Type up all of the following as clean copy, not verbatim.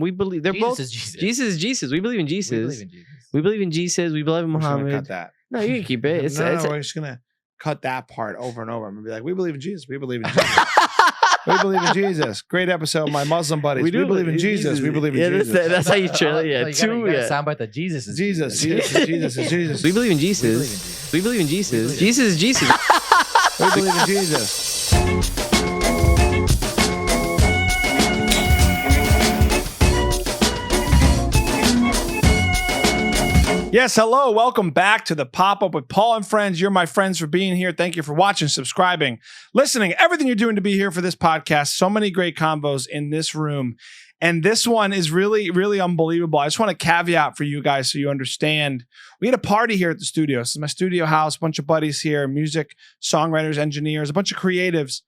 we believe they're Jesus both. is Jesus. Jesus is Jesus. We believe in Jesus. We believe in Jesus. We believe in Jesus. We believe in We're just gonna Muhammad. cut that. No, you can keep it. It's, no, it's, we're just gonna cut that part over and over. I'm gonna be like, we believe in Jesus. We believe in Jesus. We believe in Jesus. Great episode, my Muslim buddies. We believe in Jesus. We believe in Jesus. That's how you chill. Yeah, you gotta soundbite the Jesus is Jesus. Jesus is Jesus. We believe in Jesus. We believe in Jesus. Jesus is Jesus. We believe in Jesus. Yes, hello. Welcome back to the Pop-Up with Paul and Friends. You're my friends for being here. Thank you for watching, subscribing, listening, everything you're doing to be here for this podcast. So many great combos in this room. And this one is really, really unbelievable. I just want to caveat for you guys so you understand. We had a party here at the studio. This is my studio house, a bunch of buddies here, music, songwriters, engineers, a bunch of creatives.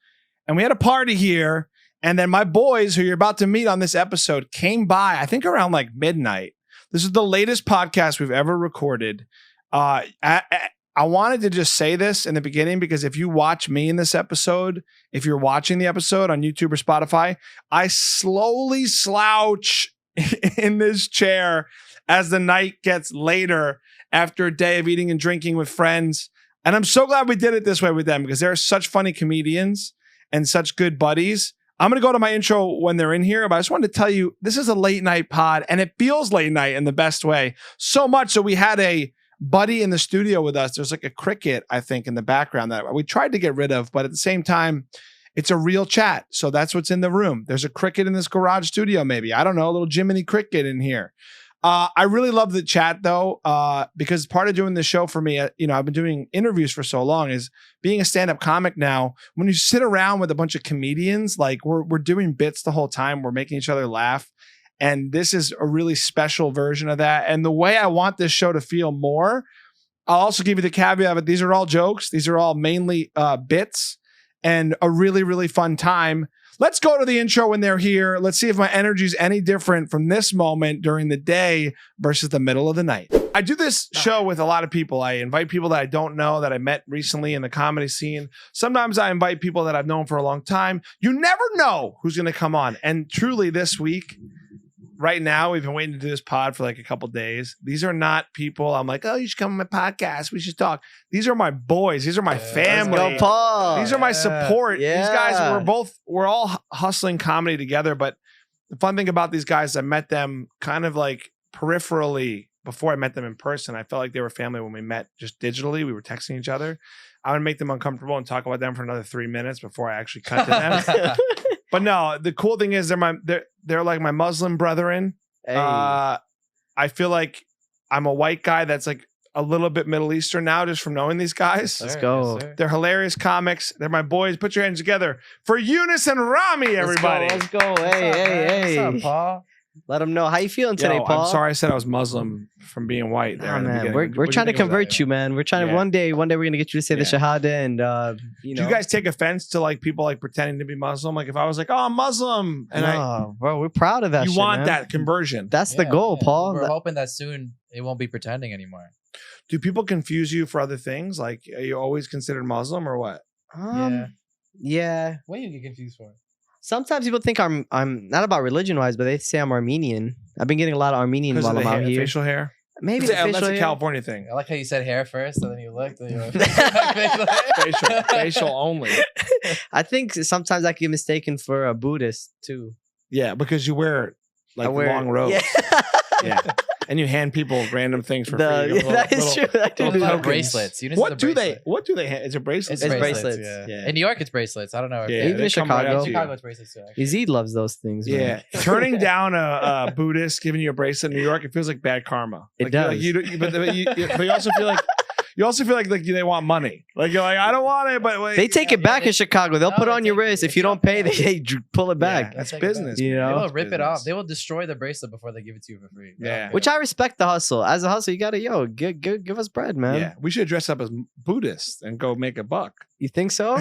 And we had a party here. And then my boys, who you're about to meet on this episode, came by, I think around like midnight. This is the latest podcast we've ever recorded. I wanted to just say this in the beginning because if you watch me in this episode, if you're watching the episode on YouTube or Spotify, I slowly slouch in this chair as the night gets later after a day of eating and drinking with friends. And I'm so glad we did it this way with them because they're such funny comedians and such good buddies. I'm going to go to my intro when they're in here, but I just wanted to tell you, this is a late night pod and it feels late night in the best way. So much so we had a buddy in the studio with us. There's like a cricket, I think, in the background that we tried to get rid of, but at the same time, it's a real chat. So that's what's in the room. There's a cricket in this garage studio, maybe. I don't know, a little Jiminy Cricket in here. I really love the chat though, because part of doing this show for me, I've been doing interviews for so long, is being a stand-up comic now. When you sit around with a bunch of comedians, like we're doing bits the whole time, we're making each other laugh. And this is a really special version of that. And the way I want this show to feel more, I'll also give you the caveat that these are all jokes. These are all mainly bits and a really, really fun time. Let's go to the intro when they're here. Let's see if my energy is any different from this moment during the day versus the middle of the night. I do this show with a lot of people. I invite people that I don't know, that I met recently in the comedy scene. Sometimes I invite people that I've known for a long time. You never know who's going to come on. And truly this week, right now, we've been waiting to do this pod for like a couple days. These are not people I'm like, oh, you should come on my podcast. We should talk. These are my boys. These are my family. Let's go, Paul. These are my support. Yeah. These guys, we're all hustling comedy together. But the fun thing about these guys, I met them kind of like peripherally before I met them in person. I felt like they were family when we met just digitally. We were texting each other. I would make them uncomfortable and talk about them for another 3 minutes before I actually cut to them. But no, the cool thing is they're like my Muslim brethren. Hey. I feel like I'm a white guy that's like a little bit Middle Eastern now just from knowing these guys. Let's go. Yes, They're hilarious comics. They're my boys. Put your hands together for Younis and Rami, everybody. Let's go. Hey. What's up, Paul? Let them know. How you feeling today, Yo, Paul? I'm sorry I said I was Muslim from being white. There Nah, in the man. beginning. We're What do you trying to think of convert that? you, man. We're trying to Yeah. one day we're gonna get you to say the Yeah. Shahada and Do you guys take offense to like people like pretending to be Muslim? Like if I was like, oh, I'm Muslim, and bro, we're proud of that. you shit, want man. that conversion. That's the goal, Paul. We're hoping that soon it won't be pretending anymore. Do people confuse you for other things? Like, are you always considered Muslim or what? Yeah. What do you get confused for? Sometimes people think I'm not about religion wise, but they say I'm Armenian. I've been getting a lot of Armenian Because while of the I'm out hair, here. facial hair. Maybe That's the a facial hair. California thing. I like how you said hair first, and then you looked. And you were facial only. I think sometimes I get mistaken for a Buddhist too. Yeah, because you wear like long robes. Yeah. Yeah. And you hand people random things for free. That is true. I do What do about that. bracelets? What do they hand? Is it bracelets? It's bracelets. Yeah. In New York, it's bracelets. I don't know. Yeah, Even they in come right Chicago. out to you. Chicago, it's bracelets too. Actually. Izzy loves those things. Man. Yeah, turning down a Buddhist giving you a bracelet in New York, it feels like bad karma. It Like, does. but you also feel like they want money. Like you're like, I don't want it, but wait. They take it back in Chicago. They'll No, put it they on your take it. wrist. If you don't pay, they pull it back. Yeah, that's They take it business. back. You man. know? They will It's rip it business. off. They will destroy the bracelet before they give it to you for free. Yeah. Which I respect the hustle. As a hustle, you gotta give us bread, man. Yeah, we should dress up as Buddhists and go make a buck. You think so?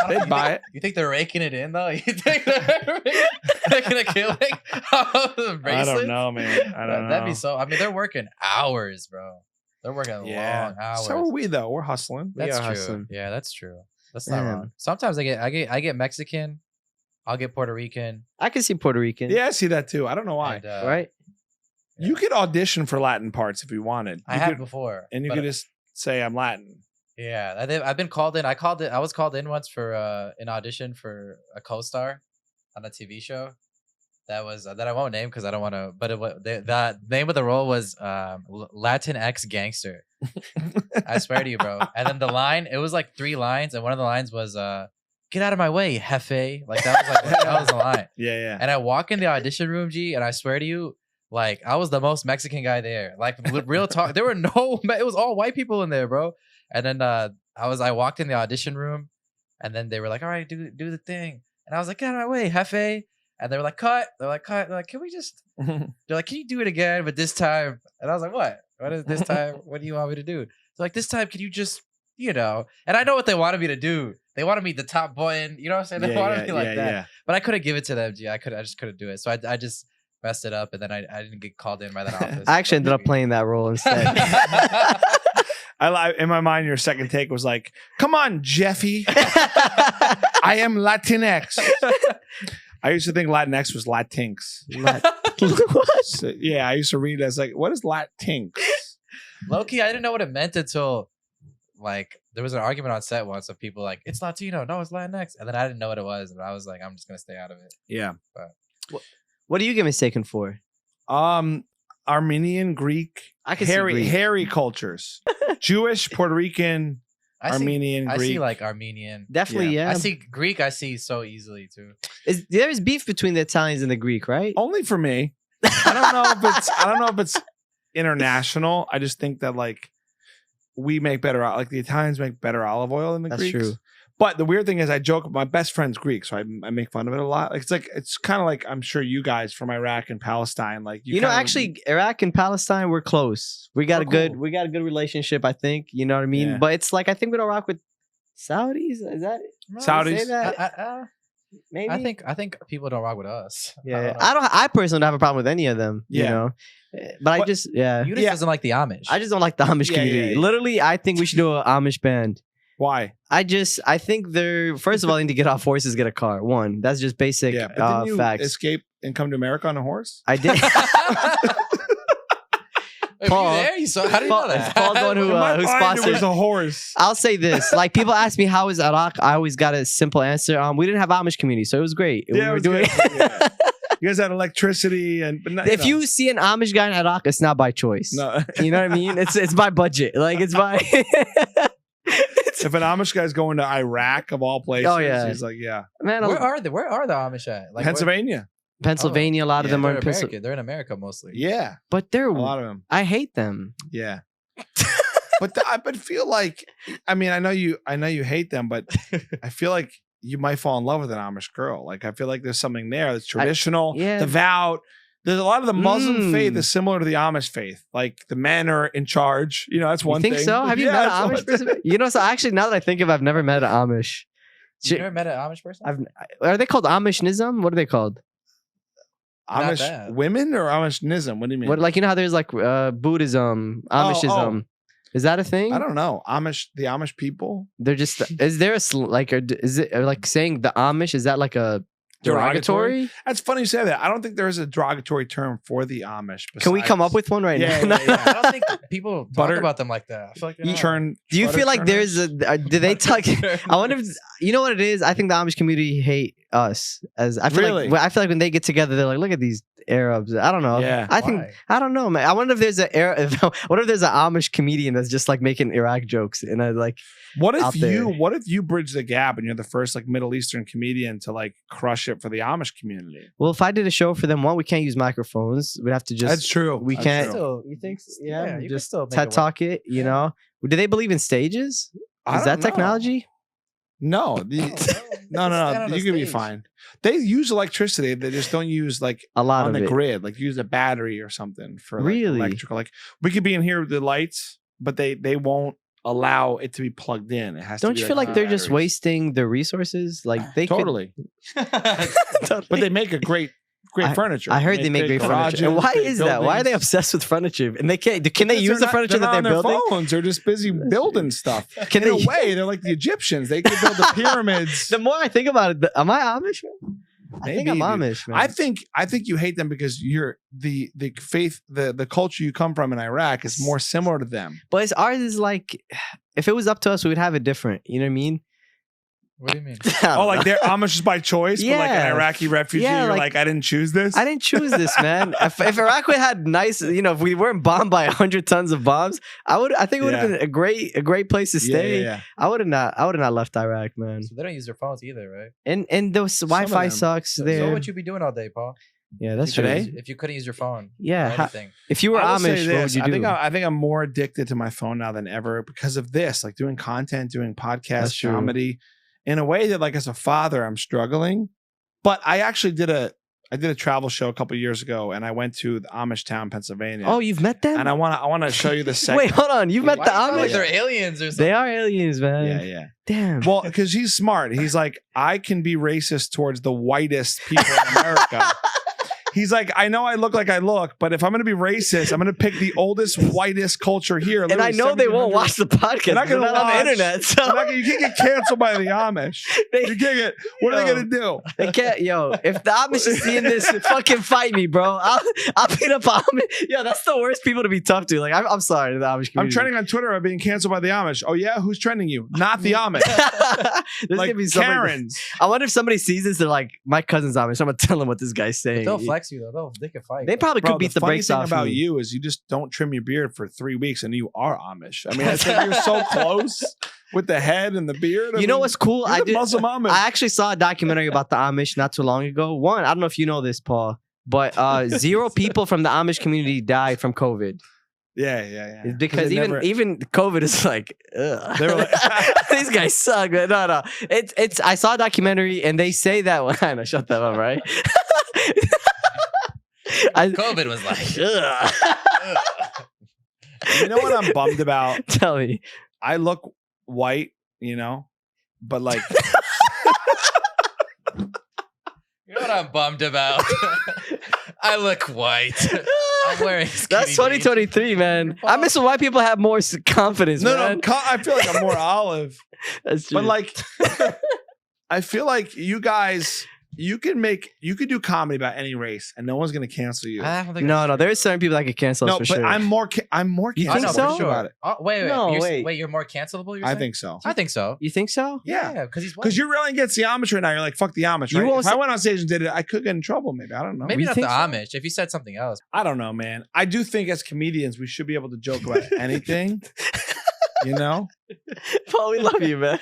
They'd buy it. You think they're raking it in though? You think they're making a killing off the bracelets? I don't know, man. I don't know. That'd be so. I mean, they're working hours, bro. They're working long hours. So are we though. We're hustling. That's are true. hustling. Yeah, that's true. That's not Man. wrong. Sometimes I get Mexican I'll get Puerto Rican. I can see Puerto Rican. Yeah, I see that too. I don't know why. And, Right. You could audition for Latin parts if you wanted. I You have could- before. and you but- could just say I'm Latin. Yeah, I've been called in. I was called in once for an audition for a co-star on a TV show. That I won't name because I don't want to. But the name of the role was Latinx gangster. I swear to you, bro. And then the line, it was like 3 lines, and one of the lines was "Get out of my way, jefe." Like that was the line. Yeah. And I walk in the audition room, G, and I swear to you, like I was the most Mexican guy there. Like real talk, there were no. It was all white people in there, bro. And then I walked in the audition room, and then they were like, "All right, do the thing." And I was like, "Get out of my way, jefe." And they were like, "Cut." They're like, "Cut." They're like, "Can we just?" They're like, "Can you do it again, but this time?" And I was like, "What? What is this time? What do you want me to do?" They're like, "This time, can you just, you know?" And I know what they wanted me to do. They wanted me the top button. You know what I'm saying? They wanted me like that. Yeah. But I couldn't give it to them, G. I just couldn't do it. So I just messed it up, and then I didn't get called in by that office. I actually ended up playing that role instead. In my mind, your second take was like, "Come on, Jeffy, I am Latinx." I used to think Latinx was Latinx. What? So, yeah, I used to read it as like, "What is Latinx?" Low key, I didn't know what it meant until like there was an argument on set once of people like, "It's Latino, no, it's Latinx," and then I didn't know what it was, and I was like, "I'm just gonna stay out of it." Yeah. What do you get mistaken for? Armenian, Greek, I can see Greek. hairy cultures, Jewish, Puerto Rican, I Armenian, see, I Greek. see like Armenian. Definitely, yeah. I see Greek. I see so easily too. There's beef between the Italians and the Greek, right? Only for me. I don't know if it's international. I just think that like we make better, like the Italians make better olive oil than the That's Greeks. true. But the weird thing is, I joke. My best friend's Greek, so I make fun of it a lot. Like it's kind of like I'm sure you guys from Iraq and Palestine, like You know, actually, Iraq and Palestine, we're close. We got We're a good relationship, I think. You know what I mean? Yeah. But it's like I think we don't rock with Saudis. Is that it? Saudis? Say that? Maybe. I think people don't rock with us. Yeah. I personally don't have a problem with any of them. You Yeah. know, but I just Eunice doesn't like the Amish. I just don't like the Amish community. yeah. Literally, I think we should do an Amish band. Why? I think they're first of all, they need to get off horses, get a car. One, that's just basic Yeah, but didn't you facts. escape and come to America on a horse? I did. Wait, Paul- were you there? You saw? How did you know that? Paul's the one who In my who mind, sponsored. it was a horse. I'll say this: like people ask me how is Iraq, I always got a simple answer. We didn't have Amish community, so it was great. Yeah, we it were was doing. good. Yeah. You guys had electricity, but not, If you see an Amish guy in Iraq, it's not by choice. no. You know what I mean? It's by budget. Like it's by. If an Amish guy's going to Iraq of all places, yeah. he's like, yeah, Man, Where are the Amish at? Like Pennsylvania. Pennsylvania. A lot of them are they're in Pennsylvania, American. They're in America mostly. Yeah, but they're. a lot of them. I hate them. Yeah, but I feel like, I mean, I know you hate them, but I feel like you might fall in love with an Amish girl. Like I feel like there's something there that's traditional, yeah. devout. There's a lot of the Muslim Mm. faith is similar to the Amish faith. Like the men are in charge. You know, that's one You think thing. so? Have you Yeah, met that's an one Amish thing. person? You know, so actually, now that I think of it, I've never met an Amish. You never met an Amish person? Are they called Amishism? What are they called? Not Amish bad. women or Amishism? What do you mean? What, like you know how there's like Buddhism, Amishism. Is that a thing? I don't know. The Amish people. They're just. Is there a is it like saying the Amish? Is that like a derogatory? That's funny you say that. I don't think there is a derogatory term for the Amish. Can we come up besides- with one right Yeah, now? yeah, yeah. I don't think people talk Butter- about them like that. I feel like they're You not. Churn? Do you butter feel like churners? there's a? Do they talk? I wonder if you know what it is. I think the Amish community hate us. As I feel Really? like I feel like when they get together, they're like, look at these Arabs. I don't know. Yeah. I think Why? I don't know, man. I wonder if there's what if there's an Amish comedian that's just like making Iraq jokes and I like. What out if there. what if you bridge the gap and you're the first like Middle Eastern comedian to like crush it for the Amish community? Well, if I did a show for them, one, we can't use microphones. We'd have to just. That's true. We That's can't. true. You think? So? Yeah, Yeah. you can Just still make it TED work. talk it. You know. Do they believe in stages? I Is that don't know. technology? No, Oh, no, Stand no. on You the can be stage. fine. They use electricity. They just don't use like A lot on of the it. grid. Like use a battery or something for like, Really? electrical. Like we could be in here with the lights, but they won't allow it to be plugged in. It has. Don't to be you feel like on they're just batteries. wasting their resources? Like they Totally. could. But they make a great furniture. I heard they make great furniture. And why is that? Why are they obsessed with furniture? And they can't. Can they use the furniture that they're on building? Their phones. They're just busy building stuff. Can In they? a way, they're like the Egyptians. They could build the pyramids. The more I think about it, am I Amish? I think I'm dude. Amish, man. I think you hate them because you're the faith, the culture you come from in Iraq is more similar to them. But ours is like, if it was up to us, we would have it different. You know what I mean? What do you mean? Oh, like they're Amish just by choice, but like an Yeah. Iraqi refugee, Yeah, you're like- like, I didn't choose this. I didn't choose this, man. If Iraq had nice, if we weren't bombed by 100 tons of bombs, I think it would have been a great place to stay. Yeah. I would have not left Iraq, man. So they don't use their phones either, right? And those Wi-Fi them. sucks So there. what would you be doing all day, Paul? Yeah, that's If you true. couldn't use- If you couldn't use your phone. Yeah, Or anything. if you were I will say Amish, what would this, you do? I think I'm more addicted to my phone now than ever because of this, like doing content, doing That's podcasts, true. comedy, in a way that like as a father, I'm struggling. But I actually did a travel show a couple years ago, and I went to the Amish town, Pennsylvania. Oh, you've met them? and I want to show you the second. Wait, hold on. You've met Why the do you feel like Amish? they're aliens or something? They are aliens, man. Yeah. Damn. Well, because he's smart. He's like, I can be racist towards the whitest people in America. He's like, I know I look like I look, but if I'm going to be racist, I'm going to pick the oldest, whitest culture here. and I know they won't watch the podcast. They're not They're gonna not on the watch. internet. So You can't get canceled by the Amish. They- You can't get. What are they Yo. going to do? they can't, if the Amish is seeing this, fucking fight me, bro. I'll beat up Amish. Yo, that's the worst people to be tough to. Like, I'm sorry to the Amish community. I'm trending on Twitter about being canceled by the Amish. Oh yeah, who's trending you? Not the Amish. There's Like gonna be somebody. Karens. I wonder if somebody sees this. They're like, my cousin's Amish. I'm gonna tell them what this guy's saying. They'll flex you though. They can fight. They probably Bro, could beat the funny brakes thing off about me. you is you just don't trim your beard for 3 weeks and you are Amish. I mean, I think you're so close with the head and the beard. I You know mean, what's cool? you're the Muslim Amish. I actually saw a documentary about the Amish not too long ago. One, I don't know if you know this, Paul, but 0 people from the Amish community died from COVID. Yeah. It's because they even never- even COVID is like, ugh. They were like- These guys suck. Man. No. It's. I saw a documentary and they say that. I know, shut that up, right? COVID was like. Ugh. You know what I'm bummed about? Tell me. I look white, but like You know what I'm bummed about? I look white. I'm wearing skinny That's 2023, man. I miss when white people have more confidence, man. I feel like I'm more olive. That's true. But like I feel like you guys you could do comedy about any race and no one's gonna cancel you. I don't think no, that's there are certain people that could cancel us No, for but sure. I'm more You cancelable think I know, so? for sure. about it. Oh, wait. No, You're, wait. you're more cancelable? You're I saying? think so. I think so. You think so? Yeah. because he's white. Because you're railing against the Amish right now. You're like, fuck the Amish, You right? won't If I say- went on stage and did it, I could get in trouble, maybe. I don't know. Maybe You not the think so? Amish. If you said something else. I don't know, man. I do think as comedians, we should be able to joke about anything. Paul, we love you, man.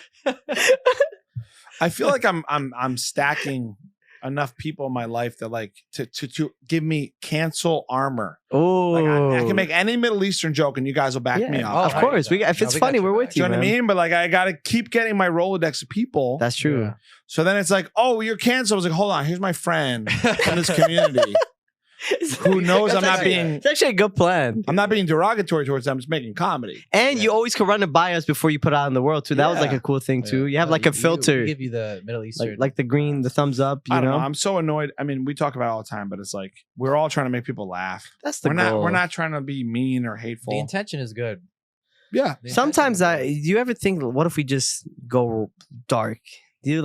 I feel like I'm stacking enough people in my life that like to give me cancel armor. Oh, Like I can make any Middle Eastern joke and you guys will back me Yeah, up. of Oh, course. right. If it's No, we got funny, you we're back. with Do you, you know what I man. mean? But like I gotta keep getting my Rolodex of people. That's true. Yeah. So then it's like, oh, you're canceled. I was like, hold on, here's my friend in this community who knows I'm not being It's actually a good plan. derogatory towards them. I'm just making comedy. And you always can run it by us before you put it out in the world too. That was like Yeah. a cool thing too. You have No, like a we filter, give you the Middle Eastern. like the green, the thumbs up. You I don't know, know. I'm so annoyed. I mean, we talk about it all the time, but it's like we're all trying to make people laugh. that's the We're goal. not trying to be mean or hateful. the intention is good. Yeah. The Sometimes intention is do you ever think, what if we just go dark? Do you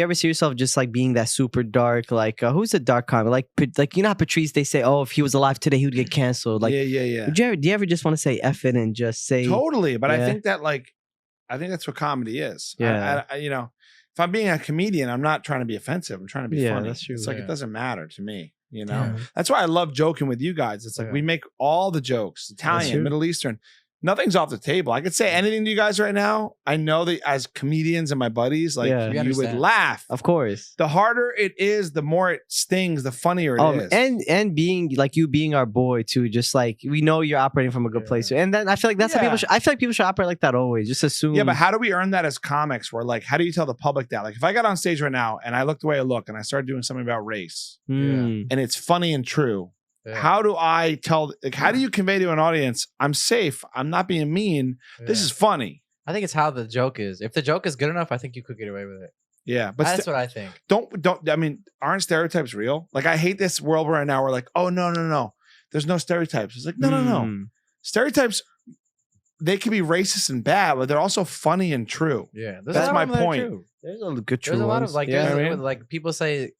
ever see yourself just like being that super dark? Like who's a dark comic? Like you know how Patrice, they say, oh, if he was alive today, he would get canceled. Like, yeah. do you ever just want to say F it and just say, Totally. But I Yeah. think that's what comedy is. Yeah. I if I'm being a comedian, I'm not trying to be offensive. I'm trying to be Yeah, funny. that's true. It's like Yeah. it doesn't matter to me. Yeah. That's why I love joking with you guys. It's like Yeah. we make all the jokes, Italian, true. Middle Eastern. Nothing's off the table. I could say anything to you guys right now. I know that as comedians and my buddies, like Yeah. We you would understand. laugh. of course. The harder it is, the more it stings, the funnier it is. And being like you being our boy too, just like we know you're operating from a good Yeah. place. And then I feel like that's how Yeah. people I feel like people should operate like that always. Just assume. Yeah, but how do we earn that as comics? Where like, how do you tell the public that? Like, if I got on stage right now and I look the way I look and I started doing something about race Mm. and it's funny and true, Yeah. how do I tell? Like, how do you convey to an audience, I'm safe, I'm not being mean, this Yeah. is funny? I think it's how the joke is. If the joke is good enough, I think you could get away with it. Yeah, but That's what I think. don't. I mean, aren't stereotypes real? Like, I hate this world right now. We're like, oh no, there's no stereotypes. It's like no. Mm. Stereotypes, they can be racist and bad, but they're also funny and true. Yeah, That's my point. There's a good There's a lot of like, Yeah, there's I mean- like people say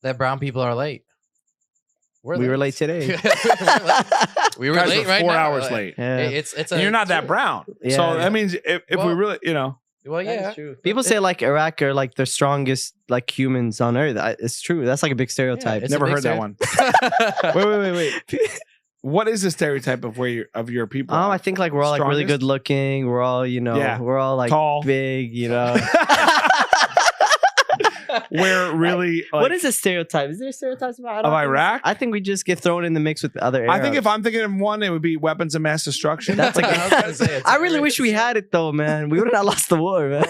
that brown people are late. We were late today. We were Guys late were right 4 now. hours late. Yeah. It's And you're not that brown. Yeah, So yeah. that means if we Well- really, you know. Well, yeah. People say like Iraq are like the strongest like humans on earth. It's true. That's like a big stereotype. It's a Never big heard that stereotype. one. Wait. What is the stereotype of your people? I think like we're all like really Strongest? good looking. We're all, you know, Yeah. we're all like Tall. big, you know. Where really, like, What is a stereotype? Is there stereotypes about I don't Of think- Iraq? I think we just get thrown in the mix with the other Arabs. I think if I'm thinking of one, it would be weapons of mass destruction. That's like I was gonna say, it's I a really very wish we good had it though, man. We would have not lost the war, man.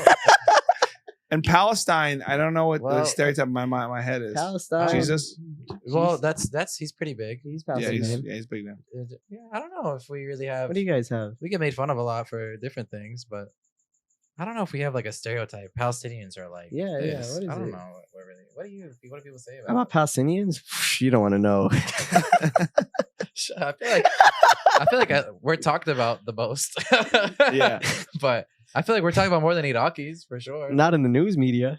And Palestine, I don't know what the Well, stereotype in my head is. Palestine. Jesus. Well, that's he's pretty big. He's Yeah, Palestinian. he's big now. Yeah, I don't know if we really have. What do you guys have? We get made fun of a lot for different things, but I don't know if we have like a stereotype. Palestinians are like, Yeah, yeah, this. what is I don't it? know. What do people say How about? about Palestinians? You don't want to know. I feel like we're talked about the most. Yeah. but I feel like we're talking about more than Iraqis for sure. Not in the news media.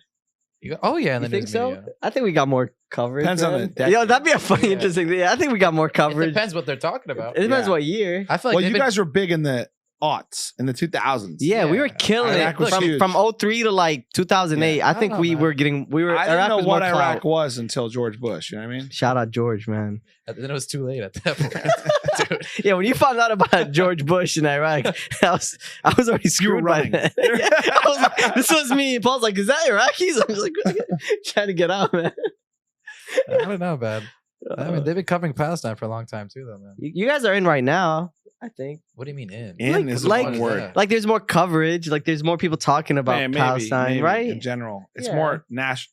Oh yeah, in You the think news so? media. I think we got more coverage. Depends on man. the decade. Yo, that'd be a funny, Yeah. interesting thing. I think we got more It coverage. depends what they're talking about. It depends Yeah. what year. I feel like Well, they've you been- guys were big in the aughts, in the 2000s. Yeah, we were Yeah. killing Iraq it was huge. from 03 to like 2008. Yeah, I I think don't know, we man. were getting we were I didn't Iraq know was what more Iraq clout. was until George Bush. You know what I mean? Shout out George, man. then it was too late at that point. Dude. Yeah, when you found out about George Bush in Iraq, I was already screwed by running. that. Yeah, I was like, this was me. Paul's like, is that Iraqis? I was like, trying to get out, man. I don't know, man. I mean, they've been covering Palestine for a long time too, though, man. You guys are in right now, I think. What do you mean in? In Like- is the like- one word. Like, there's more coverage. Like, there's more people talking about Man, Palestine, maybe, right? In general, it's Yeah. more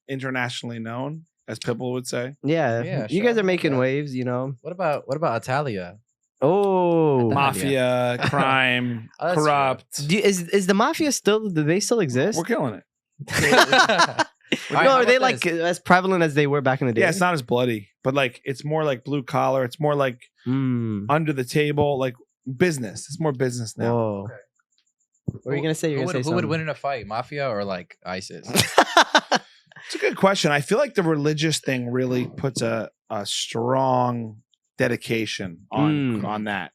internationally known, as people would say. Yeah, Yeah, you sure. guys are making Yeah. waves, you know. What about Italia? Oh, Ma- Mafia, crime, Oh, that's true. corrupt. is the mafia still? Do they still exist? We're killing it. No, are they like as prevalent as they were back in the day? Yeah, it's not as bloody, but like it's more like blue collar. It's more like Mm. under the table, like business. It's more business now. Whoa. Okay. What were you gonna say? You're Who gonna would, say who would win in a fight, Mafia or like ISIS? It's a good question. I feel like the religious thing really puts a strong dedication on that.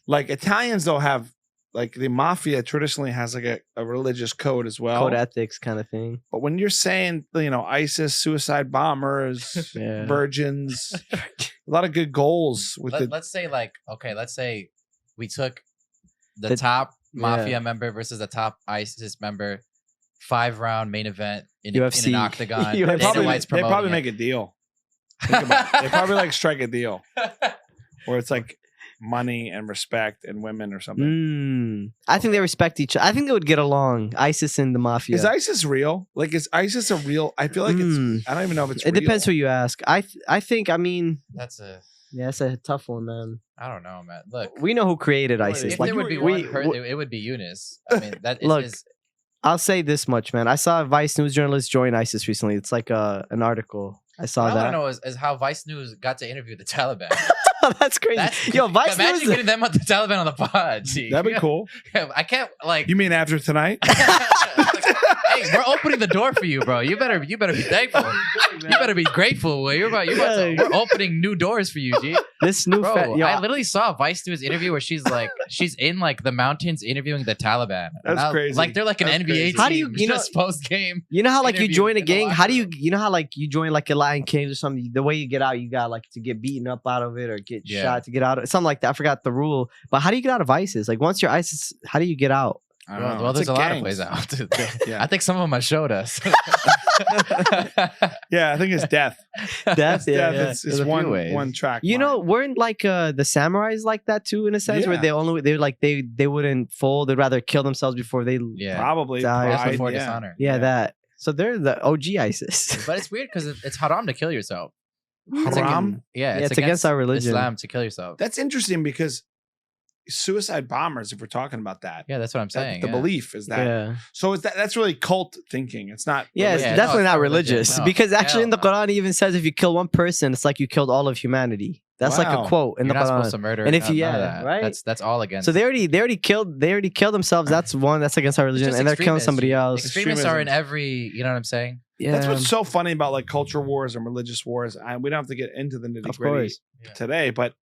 Like Italians though have like the mafia traditionally has like a religious code as well. Code ethics kind of thing. But when you're saying, you know, ISIS, suicide bombers, Yeah. virgins, a lot of good goals with the Let's say like, okay, let's say we took the The- top yeah. Mafia member versus the top ISIS member, 5-round main event in UFC. an octagon. UFC. Dana probably, White's they probably promoting make a deal. Think about it. They probably like strike a deal where it's like money and respect and women or something. I think they respect each other. I think they would get along. ISIS and the mafia. Is ISIS real? Like, is ISIS a real? I feel like it's. I don't even know if it's. It depends who real. you ask. I think. I mean, That's a, yeah, it's a tough one, man. I don't know, man. Look, We know who created Well, ISIS. if like there would be we- one person, it would be Eunice. I mean, that is, Look, is I'll say this much, man. I saw a Vice News journalist join ISIS recently. It's like an article. I saw what I want that. to know is how Vice News got to interview the Taliban. That's crazy. Yo, Vice Imagine News. getting them on the Taliban on the pod. Gee. That'd be cool. I can't like. You mean after tonight? Hey, we're opening the door for you, bro. You better be thankful. You better be grateful. We're opening new doors for you, G. This new Bro, yo, I literally saw a Vice News interview where she's in like the mountains interviewing the Taliban. And That's crazy. Like they're like an That's NBA crazy. team. How do you know- just post game? You know how like you interview join a in the gang? locker How do you room. you know how like you join like a Lion Kings or something? The way you get out, you got like to get beaten up out of it or get Yeah. shot to get out of something like that. I forgot the rule. But how do you get out of ISIS? Like once you're ISIS, how do you get out? I don't know. Well, It's there's a lot of gangs. ways out. Yeah. I think some of them have showed us. Yeah, I think it's death. Death, yeah, Death yeah. is There's a few one ways. one track. You know, weren't like the samurais like that too in a sense where Yeah. they wouldn't fold. They'd rather kill themselves before they. Yeah, probably Die or that's pride, before yeah. dishonor. Yeah, that. So they're the OG ISIS. But it's weird because it's haram to kill yourself. It's Haram? Yeah, Yeah, it's against our religion. Islam to kill yourself. That's interesting because suicide bombers, if we're talking about that, Yeah, that's what I'm saying. the yeah. belief is that. Yeah. So that's really cult thinking. It's not. Yeah, it's religious. no, definitely it's not not religion. religious No, because actually in the hell no. Quran it even says if you kill one person, it's like you killed all of humanity. That's like Wow. a quote in You're the not Quran. supposed to murder. And if you- none of yeah, that. right? That's all against. So they already killed themselves. That's one that's against our It's religion, just and they're killing extremists. somebody else. Extremists are in Extremism. every. You know what I'm saying? Yeah, That's what's so funny about like culture wars and religious wars. We don't have to get into the nitty of gritty course. today, but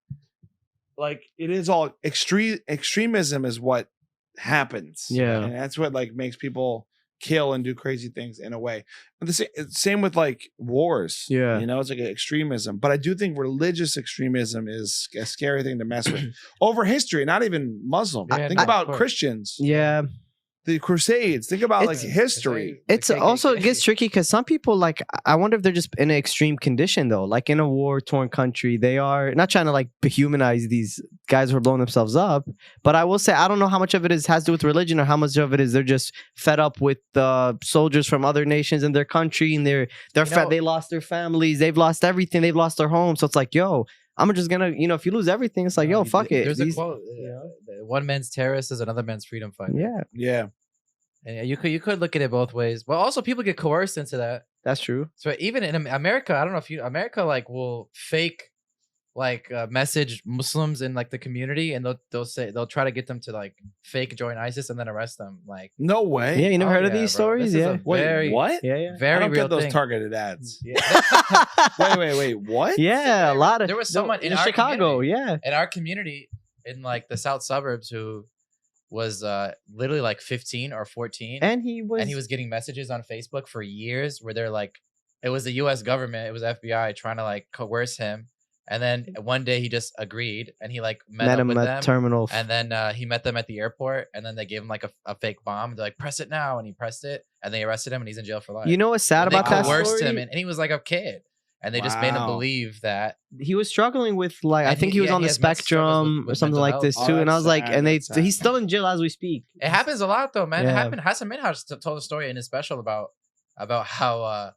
like it is all extremism is what happens. Yeah. And that's what like makes people kill and do crazy things in a way. But the same with like wars. Yeah. You know, it's like an extremism. But I do think religious extremism is a scary thing to mess with over history, not even Muslim. Yeah, Think no, about of course. Christians, Yeah. the Crusades. Think about like It's- history. It's also, it gets tricky because some people, like, I wonder if they're just in an extreme condition, though. Like, in a war-torn country, they are not trying to, like, dehumanize these guys who are blowing themselves up. But I will say, I don't know how much of it has to do with religion or how much of it is they're just fed up with the soldiers from other nations in their country. And they lost their families. They've lost everything. They've lost their home. So it's like, yo, I'm just going to, if you lose everything, it's like, yo, fuck it. There's a quote. One man's terrorist is another man's freedom fighter. Yeah, Yeah. And you could look at it both ways. But also people get coerced into that. that's true. So even in America, I don't know if America like will fake like message Muslims in like the community, and they'll try to get them to like fake join ISIS and then arrest them. Like No way. Yeah, you never Oh, heard of yeah, these bro. stories? This is Yeah. a Wait, very, what? Yeah, yeah. I very don't real get those thing. targeted ads. Yeah. Wait. What? Yeah, a lot of There was someone in our Chicago. community. Yeah, In our community in like the south suburbs who was literally like 15 or 14, and he was getting messages on Facebook for years where they're like, it was the U.S. government, it was FBI trying to like coerce him, and then one day he just agreed and he like met up him with at them, terminal. and then he met them at the airport, and then they gave him like a fake bomb. They're like, press it now, and he pressed it, and they arrested him, and he's in jail for life. You know what's sad And they about that coerced story? him, and he was like a kid, and they just made him Wow. believe that. He was struggling with like I And think he- he was yeah, on he the has mental struggles spectrum with or something mental like health. this Oh, too. And I that's was like, sad, and that's sad. he's still in jail as we speak. It happens a lot though, man. It Yeah. happened. Hassan Minhaj told a story in his special about how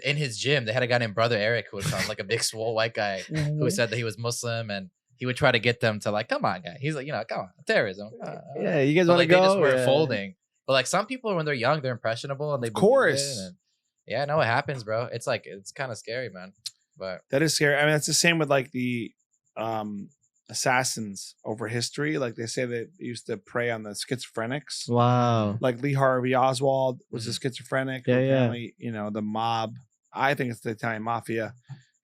in his gym they had a guy named Brother Eric who was like a big swole white guy who said that he was Muslim, and he would try to get them to like, come on, guy. He's like, come on, terrorism. Yeah, you guys But, want to like, go? They just were Yeah. folding. But like some people, when they're young, they're impressionable and they believe course. it, and yeah, no, it happens, bro. It's like it's kind of scary, man. But That is scary. I mean, it's the same with like the assassins over history. Like they say they used to prey on the schizophrenics. Wow. Like Lee Harvey Oswald was a schizophrenic. Yeah, yeah. Apparently, the mob. I think it's the Italian mafia.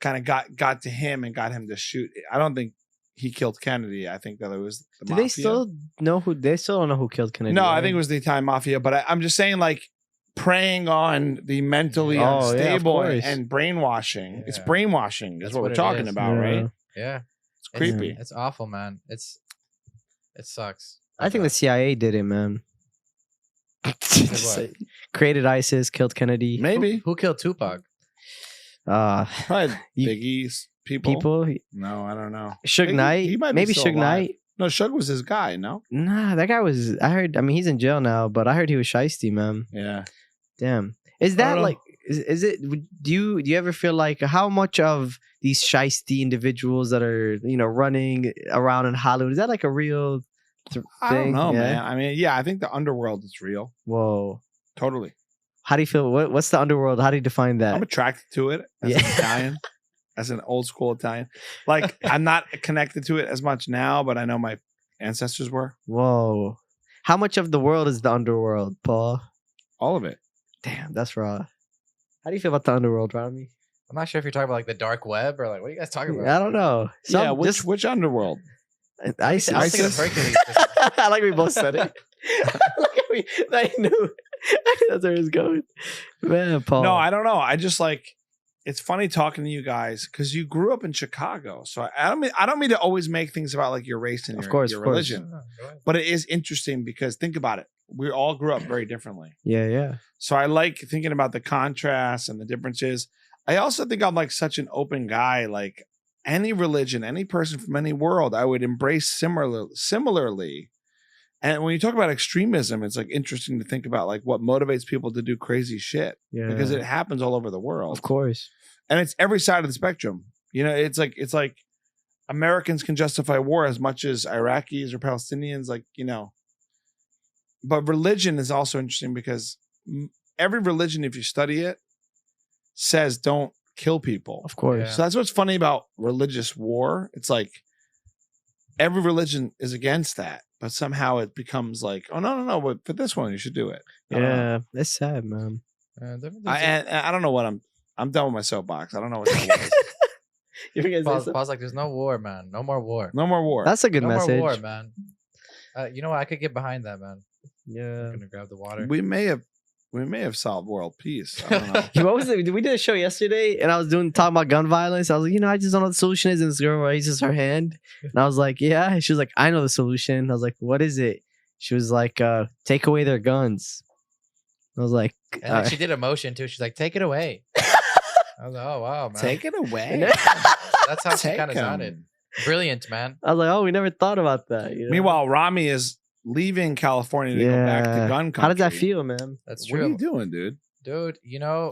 Kind of got to him and got him to shoot. I don't think he killed Kennedy. I think that it was the Do mafia. they still know who? They still don't know who killed Kennedy. No, I right? think it was the Italian mafia. But I'm just saying, like, preying on the mentally Oh, yeah, of unstable course. and brainwashing. It's Yeah. brainwashing. Is That's what what we're it talking is. about, Yeah. right? yeah, It's creepy. It's awful, man. It sucks. I think the CIA did it, man. what? Created ISIS, killed Kennedy. Maybe. Who killed Tupac? Probably You- Biggie's people. People. No, I don't know. Suge He- Knight. he might be Maybe still Suge alive. Knight. No, Suge was his guy, no? Nah, that guy was. I heard. I mean, he's in jail now, but I heard he was shiesty, man. Yeah. Damn. Is I that don't know. like? Is it? Do you ever feel like how much of these shiesty individuals that are running around in Hollywood is that like a real I don't thing? know, Yeah. man. I mean, yeah, I think the underworld is real. Whoa. Totally. How do you feel? What's the underworld? How do you define that? I'm attracted to it as Yeah. an Italian, as an old school Italian. Like, I'm not connected to it as much now, but I know my ancestors were. Whoa. How much of the world is the underworld, Paul? All of it. Damn, that's raw. How do you feel about the underworld, Rami? I'm not sure if you're talking about like the dark web or like what are you guys talking about? I don't know. Yeah, which underworld? ISIS. I was thinking of Hercules. I like we both said it. Look at me. I knew. That's where it's going. Man, Paul. No, I don't know. I just like it's funny talking to you guys because you grew up in Chicago. So I don't mean to always make things about like your race and Of your, course, your of course. religion. But it is interesting because think about it. We all grew up very differently. Yeah, yeah. So I like thinking about the contrasts and the differences. I also think I'm like such an open guy. Like any religion, any person from any world, I would embrace similarly. And when you talk about extremism, it's like interesting to think about like what motivates people to do crazy shit Yeah. because it happens all over the world. Of course. And it's every side of the spectrum. It's like Americans can justify war as much as Iraqis or Palestinians, But religion is also interesting because every religion, if you study it, says don't kill people. Of course. Yeah. So that's what's funny about religious war. It's like every religion is against that, but somehow it becomes like, oh no, but for this one you should do it. I don't know. Yeah. That's sad, man. I don't know what I'm done with my soapbox. I don't know what that was. You guys say Paul's something? like, there's no war, man. No more war. No more war. That's a good no message. more war, man. You know what? I could get behind that, man. Yeah. I'm gonna grab the water. we may have solved world peace. I don't know. What was it? We did a show yesterday, and I was talking about gun violence. I was like, I just don't know what the solution is. And this girl raises her hand, and I was like, yeah. And she was like, I know the solution. I was like, what is it? She was like, take away their guns. I was like, And like, she did a motion too. She's like, take it away. I was like, oh wow, man. Take it away. That's how she Take kind of 'em. sounded. Brilliant, man. I was like, oh, we never thought about that. Meanwhile, Rami is leaving California to go back to gun country. How does that feel, man? That's What true. are you doing, dude? Dude,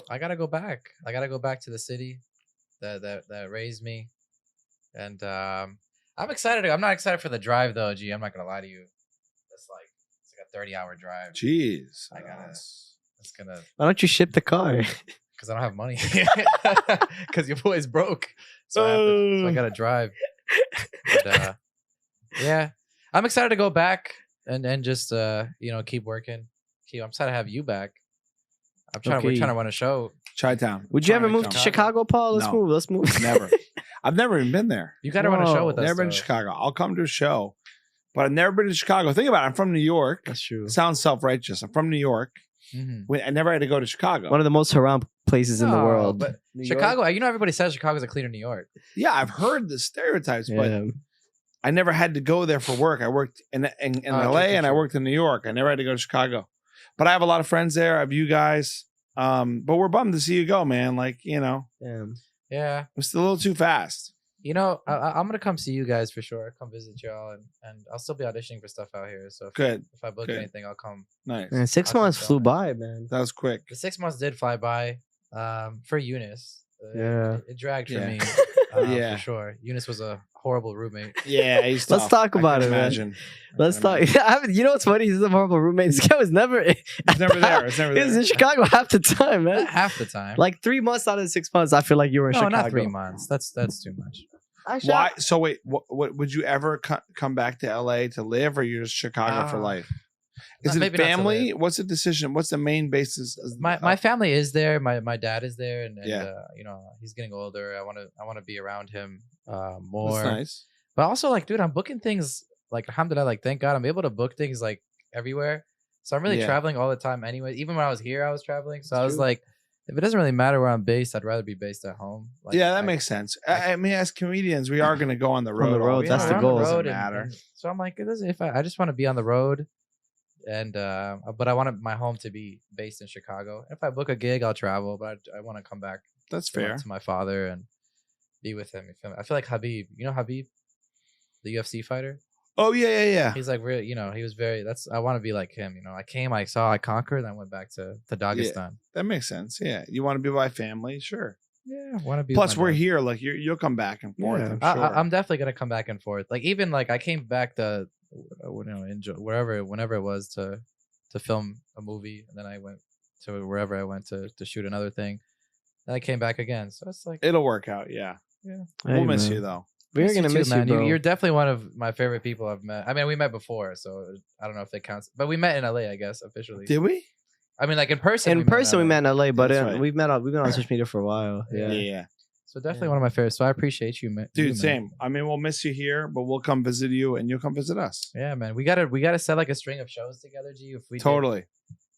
I gotta go back. I gotta go back to the city that raised me. And I'm excited. I'm not excited for the drive though, I'm not gonna lie to you. It's like a 30-hour drive. Jeez. I gotta it's gonna Why don't you ship the car? because I don't have money. Because your boy's broke. So I gotta drive. But, yeah. I'm excited to go back and just keep working. I'm excited to have you back. We're trying to run a show. Chi-town. Would you ever Trying to move to come. Chicago, Paul? Let's No. move. Let's move. Never. I've never even been there. You gotta run a show with us. Never been to Chicago. I'll come to a show, but I've never been to Chicago. Think about it. I'm from New York. That's true. It sounds self-righteous. I'm from New York. Mm-hmm. I never had to go to Chicago. One of the most haram places in the world. But New York? Chicago, everybody says Chicago's a cleaner New York. Yeah, I've heard the stereotypes, but Yeah. I never had to go there for work. I worked in LA and I worked in New York. I never had to go to Chicago. But I have a lot of friends there. I have you guys. But we're bummed to see you go, man. Like, Yeah. it's a little too fast. I'm gonna come see you guys for sure. Come visit y'all, and I'll still be auditioning for stuff out here. So Good. if I book Good. anything, I'll come. Nice. Man, 6 I'll months come flew down. by, man. That was quick. The 6 months did fly by. For Eunice, Yeah. it dragged for Yeah. me. Yeah. For sure. Eunice was a horrible roommate. Yeah, he's Let's tough. talk I about can it, man. imagine. Let's talk. You know what's funny? He's a horrible roommate. This guy was never. It's never there. It's never He was there. in Chicago half the time, Not man. half the time. Like 3 months out of the 6 months, I feel like you were in no, Chicago. not 3 months. That's too much. Why? So wait, what would you ever come back to LA to live, or you're just Chicago for life? Is it maybe not to family? live. What's the decision? What's the main basis? My family is there. My dad is there, and Yeah. he's getting older. I want to be around him more. That's nice. But also, like, dude, I'm booking things like alhamdulillah, like thank God I'm able to book things like everywhere. So I'm really Yeah. traveling all the time anyway. Even when I was here, I was traveling. So That's I was true. like, if it doesn't really matter where I'm based, I'd rather be based at home. Like, Yeah, that makes sense. I mean, as comedians, we are going to go on the road. the road, all that's the time. goal. It doesn't Road matter. so I'm like, it doesn't. If I just want to be on the road, and but I wanted my home to be based in Chicago. If I book a gig, I'll travel, but I want to come back That's to fair. my father and be with him. You feel me? I feel like Habib. You know Habib, the UFC fighter. Oh yeah. He's like real. He was very. I want to be like him. I came, I saw, I conquered, and I went back to Dagestan. That makes sense. Yeah, you want to be by family, sure. Yeah, I want to be. Plus, with my we're dad. here. Like you'll come back and forth. Yeah. I'm sure. I'm definitely gonna come back and forth. Like even like I came back whenever it was to film a movie, and then I went to wherever I went to shoot another thing. Then I came back again, so it's like It'll work out. Yeah. Yeah. We'll Hey, miss man. you though. We're miss gonna too, miss you, man. bro. You're definitely one of my favorite people I've met. I mean, we met before, so I don't know if that counts. But we met in LA, I guess, officially. Did we? I mean, like in person. In person, we met in LA, but That's right. we've been on social media for a while. Yeah. Yeah. So definitely one of my favorites. So I appreciate you, man. Dude, you, man. same. I mean, we'll miss you here, but we'll come visit you, and you'll come visit us. Yeah, man. We gotta set like a string of shows together, G. If we did. Totally.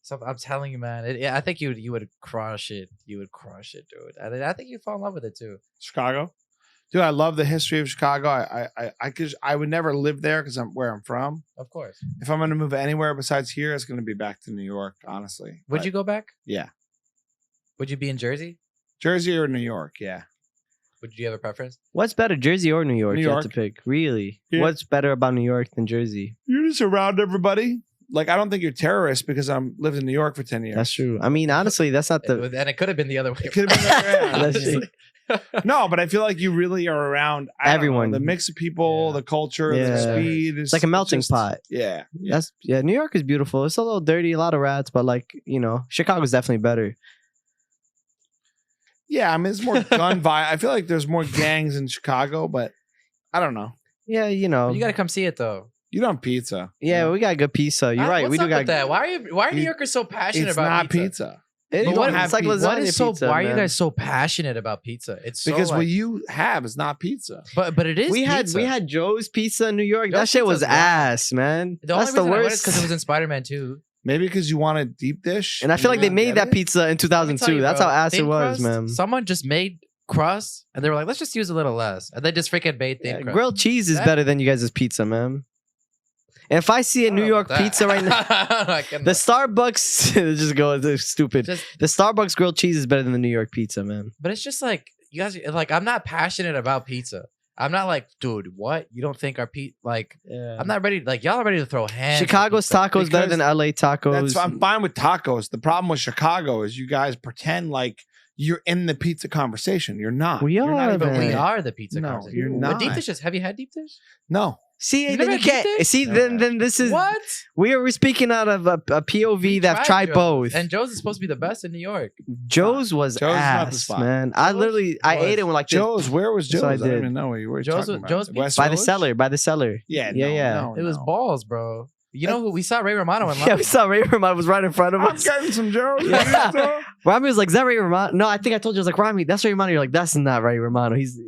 So I'm telling you, man. I think you would crush it. You would crush it, dude. I think you'd fall in love with it too. Chicago, dude. I love the history of Chicago. I would never live there because I'm where I'm from. Of course. If I'm going to move anywhere besides here, it's going to be back to New York. Honestly, Would But you go back? Yeah, Would you be in Jersey? Jersey or New York? Yeah. Would you have a preference? What's better, Jersey or New York? New You have to York. pick. Really? Yeah. What's better about New York than Jersey? You're just around everybody. Like I don't think you're terrorists because I'm lived in New York for 10 years. That's true. I mean, honestly, that's not the. And it could have been the other way. It could have been the other way around. That's Honestly. No, but I feel like you really are around Everyone. the mix of people, Yeah. the culture, Yeah. the speed. It's like a melting pot. Yeah. New York is beautiful. It's a little dirty, a lot of rats, but like Chicago's definitely better. Yeah, I mean, it's more gun violence. I feel like there's more gangs in Chicago, but I don't know. Yeah, You gotta come see it though. You don't pizza. Yeah, we got good pizza. You're right. What's We do up got. with that. Why are New Yorkers so passionate It's about not pizza? It You is. don't have It's like pizza. lasagna What is so? pizza, Why are you man. guys so passionate about pizza? It's Because so what like, you have is not pizza. but it is. We pizza. had Joe's Pizza in New York. That Joe's shit was Pizza's wild. ass, man. The only That's the reason I went is worst. because it was in Spider-Man 2. Maybe because you want a deep dish. And I feel like they You made get that it? pizza in Let me 2002. tell you, That's bro, how ass it thin was, crust, man. Someone just made crust, and they were like, "Let's just use a little less," and they just freaking made thin Yeah, crust. grilled cheese is That- better than you guys' pizza, man. And if I see a I don't New know York about that. pizza right now, I cannot. the Starbucks just go they're stupid. Just- The Starbucks grilled cheese is better than the New York pizza, man. but it's just like you guys like. I'm not passionate about pizza. I'm not like, dude, what? You don't think our pizza like? Yeah. I'm not ready. Like y'all are ready to throw hands. for Chicago's pizza. tacos better than LA tacos. I'm fine with tacos. The problem with Chicago is you guys pretend like you're in the pizza conversation. You're not. We You're not are, even- But we man. are the pizza No, conversation. you're But not. deep dishes. Have you had deep dish? No. See, You then never you can't. had deep dish? See, then this is What? we're speaking out of a POV that have tried Joe's. both. And Joe's is supposed to be the best in New York. Joe's was Joe's is not the ass, spot. man. I Joe's literally I was- ate it when like this- Joe's, where was Joe's? So I I, don't did. even know where you were Joe's- talking about. Joe's West by the Village? cellar, by the cellar. Yeah, Yeah, no, yeah. no, It was no. balls, bro. You know who we saw Ray Romano in Yeah, line. we saw Ray Romano was right in front of I'm us. getting some Joe's. Yeah. Rami was like, "Is that Ray Romano?" No, I think I told you. I was like, "Rami, that's Ray Romano." You're like, "That's not Ray Romano. He's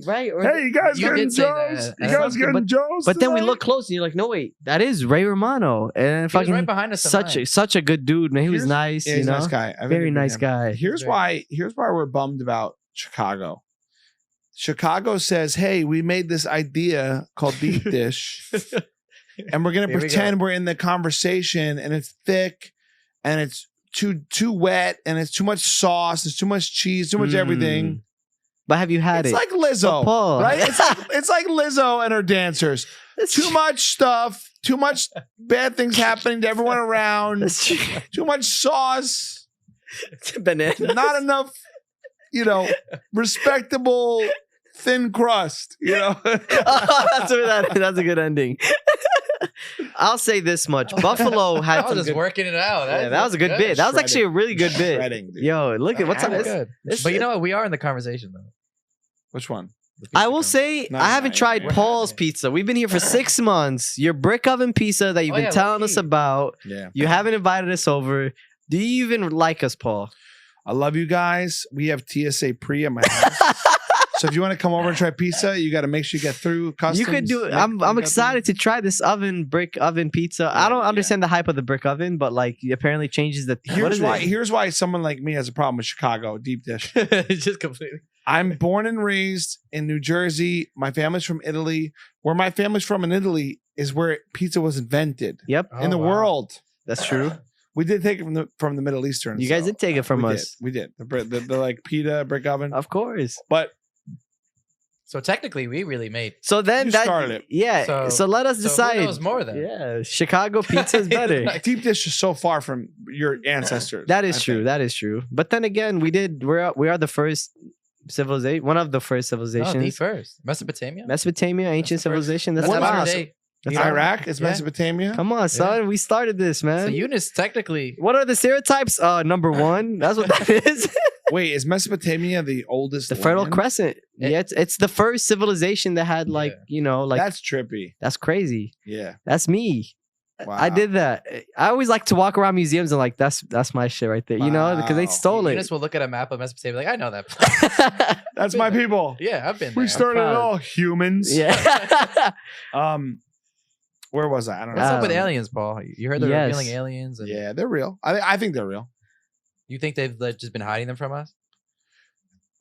right." Or, Hey, you guys You getting did say Joe's? that. You And guys getting but- Joe's? but then we tonight? look close, and you're like, "No, wait, that is Ray Romano." And He was fucking right behind us. in such line. such a good dude, man. He was Here's- nice, Yeah, you he's a know, nice guy. I've very interviewed nice him. guy. Here's why we're bummed about Chicago. Chicago says, "Hey, we made this idea called deep dish, and we're gonna Here we pretend we're in the conversation, and it's thick, and it's too wet, and it's too much sauce, it's too much cheese, too much everything." But have you had It's it? like Lizzo, But Paul. right? It's like Lizzo and her dancers. Too much stuff, too much bad things happening to everyone around, That's true. too much sauce, Banana. not enough, respectable thin crust, Oh, that's a good ending. I'll say this much: Buffalo I had was some just good. working it out. Yeah, that was a good bit. That was actually a really good bit. Shredding, dude. Yo, look at what's That on was this. good. this- But you know what? We are in the conversation though. Which one? The I pizza will con- say No, I haven't no, tried we're Paul's having it. pizza. We've been here for 6 months. Your brick oven pizza that you've Oh, been yeah, telling low-key. us about. Yeah. You haven't invited us over. Do you even like us, Paul? I love you guys. We have TSA pre at my house. So if you want to come over and try pizza, you got to make sure you get through customs. You could do it. Like, I'm you got excited to try this brick oven pizza. I don't Yeah. understand the hype of the brick oven, but like it apparently changes the. to- what is it? Here's why someone like me has a problem with Chicago deep dish. It's just completely. I'm born and raised in New Jersey. My family's from Italy. Where my family's from in Italy is where pizza was invented Yep, in the Oh, wow. world. that's true. We did take it from the Middle Eastern. You guys did take it from we us. Did. We did the like pita brick oven. Of course. But So technically, we really made. So then You that started it. Yeah. So, So- let us So who decide. knows more then? Yeah, Chicago pizza is better. deep dish is so far from your ancestors. That is I true. think. That is true. But then again, we are the first civilization, one of the first No, the civilizations. first Mesopotamia. Mesopotamia, ancient That's the first- civilization. That's What That's not about our us. day. That's Yeah. not- Iraq is Yeah. Mesopotamia. Come on, son. We started this, So man. Eunice technically. What are the stereotypes? Number one. That's what that is. Wait, is Mesopotamia the oldest? The Fertile land? Crescent. It- Yeah, it's the first civilization that had like That's trippy. that's crazy. Yeah. That's me. Wow. I did that. I always like to walk around museums and like that's my shit right there. You know, because they Wow. stole it. Eunice will look at a map of Mesopotamia like, I know that place. That's my people. Yeah, I've been We there. started it proud. all humans. yeah. Where was I? I don't know. What's up with Um, aliens, Paul? You heard they're yes. revealing aliens, and Yeah, they're real. I think they're real. you think they've like, just been hiding them from us?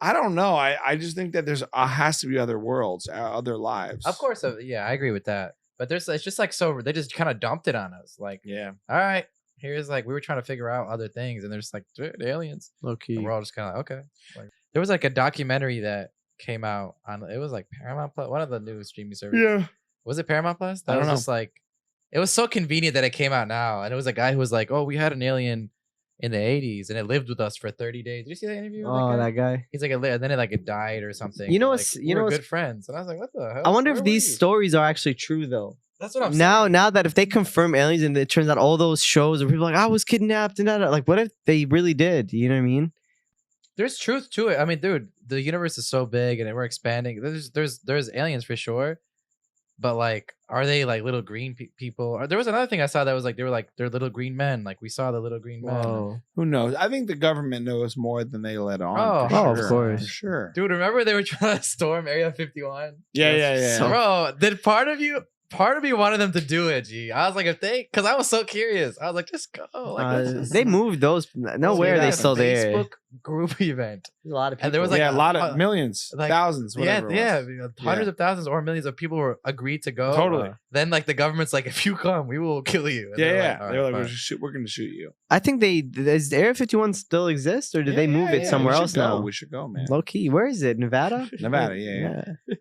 I don't know. I just think that there's has to be other worlds, other lives. Of course, yeah, I agree with that. But it's just like so they just kind of dumped it on us. Like, Yeah. all right, here's like we were trying to figure out other things, and they're just like dude, aliens. Low key. And we're all just kind of like, okay. Like, there was like a documentary that came out on it was like Paramount Plus, one of the new streaming services. Yeah. Was it Paramount Plus? That I don't was know. just like it was so convenient that it came out now, and it was a guy who was like, "Oh, we had an alien in the '80s, and it lived with us for 30 days." Did you see that interview? With Oh, that guy? that guy. He's like, and then it died or something. You know but, what's- like, you know we're what's- good friends, and I was like, what the hell? I wonder Where if were these you? stories are actually true though. That's what I'm saying. Now that if they confirm aliens and it turns out all those shows where people are like I was kidnapped and that, like what if they really did? You know what I mean? There's truth to it. I mean, dude, the universe is so big and we're expanding. There's aliens for sure. But like, are they like little green people? Or there was another thing I saw that was like they're little green men. Like we saw the little green men. Whoa. Who knows? I think the government knows more than they let on. Oh, for of sure, course. for sure. Dude, remember they were trying to storm Area 51? Yeah. Bro, did part of me wanted them to do it, G. I was like, because I was so curious. I was like, just go. Like, They moved those. No way are they still there. Facebook group event. There's a lot of people. And there was like a lot of millions, like, thousands, whatever. Hundreds of thousands or millions of people were agreed to go. Totally. Then like the government's like, if you come, we will kill you. And They were "All like, right, fine." we're going to shoot you. I think does Area 51 still exist, or did they move it somewhere we else should go. now? We should go, man. Low key, where is it? Nevada? Nevada, yeah.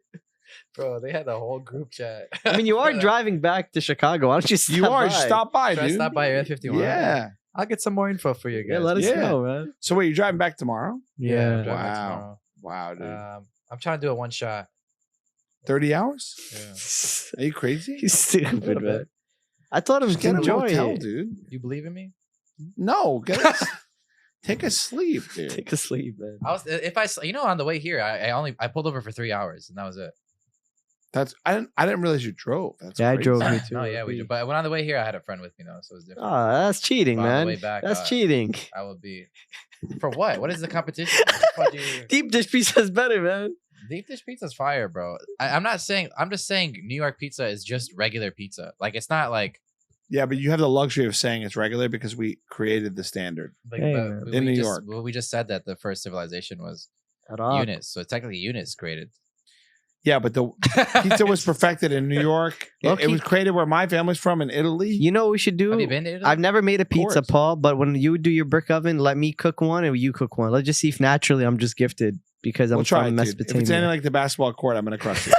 Bro, they had the whole group chat. I mean, you are driving back to Chicago. Why don't you stop You are. by? Stop by, Should I dude. stop by Area 51? Yeah. I'll get some more info for you guys. Yeah, let us Yeah. know, man. So wait, you driving back tomorrow? Yeah. I'm driving back Wow. tomorrow. Wow, dude. I'm trying to do a one shot. 30 hours? Yeah. Are you crazy? He's stupid, little man. bit. I told him Just to get a enjoy motel, it. dude. You believe in me? No, take a sleep, dude. Take a sleep, man. I was on the way here, I pulled over for 3 hours and that was it. I didn't realize you drove. That's Yeah, I crazy. drove me too. No, yeah, but when on the way here, I had a friend with me though, so it was different. Oh, that's cheating, But on the man. way back, That's cheating. I will be for what? What is the competition? What the fuck do you- Deep dish pizza is better, man. Deep dish pizza's fire, bro. I'm just saying New York pizza is just regular pizza. Like it's not like Yeah, but you have the luxury of saying it's regular because we created the standard. Hey, but man. we In New just- York. well, we just said that the first civilization was At all. Eunice, so technically Eunice created. Yeah, but the pizza was perfected in New York. It Low-key- was created where my family's from in Italy. You know what we should do? Have you been to Italy? I've never made a pizza, course. Paul, but when you do your brick oven, let me cook one and you cook one. Let's just see if naturally I'm just gifted because I'm We'll try from it, dude. If Mesopotamia. it's anything like the basketball court, I'm gonna crush it.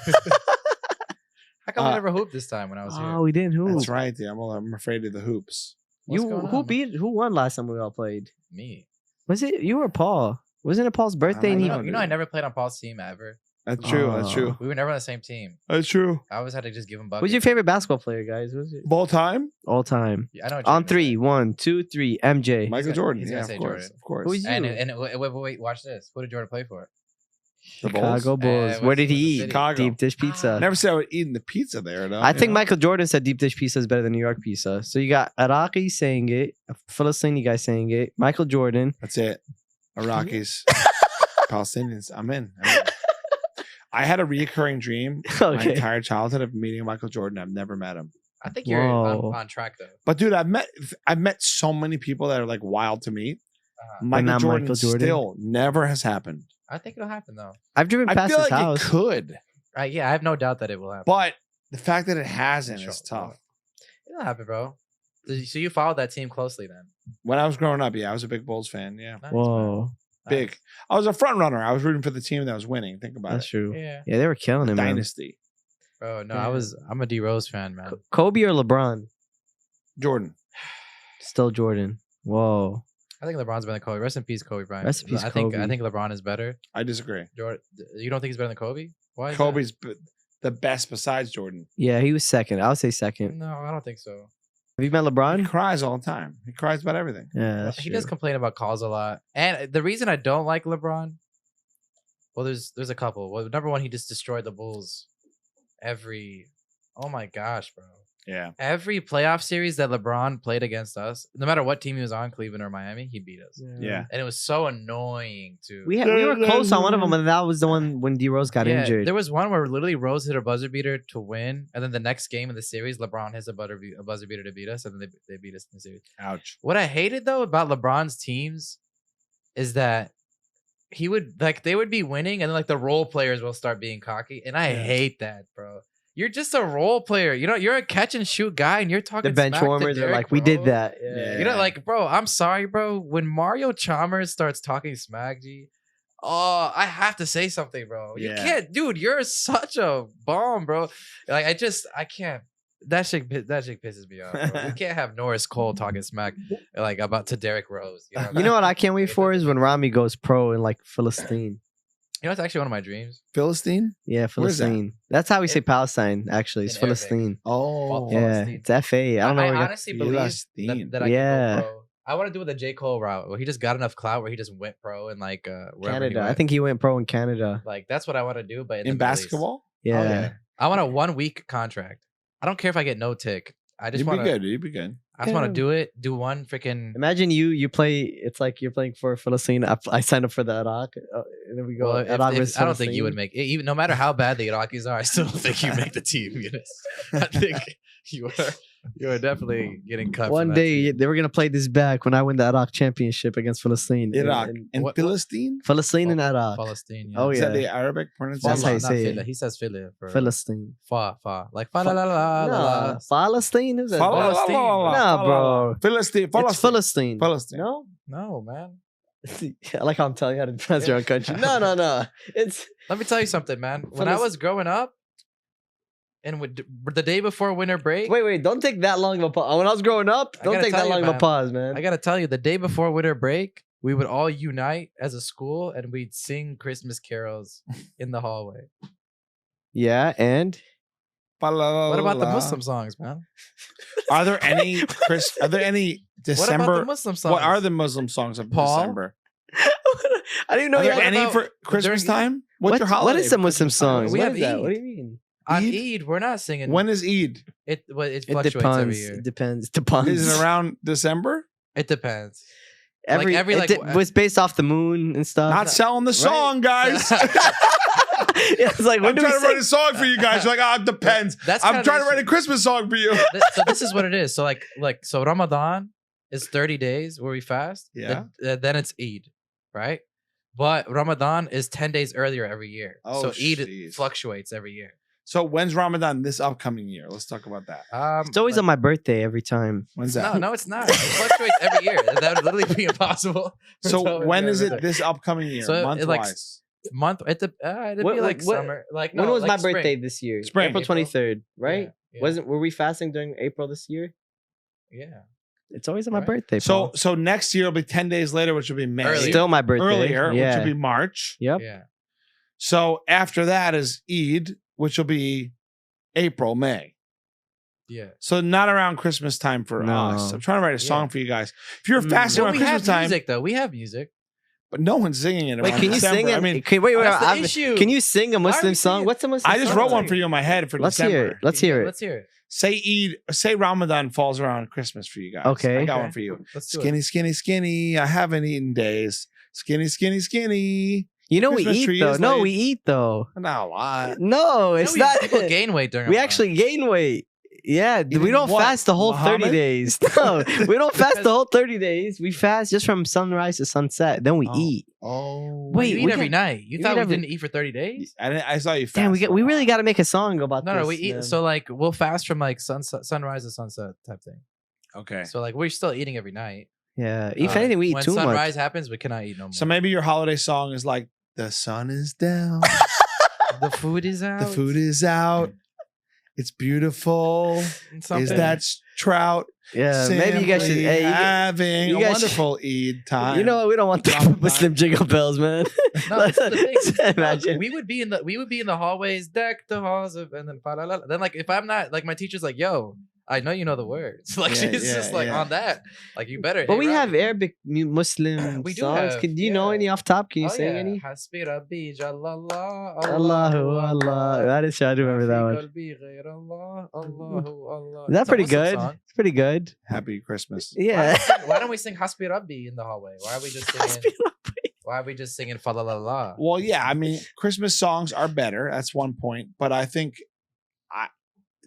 How come we never hooped this time when I was here? Oh, we didn't. Who? That's right, dude. I'm afraid of the hoops. What's going on? Who won last time we all played? Me. Was it you or Paul? Wasn't it Paul's birthday? And don't he, know. You know, I never played on Paul's team ever. That's true. That's Oh. true. We were never on the same team. That's true. I always had to just give him buckets. who's your favorite basketball player, guys? Was it Ball time, all time? I know what you're On gonna three, say. 1, 2, 3. MJ. Michael gonna- Jordan. he's Yeah, gonna of say course, Jordan. of course. Who's And you? wait, watch this. Who did Jordan play for? The Bulls? Chicago Bulls. what's- Where did he what's the eat? city? Chicago. Deep dish pizza. Never said I would eat the pizza there, though. I you think know? Michael Jordan said deep dish pizza is better than New York pizza. So you got Iraqi saying it, a Philistine guy saying it, Michael Jordan. That's it. Iraqis, Palestinians. I'm in. I had a reoccurring dream my Okay. entire childhood of meeting Michael Jordan. I've never met him. I think you're Whoa. on track though. But dude, I've met so many people that are like wild to meet. Michael not Jordan, Michael Jordan? still never has happened. I think it'll happen though. I've driven I past feel his like house. it could, Yeah, I have no doubt that it will happen. but the fact that it hasn't Sure. is tough. It'll happen, bro. So you followed that team closely then? When I was growing up, yeah, I was a big Bulls fan. Yeah, Nice, Whoa, man. big. Nice. I was a front runner. I was rooting for the team that was winning. Think about that's it. true. Yeah, Yeah, they were killing him, man. Dynasty. bro. No, Yeah. I'm a D Rose fan, man. Kobe or LeBron? Jordan. Still Jordan. Whoa. I think LeBron's better than Kobe. Rest in peace, Kobe Bryant. Rest in peace, I think Kobe. LeBron is better. I disagree. Jordan, you don't think he's better than Kobe? Why? Is Kobe's the best besides Jordan. Yeah, he was second. I would say that? second. No, I don't think so. Have you met He LeBron? cries all the time. He cries about everything. Yeah, that's He true. does complain about calls a lot. And the reason I don't like LeBron, well, there's a couple. Well, number one, he just destroyed the Bulls oh my gosh, bro. Yeah. Every playoff series that LeBron played against us, no matter what team he was on, Cleveland or Miami, he beat us. Yeah. And it was so annoying too. We were close on one of them, and that was the one when D Rose got injured. There was one where literally Rose hit a buzzer beater to win, and then the next game in the series, LeBron hits a buzzer beater to beat us, and then they beat us in the series. Ouch. What I hated though about LeBron's teams is that he would they would be winning, and then like the role players will start being cocky, and I hate that, bro. You're just a role player. You know, you're a catch and shoot guy, and you're talking. The bench smack to warmers are Derrick like, we did Rose. that. Yeah. You know, like, bro, I'm sorry, bro. When Mario Chalmers starts talking smack, G, oh, I have to say something, bro. You Yeah. can't, dude. You're such a bomb, bro. Like, I can't. That shit pisses me off. Bro. We can't have Norris Cole talking smack like about to Derrick Rose. You know what I can't wait for is when Rami goes pro in like Philistine. You know, it's actually one of my dreams. Philistine? Yeah, Where's that? Philistine. That's how we say Palestine. Actually, it's in Arabic. Philistine. Oh. Yeah, Philistine. it's FA. I don't know. I where you- honestly believe Philistine. that I Yeah. can go pro. I want to do the J. Cole route where he just got enough clout where he just went pro and like wherever he Canada. went. I think he went pro in Canada. Like that's what I want to do, but in the In Middle East. basketball? Yeah. Oh, yeah. I want a 1 week contract. I don't care if I get no tick. I just You'd want be to. good. You'd be good. I just want to do it. Do one freaking. Imagine you play. It's like you're playing for Palestine. I signed up for the Iraq, and then we go. Well, Iraq versus I don't think you would Palestine. make it. Even no matter how bad the Iraqis are, I still don't think you make the team. I think you are definitely getting cut. One from that day team. they were gonna play this back when I win the Iraq championship against Palestine. Iraq and what- Palestine. Palestine and Iraq. Palestine. Yeah. Oh, Is yeah. that the Arabic pronunciation? That's how you not say it. Fila. He says Fila for Palestine. fa like fa la la la la la. Nah, Palestine. Who's that? Palestine. Nah, bro. Philistine. It's Palestine. Palestine. No. No, man. I like how I'm telling you how to pronounce your own country. No. It's Let me tell you something, man. When I was growing up, and the day before winter break, wait. Don't take that long of a pause. When I was growing up, I don't gotta take tell that you, long of a man. pause, man. I gotta tell you, the day before winter break, we would all unite as a school and we'd sing Christmas carols in the hallway. Yeah, and What about the Muslim songs, man? Are there any Are there any What about the December? Muslim songs? What are the Muslim songs of Paul? December? I didn't know Are you there had any about for Christmas during- time? What's your holiday? What is the for Muslim Christmas time? songs? We What have is that? Eid. What do you mean? On Eid? Eid, we're not singing. When is Eid? It It fluctuates every depends. year. It depends. Depends. Is it around December? It depends. Every like- was based off the moon and stuff. Not selling the song, guys. Yeah, it's like when I'm do trying we to write say? a song for you guys. You're like, it depends. That's I'm kinda trying to the write a issue. Christmas song for you. So this is what it is. So so Ramadan is 30 days where we fast. Yeah. Then it's Eid, right? But Ramadan is 10 days earlier every year. Oh, so Eid jeez. fluctuates every year. So when's Ramadan this upcoming year? Let's talk about that. It's always on my birthday every time. When's No, that? no, it's not. It fluctuates every year. That would literally be impossible. So when is it this this upcoming year? So it, month like, wise. month? It'd What- be like what- summer. Like When no, was like my spring. birthday this year? Spring. April 23rd, right? Yeah, Were we fasting during April this year? yeah. It's always on my Right. birthday. So Paul. next year will be 10 days later, which will be May. Earlier. Still my birthday. Earlier, Yeah. which will be March. Yep. Yeah. So after that is Eid, which will be April, May. Yeah. So not around Christmas time for No. us. I'm trying to write a song Yeah. for you guys. If you're Mm. fasting No, around we Christmas have time, music though. We have music. but no one's singing it. Wait, around can you December. sing it? I mean, wait. That's the I'm- issue. Can you sing a Why are we Muslim song? singing- What's a Muslim I just song? wrote one for you in my head for Let's December. hear it. Let's hear it. Let's hear it. Say Eid, say Ramadan falls around Christmas for you guys. Okay. I got Okay. one for you. Let's do it. Skinny, skinny, skinny. I haven't eaten days. Skinny, skinny, skinny. You know we Christmas eat tree though. is No, laid. we eat though. Not a lot. No, it's not. People gain weight during. We Ramadan. actually gain weight. Yeah, we Eating don't what? fast the whole 30 Muhammad? days. No, we don't fast the whole 30 days. We fast just from sunrise to sunset. Then we Oh. eat. Oh, Wait, you we eat every got- night. You we thought eat we every- didn't eat for 30 days? I saw you. Damn, fast we a really lot. got to make a song about No, this. no, we eat. man. So like we'll fast from like sunrise to sunset type thing. Okay. So like we're still eating every night. yeah, if Uh, anything, we eat when too much. sunrise happens, we cannot eat no more. So maybe your holiday song is like the sun is down, the food is out. the food is out, it's beautiful. Something. Is that trout? Yeah, maybe you guys should. simply Hey, having you a guys should- wonderful Eid time. you know what? We don't want the Ramadan. Muslim jingle bells, man. No, this is the thing. Imagine. We would be in the hallways, deck the halls of, and then fa-la-la-la. Then like if I'm not like my teacher's like, yo, I know you know the words. Like Yeah, she's yeah, just like yeah. on that. Like you better. But hey, we Robbie. have Arabic Muslim We do songs. have, Do you know yeah. any off top? Can you Oh, sing yeah. any? Hasbi Rabbi Jallallah, Allahu Allah. That is, I do remember that one. Qalbi ghayr Allah, Allahu Allah. Is that It's a pretty Muslim good? song. It's pretty good. Happy Christmas. Yeah. Why don't we sing Hasbi Rabbi in the hallway? Why are we just singing? Why are we just singing fa la la la? Well, yeah, I mean, Christmas songs are better. That's one point. But I think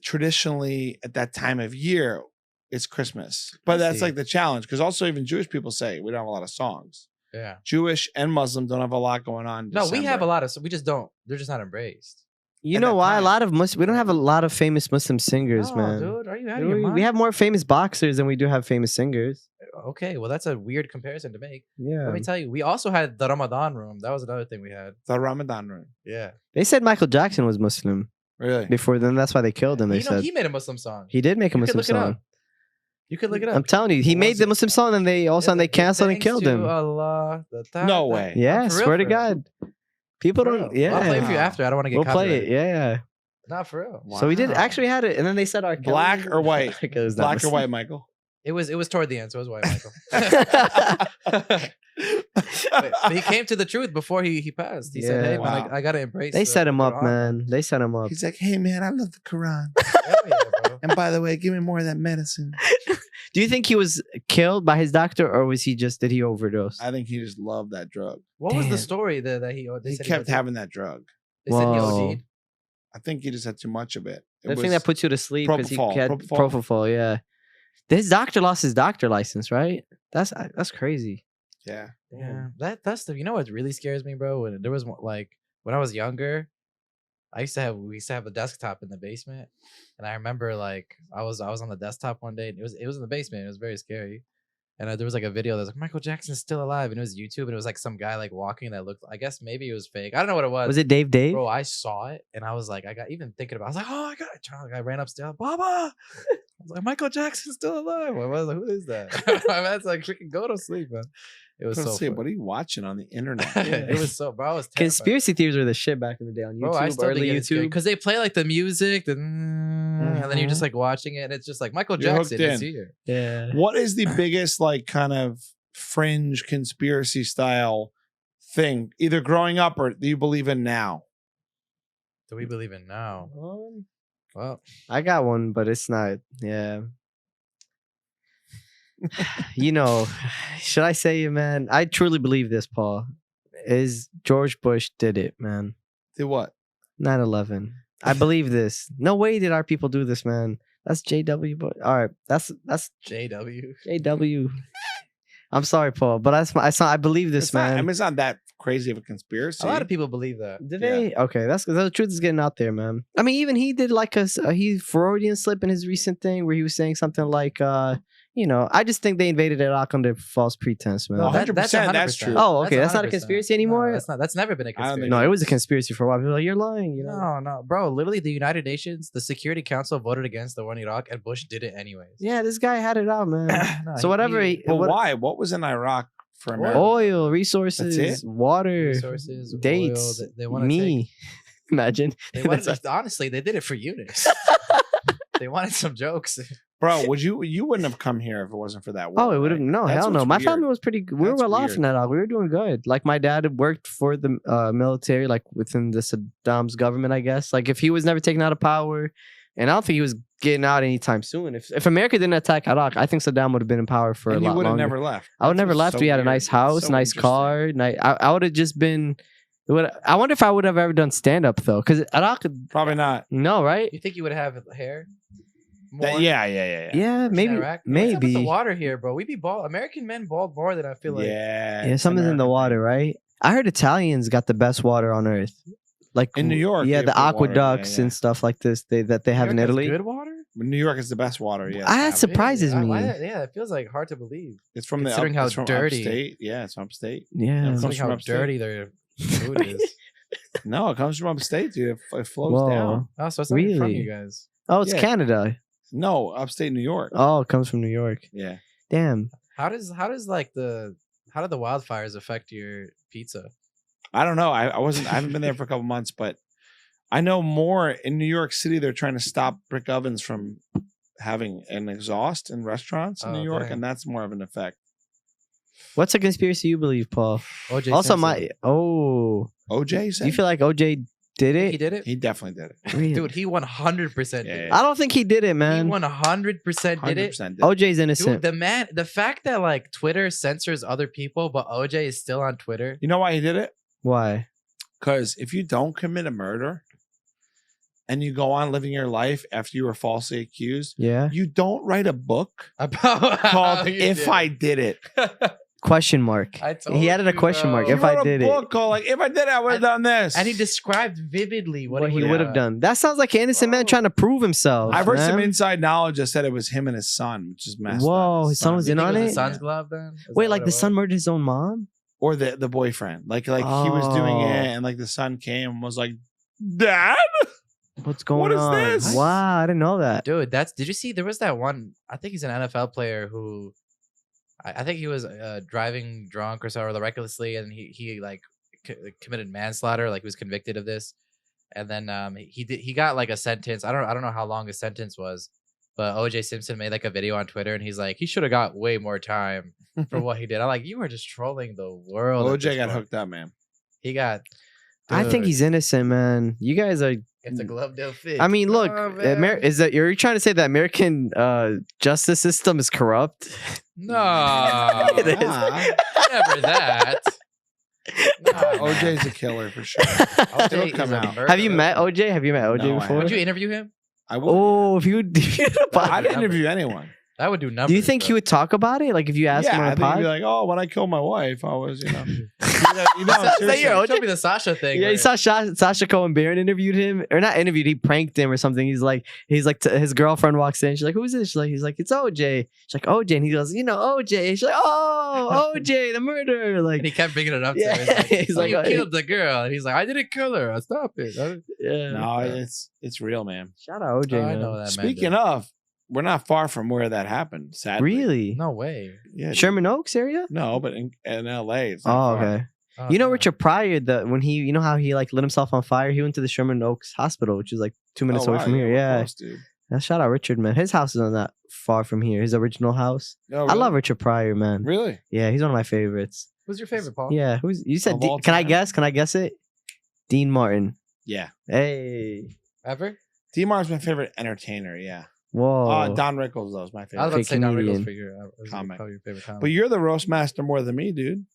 traditionally at that time of year, it's Christmas. But that's see. like the challenge because also even Jewish people say we don't have a lot of songs. Yeah. Jewish and Muslim don't have a lot going on. in No, we have December. a lot of. So we just don't. They're just not embraced. You At know that why? time. A lot of we don't have a lot of famous Muslim singers, No, man. dude, are you out of your We, mind? we have more famous boxers than we do have famous singers. Okay, well, that's a weird comparison to make. Yeah. Let me tell you, we also had the Ramadan room. That was another thing we had. The Ramadan room. Yeah. They said Michael Jackson was Muslim Really? before then. That's why they killed him. They You know, said he made a Muslim song. he did make a You could Muslim look it song. up. You could look it up. I'm telling you, he What made was the it? Muslim song, and they all of a sudden they Give canceled and thanks killed to him. Allah, No way. Yeah, For real, swear to for real. God. People For don't. real. Yeah, I'll play it for you Wow. after. I don't want to get we'll play it. copyrighted. Yeah. Not for real. So we did Wow. actually had it, and then they said our Black or white? Black or white, Michael? It was toward the end, so it was white, Michael. But he came to the truth before he passed. He said, Yeah. "Hey, man, Wow. I gotta embrace." They set him up, Quran." man. They set him up. He's like, hey man, I love the Quran. Hell yeah, bro. And by the way, give me more of that medicine. Do you think he was killed by his doctor, or was he just did he overdose? I think he just loved that drug. What was the Damn. story that he? They He said kept OD'd? having that drug. They said he Whoa. OD'd. I think he just had too much of it. It The thing was- that puts you to sleep is he propofol, had propofol. propofol. Yeah, his doctor lost his doctor license, right? That's crazy. yeah. Yeah, that's the. You know what really scares me, bro? When there was like when I was younger, we used to have a desktop in the basement, and I remember like I was on the desktop one day, and it was in the basement. It was very scary, and there was like a video that was like Michael Jackson's still alive, and it was YouTube, and it was like some guy like walking that looked. I guess maybe it was fake. I don't know what it was. Was it Dave? Bro, I saw it, and I was like, I got even thinking about. I was like, oh my god! I ran upstairs, Baba. I was like, Michael Jackson's still alive. I was like, who is that? My man's like, freaking go to sleep, man. It was so. See, what are you watching on the internet? It was so, bro. I was terrified. Conspiracy theories were the shit back in the day on YouTube, Bro, I still early YouTube. because they play like the music, and then you're just like watching it, and it's just like Michael You're hooked Jackson is in. here. Yeah. What is the biggest like kind of fringe conspiracy style thing, either growing up or do you believe in now? Do we believe in now? Well, I got one, but it's not. Yeah. You know, should I say it, man? I truly believe this, Paul. Is George Bush did it, man. Did what? 9/11. I believe this. No way did our people do this, man. That's JW. But all right, that's JW. JW. I'm sorry, Paul, but I believe this, It's not, man. I mean, it's not that crazy of a conspiracy. A lot of people believe that. Did Yeah. they? Okay, that's because the truth is getting out there, man. I mean, even he did like he Freudian slip in his recent thing where he was saying something like, I just think they invaded Iraq under false pretense, man. No, 100%, that's true. Oh, okay, that's not a 100%. conspiracy anymore? No, that's not. That's never been a I don't think conspiracy. No, it was a conspiracy for a while. People were like, you're lying, you know? No, bro. Literally, the United Nations, the Security Council voted against the war in Iraq, and Bush did it anyways. Yeah, this guy had it out, man. No, So whatever. But why? What was in Iraq for America? Oil, resources, That's water, resources, dates, oil, they want to me. Imagine. They wanted, honestly, they did it for Eunice. They wanted some jokes. Bro, you wouldn't have come here if it wasn't for that war. Oh, it would have right? no, That's hell no. what's My weird. family was pretty good. We That's were laughing weird. at all. We were doing good. Like my dad had worked for the military, like within the Saddam's government, I guess. Like if he was never taken out of power, and I don't think he was getting out anytime soon. If America didn't attack Iraq, I think Saddam would have been in power for And a you lot would have longer. never left. I would That's never what's left. so We had a weird. nice house, So nice interesting. car. I would have just been. I wonder if I would have ever done stand up though, because Iraq. Probably not. No, right? You think you would have hair? Yeah. Yeah, maybe. Iraq? What's up with the Maybe. water here, bro. We be bald. American men bald more than I feel like. Yeah. Yeah, something's in the water, right? I heard Italians got the best water on earth. Like In New York, yeah, they the have good water, aqueducts yeah. and stuff like this that they have in New York has Italy. Good water. New York is the best water. Yeah. That surprises Really? me. Yeah, it feels like hard to believe. It's from Considering the how it's from dirty. Upstate. Yeah, it's from upstate. Yeah. It comes Considering from how upstate. dirty their food is. No, it comes from upstate, dude. It flows Whoa. down. Oh, so it's not from Really? you guys. Oh, it's Yeah. Canada. No, upstate New York. Oh, it comes from New York. Yeah. Damn. How did the wildfires affect your pizza? I don't know. I haven't been there for a couple months, but I know more in New York City. They're trying to stop brick ovens from having an exhaust in restaurants in Oh, New York, dang. and that's more of an effect. What's a conspiracy you believe, Paul? OJ Also, Simpson. OJ, you do said? you feel like OJ did He it? did it, He definitely did it. Really? dude. He 100% did Yeah, it. I don't think he did it, He man. 100% did it. 100% did it. OJ's Dude, innocent. the fact that like Twitter censors other people, but OJ is still on Twitter. You know why he did it? Why? Because if you don't commit a murder and you go on living your life after you were falsely accused, Yeah. you don't write a book About called "If I Did It." Question mark. I told He added a you, question bro. mark. He If I wrote did a it. book called like "If I Did It, I would have done this." And he described vividly what He he would have done. That sounds like an innocent man trying to prove himself. I've heard some man. inside knowledge that said it was him and his son, which is messed Whoa, up. his son was You in think on it was it? his son's glove then? Is Wait, that like what the it son was? murdered his own mom? Or the boyfriend. Like he was doing Oh. it, and like the son came and was like, "Dad." What's going What is on? this? Wow, I didn't know that. Dude, did you see there was that one, I think he's an NFL player who I think he was driving drunk or so or recklessly, and he like committed manslaughter, like he was convicted of this. And then he got like a sentence. I don't know how long his sentence was, But OJ Simpson made like a video on Twitter, and he's like, he should have got way more time for what he did. I'm like, you were just trolling the world. OJ got hooked up, man. He got. I think he's innocent, man. You guys are. If the glove don't fit. I mean, look, Oh, man. is that you're trying to say that American justice system is corrupt? No, It is. never that. No, OJ's a killer for sure. OJ It'll is come a out. murderer. Have you met OJ? Have you met OJ No, I before? Would you interview him? I will. Oh, if you I didn't interview anyone. That would do numbers. do you think bro. he would talk about it? Like if you asked him Yeah, I on a think he'd pod? be like, "Oh, when I killed my wife, I was, you know, Say seriously. your OJ. Show me the Sasha thing. Yeah, where- you saw Sasha Cohen Baron interviewed him, or not interviewed. He pranked him or something. He's like, his girlfriend walks in. She's like, "Who's this?" He's like, "It's OJ." She's like, "OJ," and he goes, "You know OJ." She's like, "Oh, OJ, the murderer." Like, and he kept bringing it up to Yeah, her. He's like, he's like, you killed the girl. And he's like, I didn't kill her. Stop it. yeah. No, it's real, man. Shout out OJ. I man. know that Speaking man. of, we're not far from where that happened. Sadly, Really? No way. Yeah, Sherman Oaks area? no, but in LA. It's Oh, not far. okay. Oh, You know no. Richard Pryor, when he, you know how he like lit himself on fire? He went to the Sherman Oaks Hospital, which is like 2 minutes Oh, away wow, from here. we're Yeah. close, dude. Now, shout out Richard, man. His house is not that far from here. His original house. Oh, I really? love Richard Pryor, man. Really? Yeah, he's one of my favorites. Who's your favorite, Paul? Yeah, you said? Of all Can I time? guess? Can I guess it? Dean Martin. Yeah. Hey, Ever? D-Mar's my favorite entertainer. Yeah. whoa. Don Rickles though is my I was favorite. about to say Don comedian. Rickles for your Comic. probably your favorite comic. But you're the roast master more than me, dude.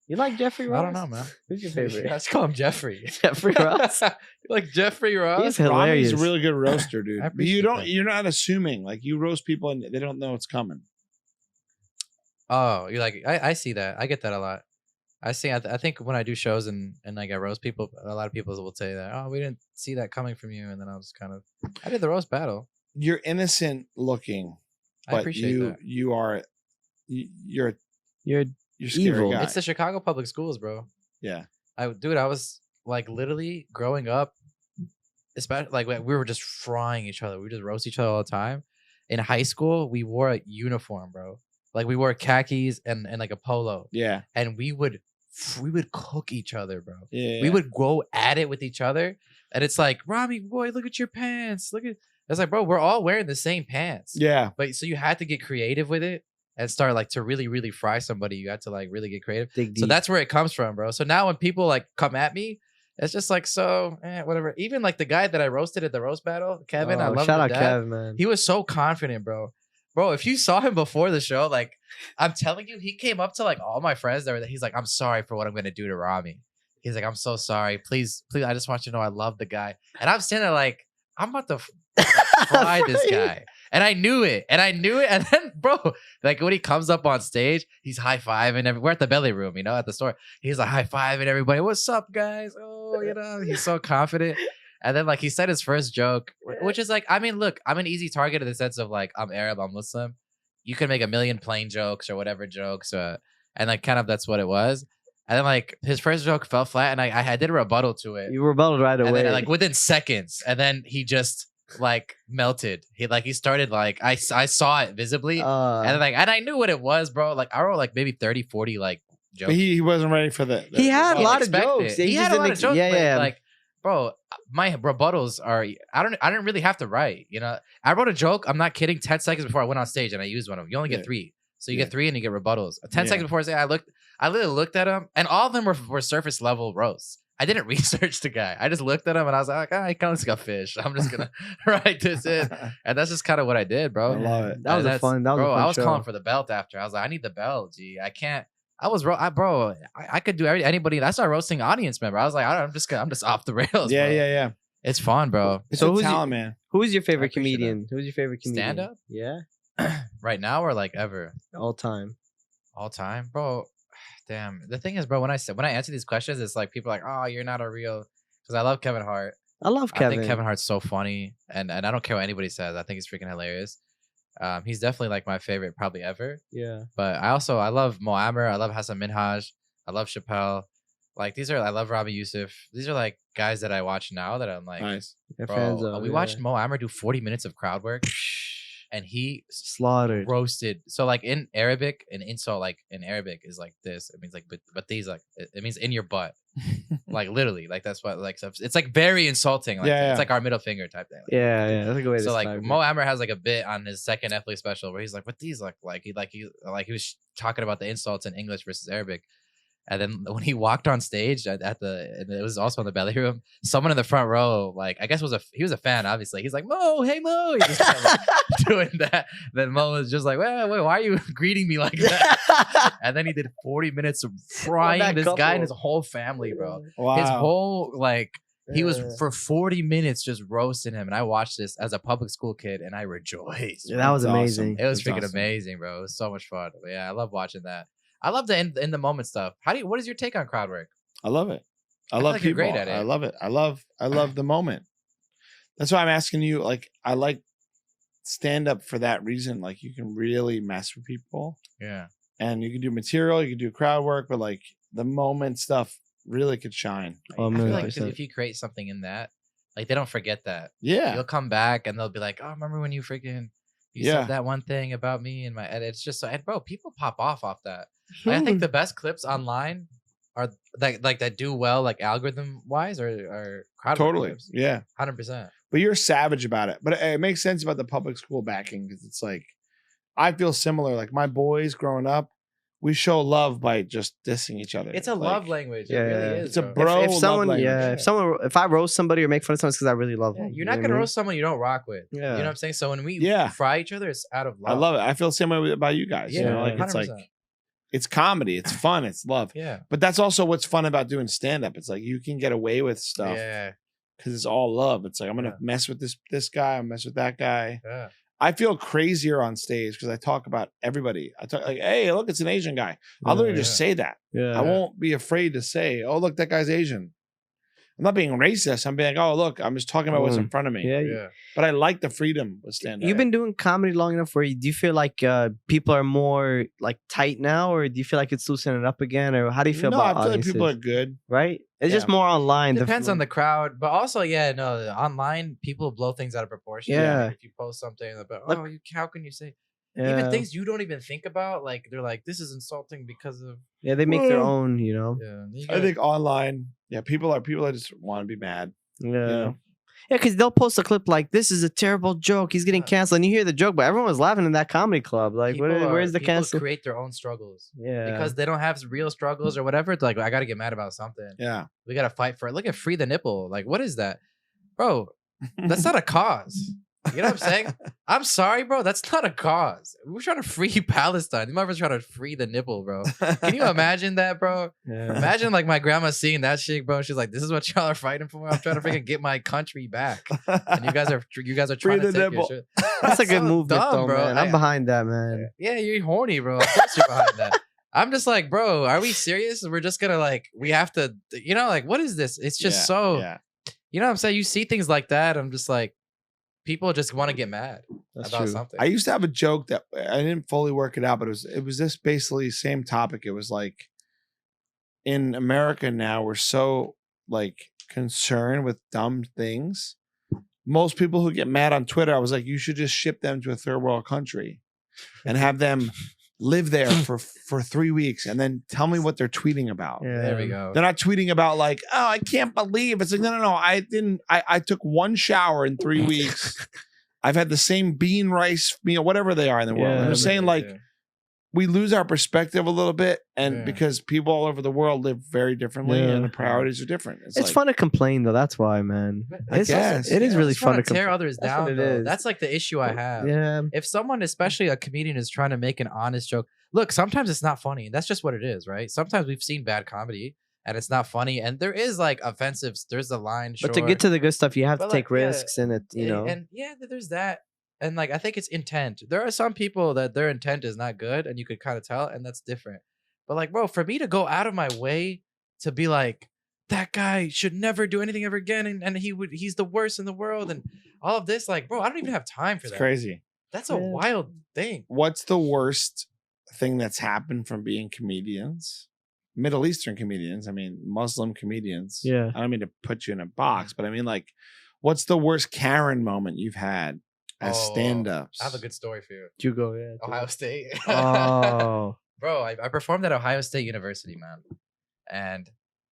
You like Jeffrey Ross? I don't know, man. Who's your favorite? Let's call him Jeffrey. Jeffrey Ross. You like Jeffrey Ross? He's Rami's hilarious. a really good roaster, dude. I But appreciate that. you're not assuming. Like you roast people and they don't know it's coming. Oh, you're like I see that. I get that a lot. I see. I think when I do shows and like I roast people, a lot of people will say that. Oh, we didn't see that coming from you, and then I was kind of. I did the roast battle. You're innocent looking, I but appreciate you that. you are you're You're scary evil. guy. It's the Chicago public schools, bro. Yeah. I was like literally growing up, especially like we were just frying each other. We would just roast each other all the time. In high school, we wore a uniform, bro. Like we wore khakis and like a polo, Yeah. and we would cook each other, bro. Yeah. We would go at it with each other, and it's like, Rami, boy, look at your pants. Look at. It's like, bro, we're all wearing the same pants. Yeah. But so you had to get creative with it and start like to really, really fry somebody. You had to like really get creative. dig deep. So that's where it comes from, bro. So now when people like come at me, it's just like whatever. Even like the guy that I roasted at the roast battle, Kevin. I love shout out him to death. Kev, man. He was so confident, bro. Bro, if you saw him before the show, like I'm telling you, he came up to like all my friends that were there. He's like, I'm sorry for what I'm gonna do to Rami. He's like, I'm so sorry. Please, I just want you to know I love the guy. And I'm standing there like, I'm about to fry this guy. And I knew it. And then, bro, like when he comes up on stage, he's high-fiving. We're at the belly room, at the store. He's like high-fiving everybody. What's up, guys? Oh, he's so confident. And then like he said his first joke, which is like, I mean, look, I'm an easy target in the sense of like, I'm Arab, I'm Muslim. You can make a million plain jokes or whatever jokes. And like kind of that's what it was. And then like his first joke fell flat and I did a rebuttal to it. You rebelled right And away. then like within seconds. And then he just like melted. He started like, I saw it visibly. And I knew what it was, bro. Like I wrote like maybe 30, 40 like jokes. But he wasn't ready for that. He had a Didn't lot of expect jokes. it. He had a lot of jokes. Yeah, but, yeah. like, bro, my rebuttals are I didn't really have to write. I wrote a joke. I'm not kidding. 10 seconds before I went on stage and I used one of them. You only get 3, so you get 3 and you get rebuttals. 10 seconds before I say I literally looked at him and all of them were surface level roasts. I didn't research the guy. I just looked at him and I was like, he kind of got fish. I'm just gonna write this in, and that's just kind of what I did, bro. I love it. That was a fun. That was bro, a fun I was show. calling for the belt after. I was like, I need the belt, G. I can't. I could do anybody. I started roasting audience member. I was like, I'm just off the rails. Yeah, bro. yeah. It's fun, bro. It's So a who's talent, man. Who's your favorite appreciate comedian? Who's your favorite comedian? Stand up? Yeah, Right now or like ever, all time. all time, bro. Damn. The thing is, bro, when I answer these questions, it's like people are like, oh, you're not a real. Because I love Kevin Hart. I love I Kevin. think Kevin Hart's so funny, and I don't care what anybody says. I think he's freaking hilarious. He's definitely like my favorite, probably ever. Yeah. But I love Mo Amer. I love Hassan Minhaj. I love Chappelle. Like I love Rami Youssef. These are like guys that I watch now that I'm like, Nice. They're fans bro. of, We yeah. watched Mo Amer do 40 minutes of crowd work. and he Slaughtered. roasted. So like in Arabic, an insult like in Arabic is like this. It means like but these like it means in your butt. Like literally, like that's what like it's like very insulting. Like Yeah. it's like our middle finger type thing. Like, Yeah, that's a good way to so like describe it. Mo Amer has like a bit on his second Netflix special where he's like, "What these look like?" He was talking about the insults in English versus Arabic, and then when he walked on stage and it was also in the belly room. Someone in the front row, like I guess he was a fan. Obviously, he's like, "Mo, hey Mo," he just kept, like, doing that. Then Mo was just like, "Wait, why are you greeting me like that?" And then he did 40 minutes of frying this guy and his whole family, bro. Wow. His whole like. He was for 40 minutes just roasting him, and I watched this as a public school kid, and I rejoiced. Yeah, that was That's amazing. It was That's freaking awesome. amazing, bro. It was so much fun. But yeah, I love watching that. I love the in the moment stuff. What is your take on crowd work? I love it. I feel love like you're people. great at it. I love it. I love the moment. That's why I'm asking you. Like, I like stand up for that reason. Like, you can really mess with people, Yeah. and you can do material, you can do crowd work, but like the moment stuff really could shine. Oh, I feel like 100%. because if you create something in that, like they don't forget that. Yeah. You'll come back and they'll be like, "Oh, remember when you freaking Yeah. said that one thing about me?" And it's just so, and bro, people pop off that. Like, I think the best clips online are that do well, like algorithm wise, or crowd work Totally. clips. Yeah. 100%. But you're savage about it. But it makes sense about the public school backing because it's like, I feel similar. Like my boys growing up, we show love by just dissing each other. It's a Like, love language. It yeah, really is. it's a bro. bro if love someone, language. if I roast somebody or make fun of someone, it's because I really love Yeah, them. you're not gonna roast someone you don't rock with. Yeah. You know what I'm saying? So when we Yeah. fry each other, it's out of I love. love it. I feel the same way about you guys. You Yeah, know, like it's 100%. like it's comedy, it's fun, it's love. Yeah. But that's also what's fun about doing stand up. It's like you can get away with stuff Yeah. because it's all love. It's like I'm gonna Yeah. mess with this guy, I'm mess with that guy. Yeah. I feel crazier on stage because I talk about everybody. I talk like, hey, look, it's an Asian guy. I'll literally just say that. Yeah. I won't be afraid to say, oh, look, that guy's Asian. I'm not being racist. I'm being like, oh, look, I'm just talking about what's in front of me. Yeah. Yeah. But I like the freedom with stand up. You've been doing comedy long enough where do you feel like people are more like tight now, or do you feel like it's loosening up again, or how do you feel no, about I feel like audiences? people are good. Right? It's Yeah. just more online. Depends on the crowd, but also, online people blow things out of proportion. Yeah. Like, if you post something about, Look- how can you say yeah. even things you don't even think about? Like they're like, this is insulting because of Yeah, they make their Well, own, you know. I think online, people are just want to be mad. Yeah. know? Yeah, because they'll post a clip like, "This is a terrible joke. He's getting canceled," and you hear the joke, but everyone was laughing in that comedy club. Like, where's the people cancel? create their own struggles Yeah, because they don't have real struggles or whatever. It's like, I got to get mad about something. Yeah. We got to fight for it. Look at free the nipple. Like, what is that, bro? That's not a cause. You know what I'm saying? I'm sorry, bro. That's not a cause. We're trying to free Palestine. The motherfuckers trying to free the nipple, bro. Can you imagine that, bro? yeah. Imagine like my grandma seeing that shit, bro. She's like, "This is what y'all are fighting for. I'm trying to freaking get my country back, and you guys are trying to Free the take your nipple. shit." That's a good so movement, dumb, though, bro. man. I'm behind that, man. Yeah, you're horny, bro. Of course you're behind that. I'm just like, bro, are we serious? We're just gonna we have to, like, what is this? It's just Yeah. you know what I'm saying? You see things like that. I'm just like, people just want to get mad That's about true. something. I used to have a joke that I didn't fully work it out, but it was this basically same topic. It was like, in America now, we're so like concerned with dumb things. Most people who get mad on Twitter, I was like, you should just ship them to a third world country and have them live there for 3 weeks and then tell me what they're tweeting about. Yeah. There we go. They're not tweeting about like, oh, I can't believe it's like, no. I took one shower in 3 weeks. I've had the same bean rice meal, whatever they are in the world. Yeah, I'm just saying, like, we lose our perspective a little bit, and Yeah. because people all over the world live very differently, Yeah. and the priorities are different. It's like, fun to complain, though. That's why, man. I guess. It is really just wanna fun to tear complain. others That's down. what it Though. is. That's like the issue I have. Yeah. If someone, especially a comedian, is trying to make an honest joke, look, sometimes it's not funny. That's just what it is, right? Sometimes we've seen bad comedy and it's not funny, and there is like offensive. There's a line, But to get to the good stuff, you have But, to take like, yeah, risks in it, you know. and yeah, there's that. And like, I think it's intent. There are some people that their intent is not good, and you could kind of tell, and that's different. But like, bro, for me to go out of my way to be like, that guy should never do anything ever again, and he's the worst in the world, and all of this, like, bro, I don't even have time for it's that. crazy. That's a Yeah. wild thing. What's the worst thing that's happened from being comedians? Middle Eastern comedians. I mean, Muslim comedians. Yeah. I don't mean to put you in a box, but I mean, like, what's the worst Karen moment you've had as stand-ups. I have a good story for you. You go, yeah. Ohio State. Oh. Bro, I performed at Ohio State University, man. And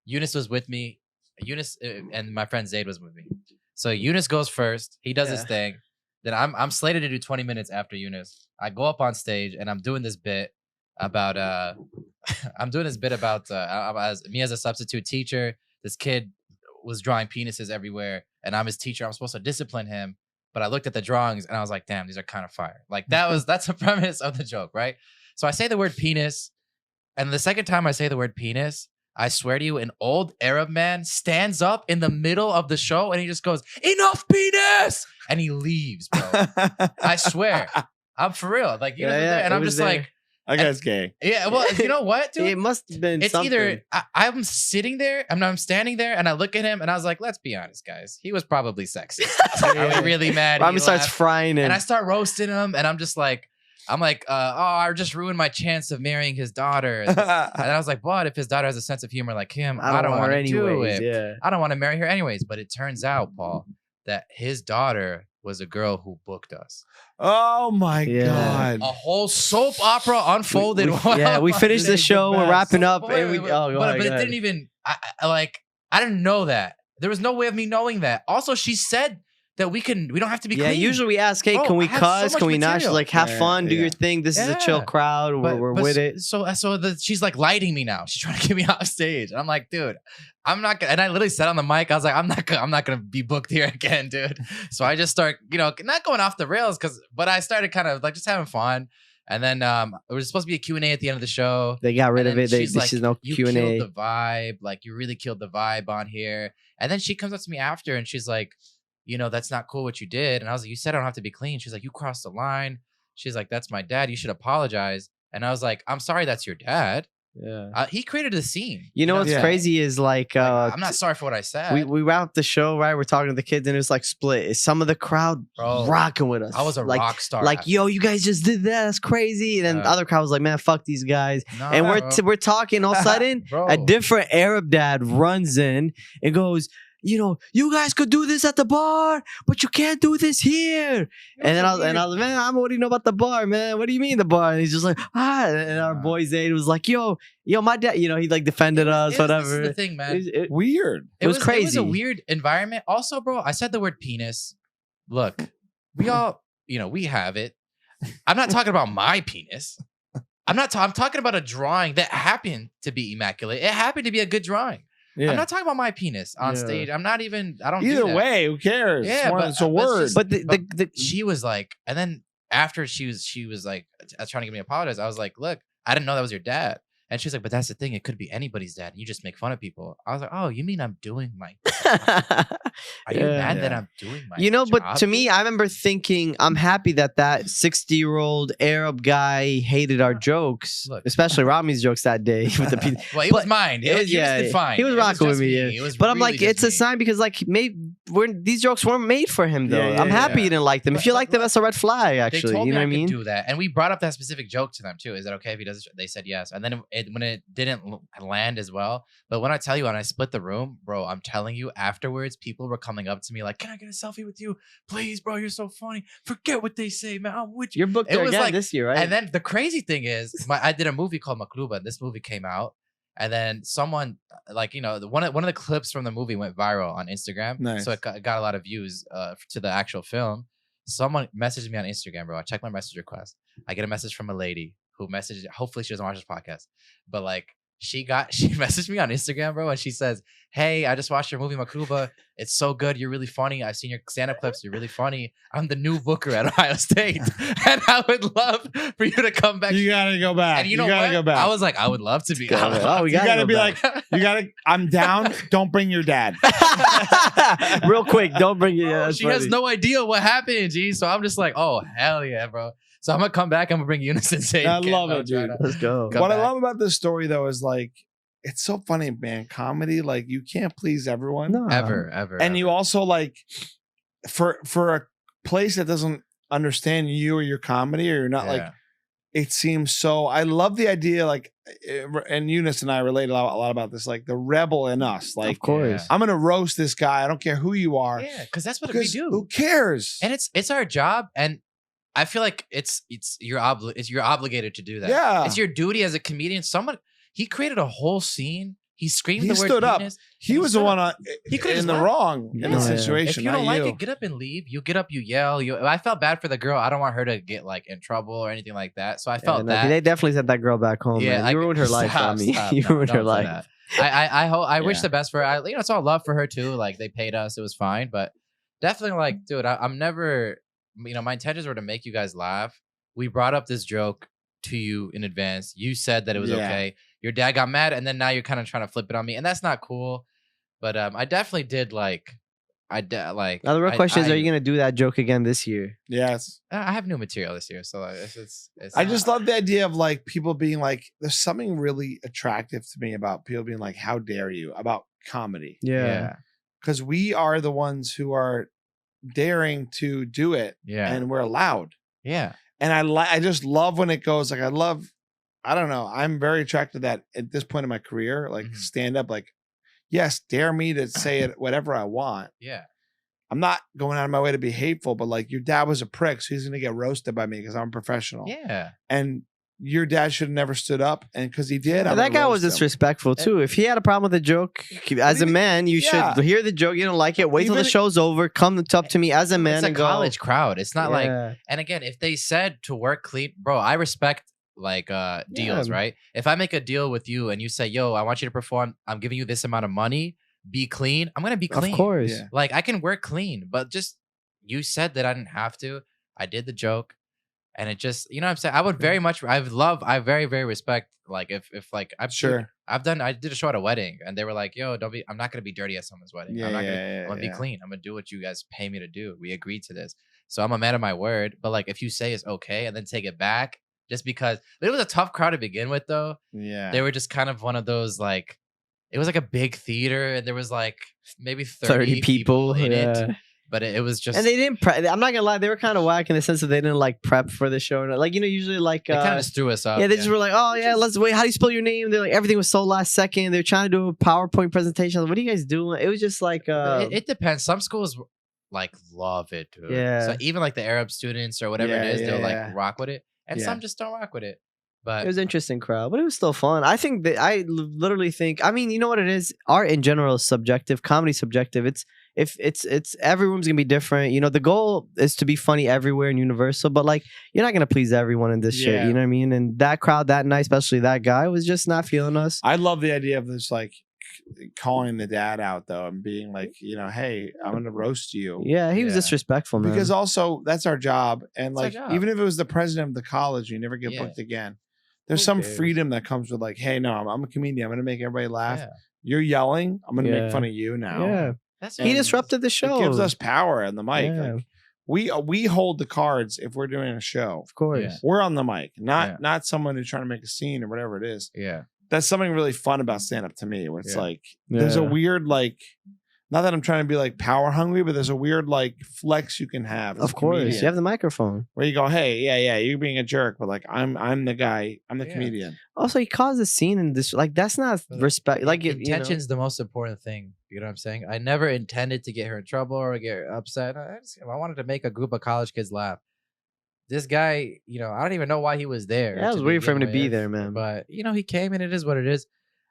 Eunice was with me. Eunice and my friend Zaid was with me. So Eunice goes first. He does his thing. Then I'm slated to do 20 minutes after Eunice. I go up on stage and I'm doing this bit about as me as a substitute teacher. This kid was drawing penises everywhere, and I'm his teacher. I'm supposed to discipline him, but I looked at the drawings and I was like, damn, these are kind of fire. Like that's the premise of the joke, right? So I say the word penis, and the second time I say the word penis, I swear to you, an old Arab man stands up in the middle of the show and he just goes, "Enough penis!" And he leaves, bro. I swear. I'm for real. Like, you know, and I'm just like, that guy's gay. Yeah, well, you know what, dude? It must have been It's something. either I'm sitting there, I'm standing there, and I look at him, and I was like, let's be honest, guys. He was probably sexy. Are we really mad? Rami He starts laughed. frying And I him. start roasting him, and I'm like, I just ruined my chance of marrying his daughter. And I was like, but if his daughter has a sense of humor like him, I don't want to do it. Yeah. I don't want to marry her anyways. But it turns out, Paul, that his daughter was a girl who booked us. Oh my Yeah. God. A whole soap opera unfolded. We finished the show. We're wrapping up. But and it didn't even. I didn't know that. There was no way of me knowing that. Also, she said that we don't have to be Yeah, clean. usually we ask, hey, Bro, can we I had so cuss? much Can we not? She's material. like, have Yeah, fun, do yeah. your thing. This is a chill Yeah. crowd. We're with it. So she's like lighting me now. She's trying to get me off stage. And I'm like, dude, I'm not gonna. And I literally said on the mic, I was like, I'm not gonna be booked here again, dude. So I just start, not going off the rails, but I started kind of like just having fun. And then it was supposed to be a Q&A at the end of the show. They got rid And of then it. she's This is no you Q&A. killed the vibe. Like, you really killed the vibe on here. And then she comes up to me after and she's like, that's not cool what you did. And I was like, you said I don't have to be clean. She's like, you crossed the line. She's like, that's my dad. You should apologize. And I was like, I'm sorry that's your dad. Yeah. He created a scene. You know what's Yeah. crazy is like I'm not sorry for what I said. we wrapped the show, right? We're talking to the kids and it's like split. Is some of the crowd Bro, rocking with us? I was a like, rock star. Like, yo, you guys just did that. That's crazy. And then the other crowd was like, man, fuck these guys. Nah, And bro. we're talking all of a sudden. Bro. A different Arab dad runs in and goes, you guys could do this at the bar, but you can't do this here. And then I was like, man, I what do you know about the bar, man? What do you mean the bar? And he's just like, And our boy Zayd was like, yo, my dad, he like defended us, whatever. This is the thing, man. Weird. It was crazy. It was a weird environment. Also, bro, I said the word penis. Look, we all, we have it. I'm not talking about my penis. I'm talking about a drawing that happened to be immaculate. It happened to be a good drawing. Yeah. I'm not talking about my penis on stage. I don't do Either that. way, who cares? Yeah, but It's a word. But She was like, and then after she was like trying to get me to apologize, I was like, look, I didn't know that was your dad. And she's like, but that's the thing. It could be anybody's dad. You just make fun of people. I was like, oh, you mean I'm doing my Are you mad that I'm doing my job? But to me, I remember thinking, I'm happy that 60-year-old Arab guy hated our jokes, Look. especially Rami's jokes that day with the people. Well, it was mine. It was, fine. he was rocking with me. Yeah. But I'm like, it's a sign because like maybe these jokes weren't made for him though. Yeah, I'm happy yeah. you didn't like them. If you like them, that's a red flag. They Actually, told you me know what I I could mean? do that, and we brought up that specific joke to them too. Is that okay if he does it? They said yes, and then when it didn't land as well. But when I tell you, when I split the room, bro, I'm telling you, afterwards, people were coming up to me like, "Can I get a selfie with you, please, bro? You're so funny. Forget what they say, man. I'm with you." You're booked It there was again like- this year, right? And then the crazy thing is, I did a movie called Makluba, and this movie came out. And then someone, one of the clips from the movie went viral on Instagram. Nice. So it got a lot of views to the actual film. Someone messaged me on Instagram, bro. I checked my message request. I get a message from a lady who messaged. Hopefully, she doesn't watch this podcast, but like she messaged me on Instagram, bro, and she says, "Hey, I just watched your movie Makluba. It's so good. You're really funny. I've seen your stand-up clips. You're really funny. I'm the new booker at Ohio State, and I would love for you to come back." You gotta go back. And you know gotta what? go back. I was like, I would love to be. we you gotta go be back. like, I'm down. Don't bring your dad. Real quick, don't bring it. Yeah, She has no idea what happened, G. So I'm just like, oh hell yeah, bro. So I'm gonna come back. I'm gonna bring Eunice and say, I love it, dude. Let's go. Come What I back. love about this story though is like, it's so funny, man. Comedy, like you can't please everyone. No. ever. And you also like for a place that doesn't understand you or your comedy, or you're not like, it seems so. I love the idea, like, and Eunice and I relate a lot about this, like the rebel in us. Like, Of course. I'm gonna roast this guy. I don't care who you are. Yeah, because that's what we do. Who cares? And it's our job, and I feel like you're obligated to do that. Yeah. It's your duty as a comedian. He created a whole scene. He screamed He the word stood up. penis. He was the one He could've in just the left. wrong in Yeah. the Yeah. situation. If you don't not like it, get up and leave. You get up, you yell. I felt bad for the girl. I don't want her to get like in trouble or anything like that. So I felt that. They definitely sent that girl back home. Yeah, man. You ruined her life, Rami. You ruined her life. I hope. I wish Yeah. the best for her. It's all love for her too. Like they paid us, it was fine. But definitely, like, dude, I'm never. My intentions were to make you guys laugh. We brought up this joke to you in advance. You said that it was Yeah. okay. Your dad got mad, and then now you're kind of trying to flip it on me, and that's not cool. But I definitely did like. Now the real question is, are you gonna do that joke again this year? Yes. I have new material this year, so like, it's I just love the idea of like people being like, there's something really attractive to me about people being like, how dare you, about comedy. Yeah. Because we are the ones who are daring to do it, yeah, and we're allowed. yeah. And I just love when it goes like, I don't know. I'm very attracted to that at this point in my career, like Mhm. stand up, like, yes, dare me to say it, whatever I want. Yeah. I'm not going out of my way to be hateful, but like your dad was a prick, so he's going to get roasted by me because I'm a professional. Yeah. And your dad should have never stood up. And because he did, And that guy was disrespectful too. If he had a problem with the joke, as a man, you Yeah. should hear the joke. You don't like it, wait till the Even- show's over. Come up to me as a man It's a and go. college crowd. It's not like, Yeah. and again, if they said to work clean, bro, I respect like deals, right? If I make a deal with you and you say, yo, I want you to perform, I'm giving you this amount of money, be clean, I'm gonna be clean. Of course. Yeah. Like I can work clean, but just you said that I didn't have to. I did the joke. And it just, you know what I'm saying? I would very much, I very, very respect, like, if like, I did a show at a wedding and they were like, yo, I'm not going to be dirty at someone's wedding. I'm going to be clean. I'm going to do what you guys pay me to do. We agreed to this. So I'm a man of my word. But like, if you say it's okay and then take it back, just because it was a tough crowd to begin with, though. Yeah. They were just kind of one of those, like, it was like a big theater and there was like maybe 30 people in it. But it was just, and they didn't. I'm not gonna lie, they were kind of whack in the sense that they didn't like prep for the show. Like usually like they kind of just threw us up. Yeah, they just were like, oh yeah, let's wait. How do you spell your name? They're like, everything was so last second. They're trying to do a PowerPoint presentation. What are you guys doing? It was just like, it depends. Some schools like love it, dude. Yeah. So even like the Arab students or whatever it is, they'll like rock with it, and some just don't rock with it. But it was an interesting crowd, but it was still fun. I think that literally think. I mean, you know what it is? Art in general is subjective. Comedy subjective. It's every room's gonna be different. The goal is to be funny everywhere and universal, but like you're not gonna please everyone in this shit. You know what I mean? And that crowd that night, especially that guy, was just not feeling us. I love the idea of this, like calling the dad out though, and being like, hey, I'm gonna roast you. Yeah, he was disrespectful, man. Because also that's our job, and That's our job. even if it was the president of the college, you never get booked again. There's some cares? freedom that comes with like, hey, no, I'm a comedian. I'm gonna make everybody laugh. Yeah. You're yelling. I'm gonna make fun of you now. Yeah. That's He disrupted the show. It gives us power in the mic. Yeah. Like, we hold the cards if we're doing a show. Of course. Yeah. We're on the mic, not someone who's trying to make a scene or whatever it is. Yeah. That's something really fun about stand up to me, where it's Yeah. like there's a Yeah. weird like, not that I'm trying to be like power hungry, but there's a weird like flex you can have. As Of a course. comedian, You have the microphone. where you go, hey, yeah, you're being a jerk, but like I'm the guy, I'm the Yeah. comedian. Also, he caused a scene in this. Like, that's not respect. Like, intention's the most important thing. You know what I'm saying? I never intended to get her in trouble or get her upset. I wanted to make a group of college kids laugh. This guy, I don't even know why he was there. Yeah, it was weird for him to be there, man. But he came and it is what it is.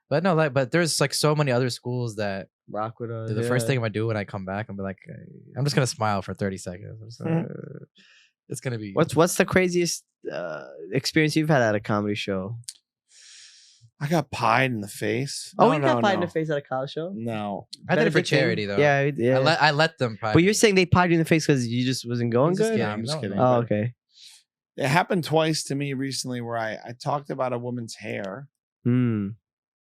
But no, but there's like so many other schools that rock with us. the first thing I'm gonna do when I come back, I'm be like, I'm just gonna smile for 30 seconds. It's gonna be. What's the craziest experience you've had at a comedy show? I got pied in the face. Oh, you got pied in the face at a college show? No. I did it for Benefit thing? charity though. Yeah. I let them. Pie But me. you're saying they pied you in the face because you just wasn't going I'm just good? kidding. I'm just No, kidding. no. Oh, but okay. It happened twice to me recently where I talked about a woman's hair Hmm.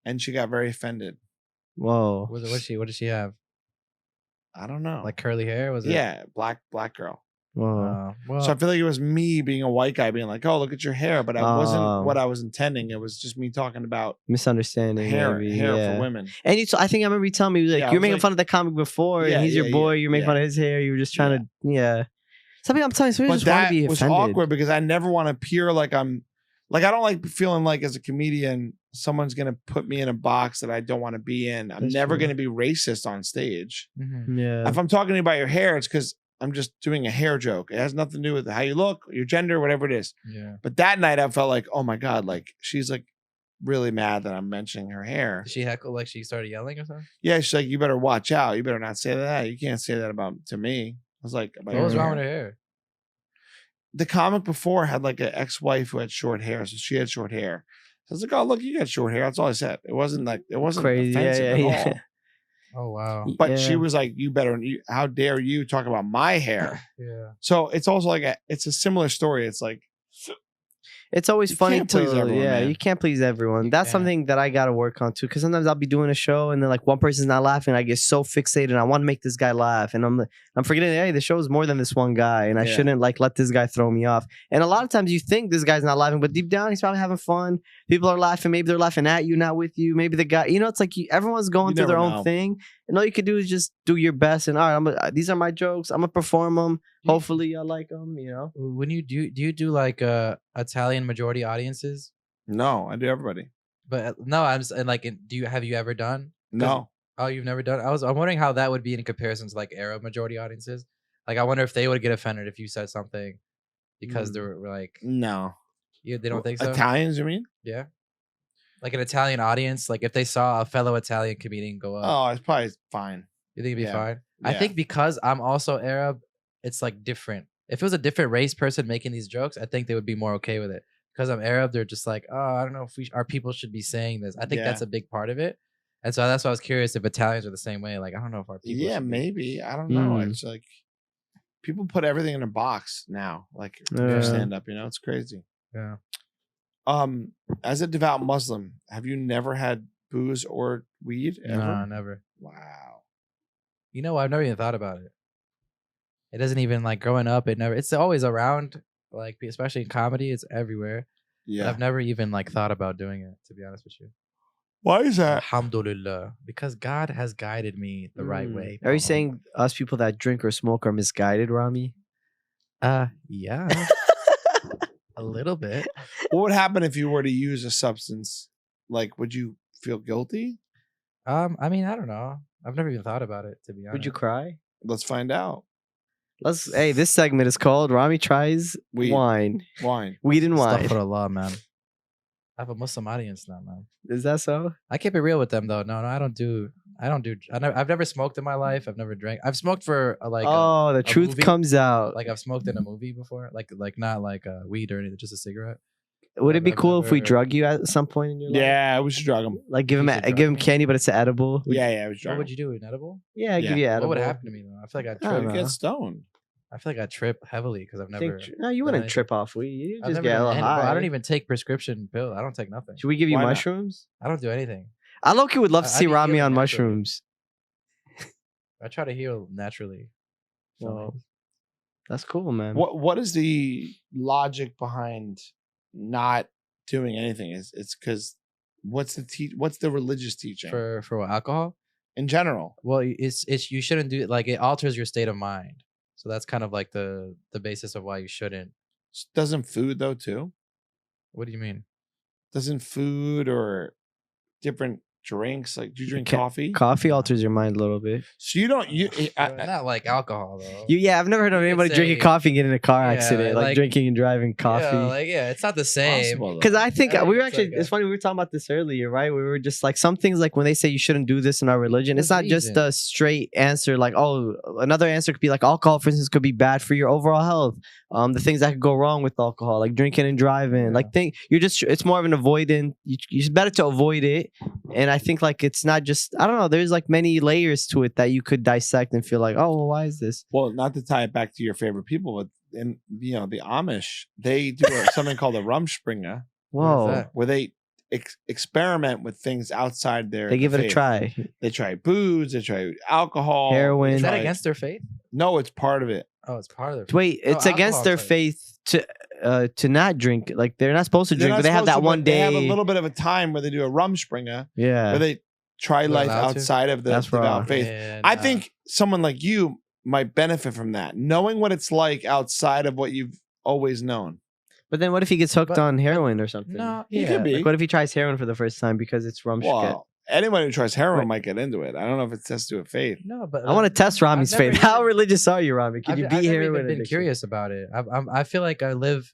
and she got very offended. Whoa. What did she have? I don't know. Like curly hair? Was it? yeah, black girl. Whoa. Well, So I feel like it was me being a white guy being like, oh, look at your hair. But it Oh. wasn't what I was intending. It was just me talking about Misunderstanding. hair maybe, for women. And I think I remember you telling me, like, Yeah, I you were was making like- fun of the comic before, Yeah, and he's your yeah, boy. yeah, You were making yeah. fun of his hair. You were just trying to, Something I'm telling you, so you But just want that to be was offended. awkward because I never want to appear like I'm Like, I don't like feeling like as a comedian, someone's going to put me in a box that I don't want to be in. I'm That's never true. going to be racist on stage. Yeah. If I'm talking to you about your hair, it's because I'm just doing a hair joke. It has nothing to do with how you look, your gender, whatever it is. Yeah. But that night I felt like, oh my God, like she's like really mad that I'm mentioning her hair. Did she heckle like she started yelling or something? Yeah, she's like, you better watch out. You better not say that. You can't say that about to me. I was like, about What was your wrong hair? with her hair? The comic before had like an ex-wife who had short hair, so she had short hair. So I was like, oh look, you got short hair. That's all I said. It wasn't Crazy. offensive at all. Oh wow. But she Yeah. was like, how dare you talk about my hair? Yeah. So it's also like it's a similar story. It's like, It's always You funny can't to, please everyone, yeah, man. you can't please everyone. You That's can't. something that I got to work on too. Because sometimes I'll be doing a show and then like one person's not laughing. I get so fixated. And I want to make this guy laugh, and I'm forgetting. Hey, the show is more than this one guy, and I Yeah. shouldn't like let this guy throw me off. And a lot of times you think this guy's not laughing, but deep down he's probably having fun. People are laughing. Maybe they're laughing at you, not with you. Maybe the guy, it's like everyone's going You through their never own know. thing, and all you could do is just do your best. And all right, these are my jokes. I'm gonna perform them. Hopefully, I like them. When you do you do like Italian majority audiences? no, I do everybody. But no, I'm just and like have you ever done? No. Oh, you've never done. I'm wondering how that would be in comparison to like Arab majority audiences. Like I wonder if they would get offended if you said something because they were like No. they don't think so. Italians, you mean? Yeah. Like an Italian audience, like if they saw a fellow Italian comedian go up, Oh, it's probably fine. you think it'd be yeah. fine? I Yeah. think because I'm also Arab, it's like different. If it was a different race person making these jokes, I think they would be more okay with it. Because I'm Arab, they're just like, oh, I don't know if our people should be saying this. I think Yeah. that's a big part of it. And so that's why I was curious if Italians are the same way. Like, I don't know if our people. Yeah, should be. maybe. I don't know. Mm. It's like people put everything in a box now. Like Yeah. stand up, it's crazy. Yeah. As a devout Muslim, have you never had booze or weed ever? No, never. Wow. You know, I've never even thought about it. It doesn't even like growing up. It's always around. Like, especially in comedy, it's everywhere. But Yeah. I've never even like thought about doing it. To be honest with you. Why is that? Alhamdulillah, because God has guided me the right way. Are you saying us people that drink or smoke are misguided, Rami? Yeah, a little bit. What would happen if you were to use a substance? Like, would you feel guilty? I mean, I don't know. I've never even thought about it, to be honest. Would you cry? Let's find out. Hey, this segment is called Rami Tries Weed. Wine. Wine. Weed and wine. Astaghfirullah, man. I have a Muslim audience now, man. Is that so? I keep it real with them though. No, I've never smoked in my life. I've never drank. I've smoked for The truth movie? comes out. like I've smoked in a movie before. Like not like weed or anything, just a cigarette. Would it be I've cool if we never- drug you at some point in your life? Yeah, we should drug them. Like give him You should drug give him me. candy, but it's edible. Yeah, we should What drug would them. you do? An edible? Yeah, Yeah. give you edible. What would happen to me though? I feel like I'd I don't trip. know. Get stoned. I feel like I trip heavily because I've never. No, you done wouldn't anything. trip off weed. You I've just never get a done little any- bro, high. I don't even take prescription pills. I don't take nothing. Should we give you Why not? mushrooms? I don't do anything. I low-key would love to I see be Rami healing on naturally. mushrooms. I try to heal naturally. Well, that's cool, man. What is the logic behind not doing anything? It's because what's the religious teaching For what, alcohol? in general? Well, it's you shouldn't do it. Like it alters your state of mind. So that's kind of like the basis of why you shouldn't. Doesn't food though too? What do you mean? Doesn't food or different drinks, like do you drink Ca- coffee? Coffee alters your mind a little bit. So you don't Not like alcohol though. Yeah, I've never heard of You could anybody drinking say- coffee and getting in a car Yeah, accident, like like- drinking and driving coffee. Yeah, it's not the same. possible, though. Because I think Yeah, we were it's actually, like it's funny, we were talking about this earlier, right? We were just like, some things like when they say you shouldn't do this in our religion, it's There's not just reason. a straight answer. Like, oh, another answer could be like alcohol, for instance, could be bad for your overall health. The things that could go wrong with alcohol, like drinking and driving. Yeah. Like, it's more of an avoidant. It's better to avoid it. And I think like it's not just, I don't know, there's like many layers to it that you could dissect and feel like, oh, well, why is this? Well, not to tie it back to your favorite people, but in the Amish, they do something called a Rumspringa, Whoa. that? where they experiment with things outside their. They give it a faith. try. They try booze. They try alcohol. Heroin. they Is that try- against their faith? No, it's part of it. Oh, it's part of their faith. Wait, it's against their alcohol's like- faith to not drink. Like they're not supposed to They're drink, not but they have supposed that to, one but They have day. a little bit of a time where they do a Rumspringa, Yeah. where they try They're life allowed to? outside of the That's devout wrong. faith. Yeah, I nah. think someone like you might benefit from that, knowing what it's like outside of what you've always known. But then what if he gets hooked But- on heroin or something? No, He yeah. could be. Like, what if he tries heroin for the first time because it's rum shit? Well, anyone who tries heroin Wait. might get into it. I don't know if it has to do with faith. No, but I want to test Rami's never faith. How even- religious are you, Rami? Can you I've beat never heroin even been addiction? curious about it. I feel like I live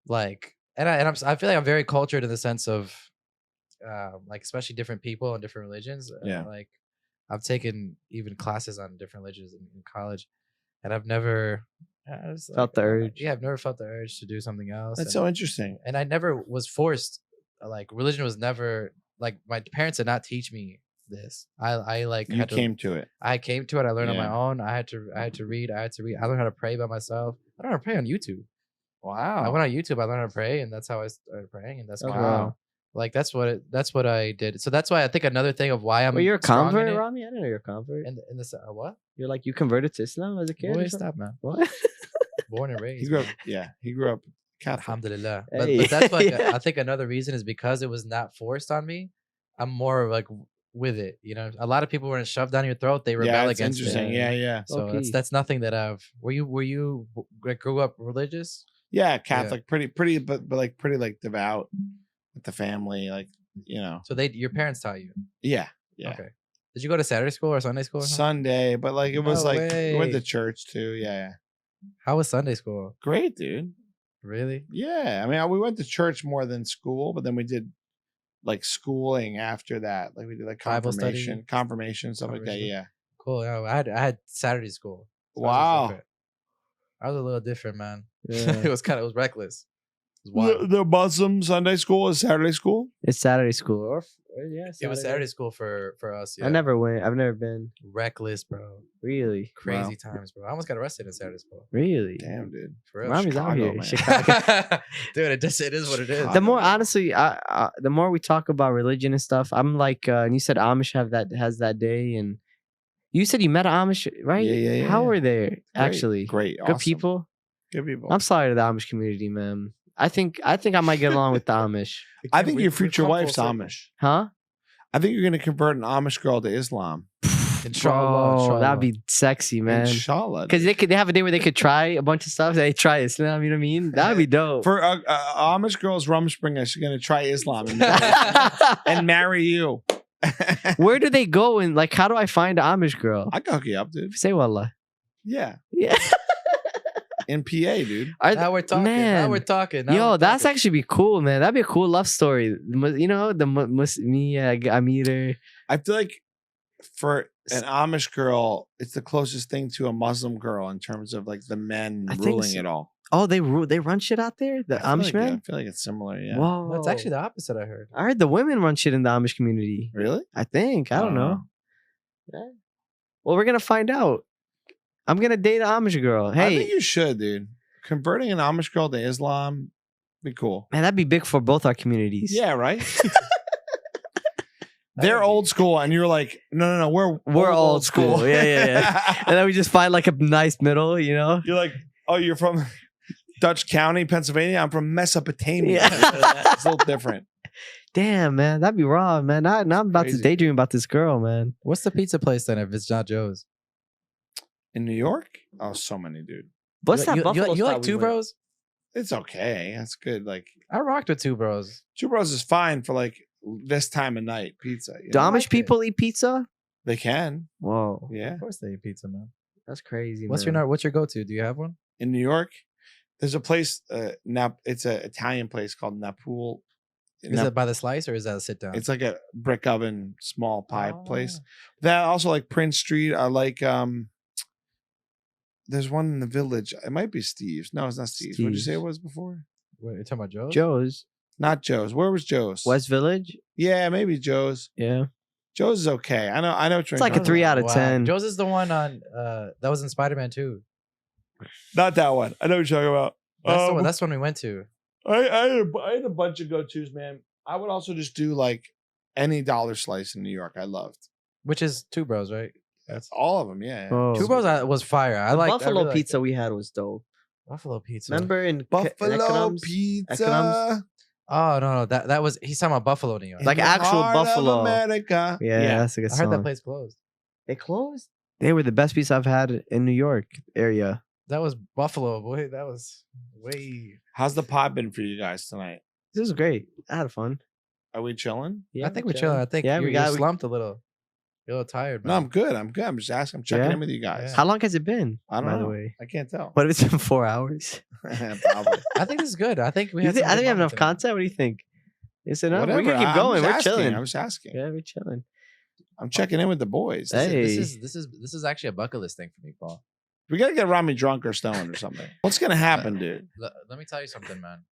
like, I feel like I'm very cultured in the sense of, like especially different people and different religions. Yeah. Like I've taken even classes on different religions in college, and I've never Felt the urge. Yeah, I've never felt the urge to do something else. That's and, so interesting. and I never was forced. Like religion was never like my parents did not teach me this. I like You had to- came to it. I came to it. I learned on Yeah. my own. I had to read. I learned how to pray by myself. I learned how to pray on YouTube. I Wow. went on YouTube. I learned how to pray, and that's how I started praying. And that's Oh, how wow. like that's what I did. So that's why I think another thing of why I'm. Well, you're a strong in convert, it- Rami? I didn't know you're a convert. In this what? You're like, you converted to Islam as a kid? Boy, or something? stop, man. What? Born and He raised. grew up. Yeah, he grew up Catholic. Alhamdulillah. Hey. But that's why Yeah. I think another reason is because it was not forced on me. I'm more like with it. You know, a lot of people when it's shoved down your throat, they rebel Yeah, it's against interesting. it. Yeah, yeah, So Okay. that's nothing that I've. Were you like grew up religious? yeah. Catholic, pretty, but like pretty like devout with the family, like So your parents taught you. Yeah, yeah. Okay. Did you go to Saturday school or Sunday school? Or something? Sunday, but like it was No like we went to way. church too. Yeah, yeah. How was Sunday school? Great, dude. Really? Yeah, I mean, we went to church more than school, but then we did like schooling after that. Like we did like Bible study? confirmation, stuff like that. Confirmation. Yeah. Cool. Yeah, I had Saturday school. So I was Wow. different. I was a little different, man. Yeah. it was reckless. It was wild. The Muslim Sunday school is Saturday school. It's Saturday school. Or yeah, It was Saturday school for us. Yeah. I never went. I've never been. Reckless, bro. Really? Crazy times, bro. I almost got arrested in Saturday school. Really? Damn, dude. For real. Rami's out Chicago, here. man. Chicago. Dude, it is what it is. Chicago. The more honestly, the more we talk about religion and stuff, I'm like, and you said Amish has that day, and you said you met an Amish, right? Yeah, How yeah. were they actually? Great. Good Awesome. people. Good people. I'm sorry to the Amish community, man. I think I might get along with the Amish. I think We- your we've future come full wife's circle. Amish. Huh? I think you're going to convert an Amish girl to Islam. Inshallah, Bro, inshallah. that'd be sexy, man. Inshallah. Because they have a day where they could try a bunch of stuff. They try Islam, you know what I mean? That'd be dope. For Amish girls, Rumspringa, she's going to try Islam and marry you. Where do they go and like? How do I find an Amish girl? I can hook you up, dude. Say wallah. Yeah. Yeah. In PA, dude. Now we're talking. Man. Now we're talking. Now Yo, we're that's talking. actually be cool, man. That'd be a cool love story. You know, me, Amir. I feel like for an Amish girl, it's the closest thing to a Muslim girl in terms of like the men I think ruling so. it all. Oh, they run shit out there. The I feel Amish like, men. I feel like it's similar. Yeah. Whoa, No, it's actually the opposite. I heard. I heard the women run shit in the Amish community. Really? I think. I don't know. Uh, Yeah. Well, we're gonna find out. I'm gonna date an Amish girl. I think Hey, you should, dude. Converting an Amish girl to Islam, be cool. man, that'd be big for both our communities. Yeah, right. That They're would be- old school, and you're like, no, we're old school. Yeah. And then we just find like a nice middle, you know? You're like, oh, you're from Dutch County, Pennsylvania. I'm from Mesopotamia. Yeah. It's a little different. Damn, man, that'd be raw, man. Now I'm about Crazy. to daydream about this girl, man. What's the pizza place then if it's not Joe's? In New York, oh, so many, dude. What's that you buffalo like spot we Two went? Bros? It's okay. That's good. Like I rocked with Two Bros. Two Bros is fine for like this time of night pizza. You Do know? Amish like it. people eat pizza? They can. Whoa, Yeah. Of course they eat pizza, man. that's crazy. What's man. your go to? Do you have one? In New York, there's a place. It's an Italian place called Napul. Is it by the slice or is that a sit down? It's like a brick oven, small pie Oh. place. That also like Prince Street. I like. There's one in the Village. It might be Steve's. No, it's not Steve's. What did you say it Steve's. was before? Wait, you're talking about Joe's? Joe's Not Joe's. Where was Joe's? West Village? Yeah, maybe Joe's. Yeah, Joe's is okay. I know. What you're It's like a talking 3 about. out of 10. Joe's is the one on that was in Spider-Man 2. Not that one. I know what you're talking about. That's the one. That's the one we went to. I had a bunch of go-tos, man. I would also just do like any dollar slice in New York. I loved Which is Two Bros, right? That's all of them. Yeah. Oh. Two Bros was fire. I The like buffalo pizza we had was dope. Buffalo pizza. Remember in Buffalo Economs? pizza. Economs? Oh no, that was he's talking about Buffalo, New York. in Like the actual heart of buffalo. America. Yeah, that's a good I song. heard that place closed. They closed. They were the best pizza I've had in New York area. That was Buffalo, boy. That was way. How's the pod been for you guys tonight? This was great. I had fun. Are we chilling? Yeah, I think we're chilling. I think Yeah, you're slumped a little. You're a little tired, No, man. I'm good. I'm good. I'm just asking. I'm checking Yeah? in with you guys. Yeah. How long has it been? I don't by know. the way. I can't tell. What if it's been 4 hours? Probably. I think this is good. I think we You had think, some I good think we have enough moments tonight. content. What do you think? Is it enough? We Whatever. can keep I'm going. just We're asking. chilling. I'm just asking. Yeah, we're chilling. I'm checking in with the boys. Hey. This is actually a bucket list thing for me, Paul. We gotta get Rami drunk or stoned or something. What's gonna happen, dude? Let me tell you something, man.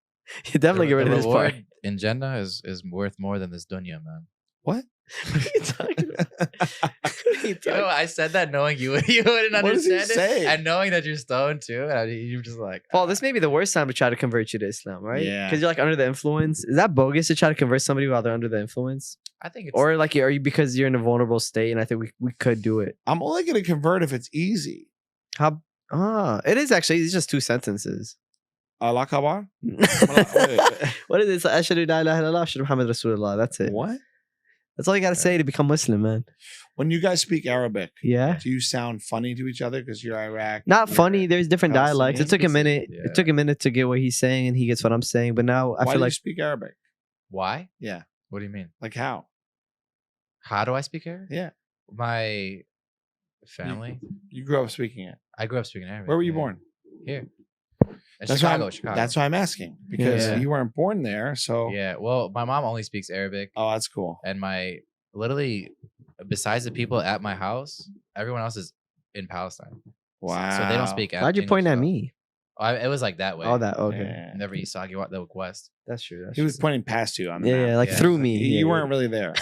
You definitely get rid of the this part. reward in Jannah is worth more than this dunya, man. What? What are you talking about? What are you talking I said that knowing you wouldn't What does he understand it, say? and knowing that you're stoned too. And you're just like, Paul, this may be the worst time to try to convert you to Islam, right? Yeah. Because you're like under the influence. Is that bogus to try to convert somebody while they're under the influence? I think it's Or like, are you because you're in a vulnerable state and I think we could do it? I'm only gonna convert if it's easy. How? It is actually. It's just 2 sentences. Allah Akbar? What is it? Ashhadu la ilaha illallah, ashhadu Muhammad Rasulullah. That's it. What? That's all you got to say to become Muslim, man. When you guys speak Arabic, Yeah. do you sound funny to each other because you're Iraq? Not you're- funny. There's different dialects. It took a minute. Yeah. It took a minute to get what he's saying, and he gets what I'm saying. But now I Why feel do you like speak Arabic? why? Yeah. What do you mean? Like how? How do I speak Arabic? Yeah. My family. You grew up speaking it. I grew up speaking Arabic. Where were you yeah. born? Here. In That's Chicago, why I'm, Chicago. That's why I'm asking because Yeah. you weren't born there. So Yeah. Well, my mom only speaks Arabic, oh, that's cool. and literally, besides the people at my house, everyone else is in Palestine. Wow. So they don't speak. why'd you English point at all. me? It was like that way. Oh, that okay. Yeah. Never East Side, you the West. That's true. That's He was true. pointing past you on the Yeah, map. yeah, like Yeah. through me. You Yeah, weren't really there.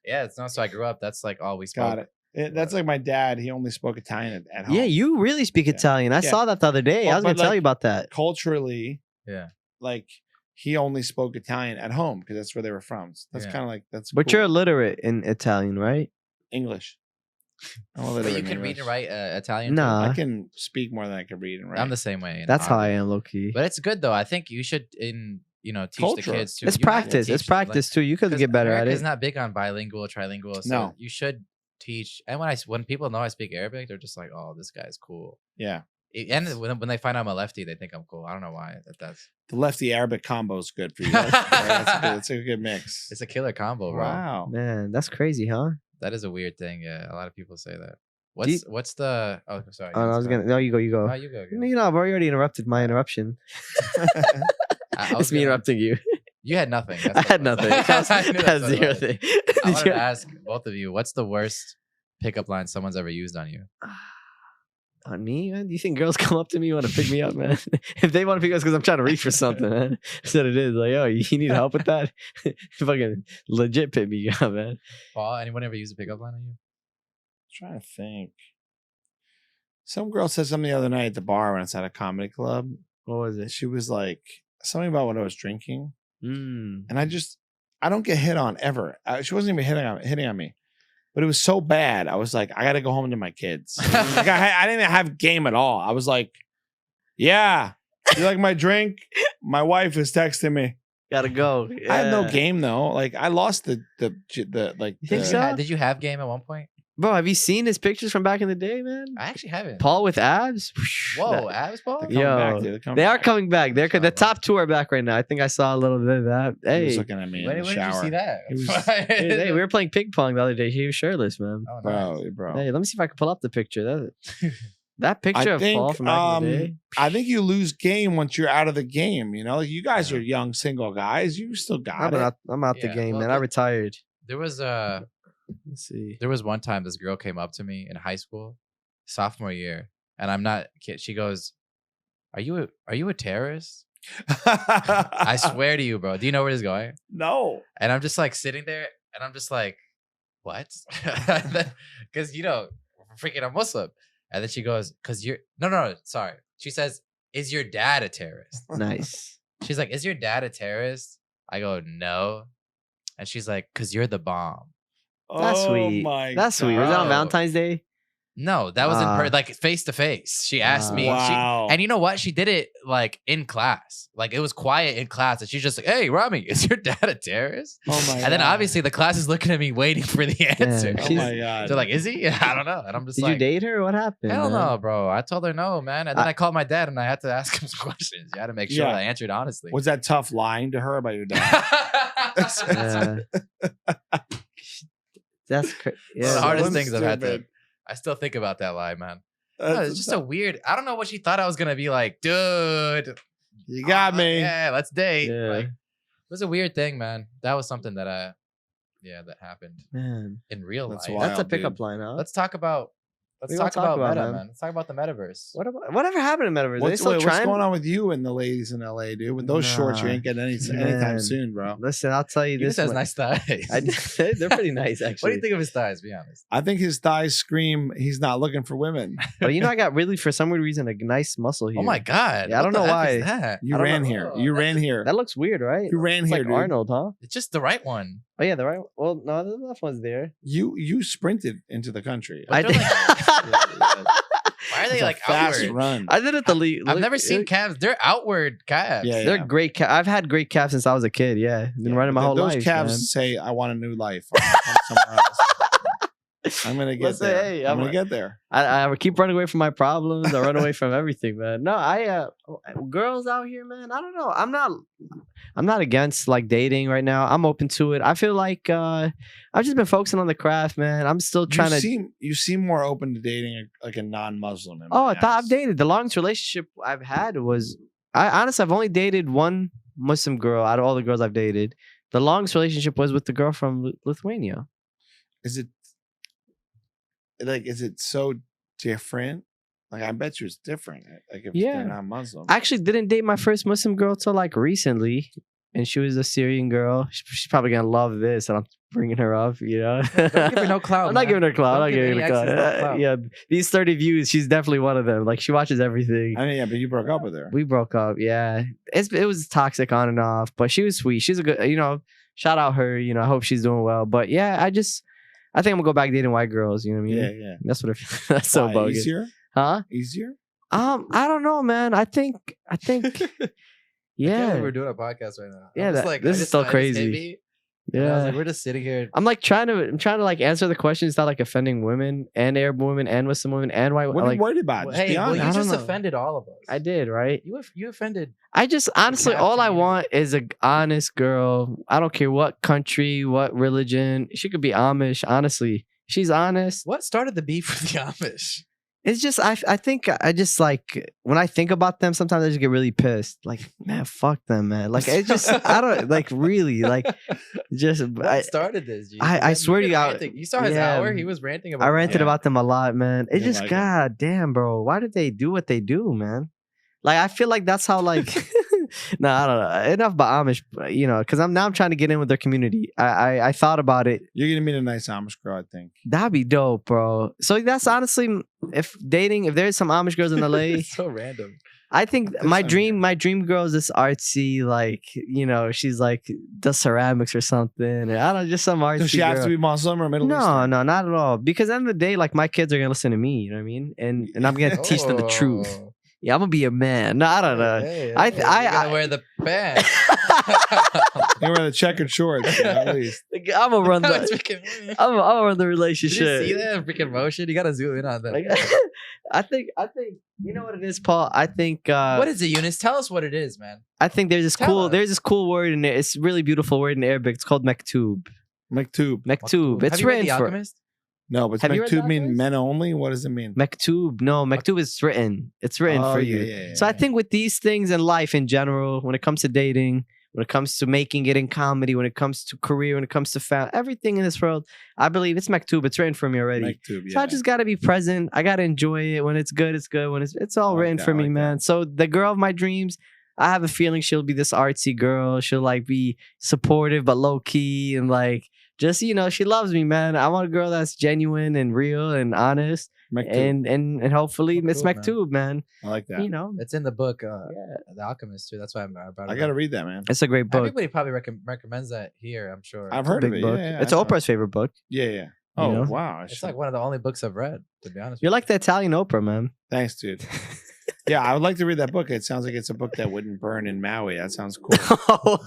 Yeah, it's not. So I grew up. That's like all we spoke. Got it. That's like my dad. He only spoke Italian at home. Yeah, you really speak Yeah. Italian. I Yeah. saw that the other day. Well, I was gonna but, tell like, you about that. Culturally, Yeah. like he only spoke Italian at home because that's where they were from. So that's Yeah. kind of like that's. But cool. you're illiterate in Italian, right? English. I'm But illiterate you in can read English. and write Italian. too. Nah. I can speak more than I can read and write. I'm the same way. That's how I Obviously. am, low key. But it's good though. I think you should teach Culture. the kids too. It's You have to practice. It's teach, practice too. You could 'cause get better at America's it. not big on bilingual, trilingual. So No. you should teach. And when people know I speak Arabic, they're just like, "Oh, this guy's cool." Yeah. And when they find out I'm a lefty, they think I'm cool. I don't know why. That's The lefty Arabic combo is good for you. That's a good mix. it's a killer combo, bro. Wow. Man, that's crazy, huh? That is a weird thing. Yeah, a lot of people say that. Do you- What's the? Oh, sorry. Oh, no, I was gonna. No, you go. You go. Oh, you go. You know, bro, you already interrupted my interruption. I was It's me gonna- interrupting you. You had nothing. That's I what had it was. nothing. I knew That's that's what it zero was. thing. I Did wanted you- to ask both of you, what's the worst pickup line someone's ever used on you? On me, man? Do you think girls come up to me and want to pick me up, man? If they want to pick us because I'm trying to reach for something, man. That's what it is. Like, yo, you need help with that? Fucking legit pick me up, man. Paul, anyone ever used a pickup line on you? Trying to think. Some girl said something the other night at the bar when I was at a comedy club. What was it? She was like something about what I was drinking, Mm. and I don't get hit on ever. She wasn't even hitting on me, but it was so bad. I was like, I got to go home to my kids. Like, I didn't even have game at all. I was like, yeah, you like my drink? My wife is texting me. Gotta go. I had no Yeah. game though. Like I lost the like. You think the- so? Did you have game at one point? Bro, have you seen his pictures from back in the day, man? I actually haven't. Paul with abs? Whoa, That- abs, Paul? They're coming Yo, back, dude. They're coming They are back. coming back. They're the Inshallah. top 2 are back right now. I think I saw a little bit of that. He was Hey, looking at me When in the did you shower. see that? He was- hey, we were playing ping pong the other day. He was shirtless, man. Oh, nice. bro. Hey, let me see if I can pull up the picture. That picture I of think, Paul from back in the day. I think you lose game once you're out of the game. You know, like you guys are young single guys. You still got it. I'm out the Yeah, game, well, man. I retired. There was Let's see. there was one time this girl came up to me in high school, sophomore year, and I'm not kid. She goes, "Are you a terrorist?" I swear to you, bro. Do you know where this is going? No. And I'm just like sitting there, and I'm just like, "What?" Because freaking I'm Muslim. And then she goes, "Cause you're no, sorry." She says, "Is your dad a terrorist?" Nice. She's like, "Is your dad a terrorist?" I go, "No," and she's like, "Cause you're the bomb." That's Oh sweet. my That's sweet. Was that on God. Valentine's Day? No, that was like face to face. She asked me, Wow. and you know what? She did it like in class. Like it was quiet in class, and she's just like, "Hey, Rami, is your dad a terrorist?" Oh my god. And then obviously the class is looking at me, waiting for the answer. Oh my god. They're like, "Is he?" I don't know. And I'm just Did like, you date her? What happened? "Hell man? no, bro." I told her no, man. And then I called my dad, and I had to ask him some questions. You had to make sure Yeah. I answered honestly. Was that tough lying to her about your dad? Yeah. That's crazy. One of the Yeah. hardest things I've had to. Stupid. I still think about that lie, man. No, That's it's just a weird. I don't know what she thought I was gonna be like, dude. You got me. Yeah, let's date. Yeah. Like, it was a weird thing, man. That was something that that happened Man, in real That's life. wild. that's a dude. pickup line, huh? Let's talk about. Let's We gonna talk talk about about, meta, man? man. Let's talk about the metaverse. Whatever happened in Metaverse? Are they What's, still what's trying? going on with you and the ladies in LA, dude? With those shorts, you Nah, ain't getting anytime man. soon, bro. Listen, I'll tell you He this. just has one- nice thighs. They're pretty nice, actually. What do you think of his thighs? Be honest. I think his thighs scream he's not looking for women. But I got really, for some weird reason, a nice muscle here. Oh my god! Yeah, I What don't the know F is why. that? You I don't ran know. here. You ran here. That looks weird, right? You ran It's here, like dude. Arnold, huh? It's just the right one. Oh yeah, the right. Well, no, the left one's there. You sprinted into the country. I they're did. Why are they It's a like fast outward? run? I did it the lead. I've never seen calves. They're outward calves. Yeah, They're great. I've had great calves since I was a kid. Yeah, been running my whole Those life. calves man. say, "I want a new life." I'm somewhere else. I'm gonna get Listen, there. hey, I'm I'm- gonna get there. I keep running away from my problems. I run away from everything, man. No, girls out here, man. I don't know. I'm not against like dating right now. I'm open to it. I feel like I've just been focusing on the craft, man. I'm still trying You seem more open to dating like a non-Muslim. in my Oh, I thought eyes. I've dated. The longest relationship I've had was honestly I've only dated one Muslim girl out of all the girls I've dated. The longest relationship was with the girl from Lithuania. Is it so different? Like, I bet you it's different. Like, if Yeah. they're not Muslim. I actually didn't date my first Muslim girl till like recently, and she was a Syrian girl. She's probably gonna love this, and I'm bringing her up. You know, Don't give her no clout. I'm not man. giving her clout. I'm Don't not give giving her any clout. exes no clout. Yeah, these 30 views, she's definitely one of them. Like she watches everything. I mean, yeah, but you broke up with her. We broke up. Yeah, it was toxic on and off, but she was sweet. She's a good. Shout out her. I hope she's doing well. But yeah, I think I'm gonna go back dating white girls. You know what I mean? Yeah. That's what. That's so Why, bogus. Easier? Huh? Easier? I don't know, man. I think. I can't Yeah. believe we're doing a podcast right now. Yeah, I'm just this is so I just hit crazy. me, and I was Yeah. like, we're just sitting here. I'm trying to like answer the questions without like offending women and Arab women and Muslim women and white. What are like, you worried about? Just Hey, be well, honest. you I don't just know. offended all of us. I did, right? You offended. I just honestly, all I community. want is a honest girl. I don't care what country, what religion. She could be Amish. Honestly, she's honest. What started the beef with the Amish? It's just I think I just like when I think about them, sometimes I just get really pissed. Like, man, fuck them, man. Like it just I don't like really like just What started this? G? I swear to You've been you, ranting. You saw his yeah. hour. He was ranting about. I ranted Yeah. about them a lot, man. It Didn't just like 'em. god damn, bro. Why did they do what they do, man? Like I feel like that's how like no, I don't know. Enough about Amish, because I'm trying to get in with their community. I thought about it. You're gonna meet a nice Amish girl, I think. That'd be dope, bro. So that's honestly, if there's some Amish girls in LA, It's so random. I think There's my some, dream girl is this artsy, like she's like the ceramics or something. Or, I don't know, just some artsy. Does she have girl. to be Muslim or Middle No, Eastern? no, not at all. Because at the end of the day, like my kids are gonna listen to me. You know what I mean? And I'm gonna teach them the truth. Oh. Yeah, I'm gonna be a man. No, I don't know. Hey, I- hey, I- you gotta I- wear the pants. They wear the checkered shorts, at least. I'm gonna run It's the. freaking- I'm gonna run the Did relationship. you see that freaking motion? You gotta zoom in on that. Like, I think you know what it is, Paul. I think what is it, Eunice? Tell us what it is, man. I think there's this Tell us. there's this cool word in there. It's a really beautiful word in Arabic. It's called maktub. Maktub. Maktub. Have It's you read written The for Alchemist? No, but Have you read maktub that, mean guys? men only? What does it mean? Maktub. No, maktub is written. It's written Oh, for yeah, you. yeah, So I yeah. think with these things in life in general, when it comes to dating, when it comes to making it in comedy, when it comes to career, when it comes to family, everything in this world, I believe it's maktub. It's written for me already. Maktub, So I just gotta be present. I gotta enjoy it. When it's good, it's good. When it's all I like written that, for I me, like that. man. So the girl of my dreams, I have a feeling she'll be this artsy girl. She'll like be supportive but low key and like just she loves me, man. I want a girl that's genuine and real and honest, Maktub. and hopefully Oh, it's cool, man. maktub, man. I like that. It's in the book, Yeah. The Alchemist, too. That's why I brought it I gotta up. read that, man. It's a great book. Everybody probably recommends that here, I'm sure. I've heard of Big it. book. Yeah, It's I know. Oprah's favorite book. Yeah, yeah. Oh, know? wow. I It's should- like one of the only books I've read, to be honest. You're like the Italian Oprah, man. Thanks, dude. Yeah, I would like to read that book. It sounds like it's a book that wouldn't burn in Maui. That sounds cool.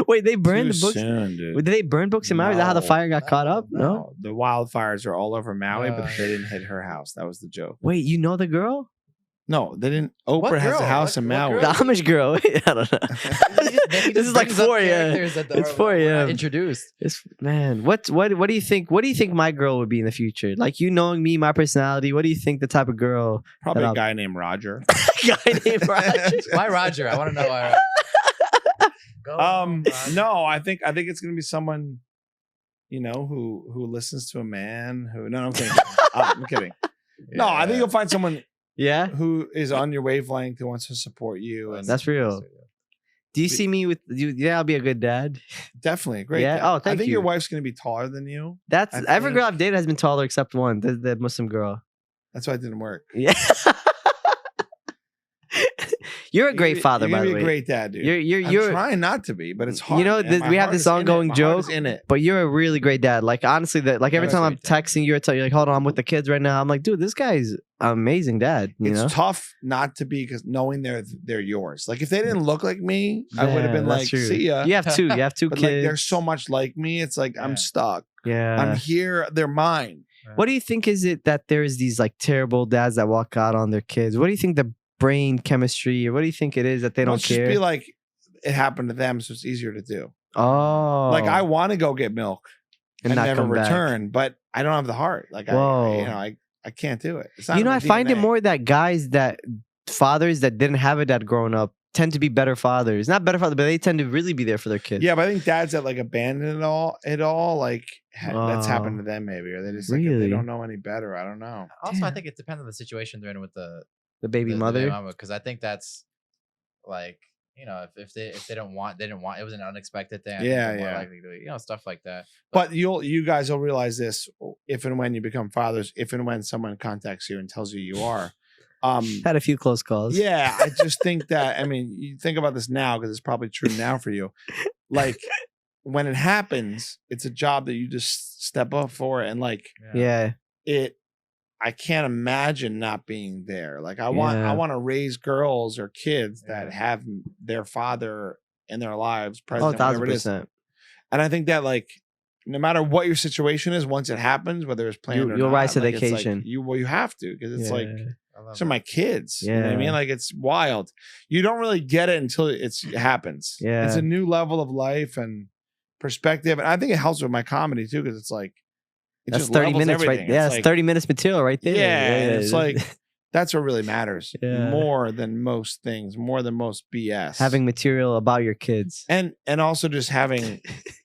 Wait, they burned Too the books? soon, dude. Did they burn books in Maui? Is that how the No. fire got caught up? No. The wildfires are all over Maui, but they didn't hit her house. That was the joke. Wait, you know the girl? No, they didn't. Oprah What has a girl? house What in Maui. girl? The Amish girl. Wait, I don't know. This is like 4 a.m. It's 4 a.m. Introduced. Man, what do you think? What do you think my girl would be in the future? Like, you knowing me, my personality. What do you think the type of girl? Probably that a I'll- guy named Roger. guy named Roger? Why Roger? I want to know why. Go on, Roger. No, I think it's gonna be someone, who listens to a man who. No, I'm kidding. I'm kidding. No, I think you'll find someone Yeah, who is on your wavelength who wants to support you, and that's real. Do you see me with you? Yeah, I'll be a good dad. definitely a great. Yeah? dad. Oh, I thank think you. your wife's gonna be taller than you. That's I every girl think- I've dated has been taller except one, the Muslim girl. That's why it didn't work. Yeah. You're a great father, You're by gonna the be way. a great dad, dude. You're I'm trying not to be, but it's hard. You know, man. My we have heart this is in it. ongoing My heart is joke. in it. But you're a really great dad. Like, honestly, that like every You're a time I'm great dad. texting you or tell you like, hold on, I'm with the kids right now. I'm like, dude, this guy's an amazing dad. You It's know? tough not to be because knowing they're yours. Like if they didn't look like me, I would have Yeah, been that's like, true. see ya. You have two. You have two But like kids. they're so much like me. It's like Yeah. I'm stuck. yeah. I'm here. They're mine. What do you think is it that there's these like terrible dads that walk out on their kids? What do you think the brain chemistry, or what do you think it is that they don't Must care? just be like it happened to them, so it's easier to do. oh, Like I want to go get milk and not never come back. return, but I don't have the heart. Like Whoa. I can't do it. It's not You in know, my I find it DNA. more that fathers that didn't have a dad growing up tend to be better fathers. Not better fathers, but they tend to really be there for their kids. Yeah, but I think dads that like abandon it all, like that's Oh. happened to them maybe, or they just like if they Really? don't know any better. I don't know. Also, I Damn. think it depends on the situation they're in with the The baby mother. because I think that's like if they didn't want it was an unexpected thing. I think Yeah, they're more yeah. likely to stuff like that. But you guys will realize this if and when you become fathers, if and when someone contacts you and tells you are. Had a few close calls. Yeah, I just think that you think about this now because it's probably true now for you. Like when it happens, it's a job that you just step up for, and like Yeah. I can't imagine not being there. Like I want Yeah. to raise girls or kids that Yeah. have their father in their lives Oh, present, whatever it is. 1,000%. And I think that like no matter what your situation is, once it happens, whether it's planned or You'll not, rise to the like, it's like, occasion. you have to because it's like I love these are my kids. You know what I Yeah. mean? Like it's wild. You don't really get it until it happens. Yeah. It's a new level of life and perspective. And I think it helps with my comedy too, because it's like it That's just 30 levels minutes, right? everything. Yeah, It's it's like, 30 minutes material right there. yeah, and it's like that's what really matters Yeah. more than most things, more than most BS. having material about your kids. and also just having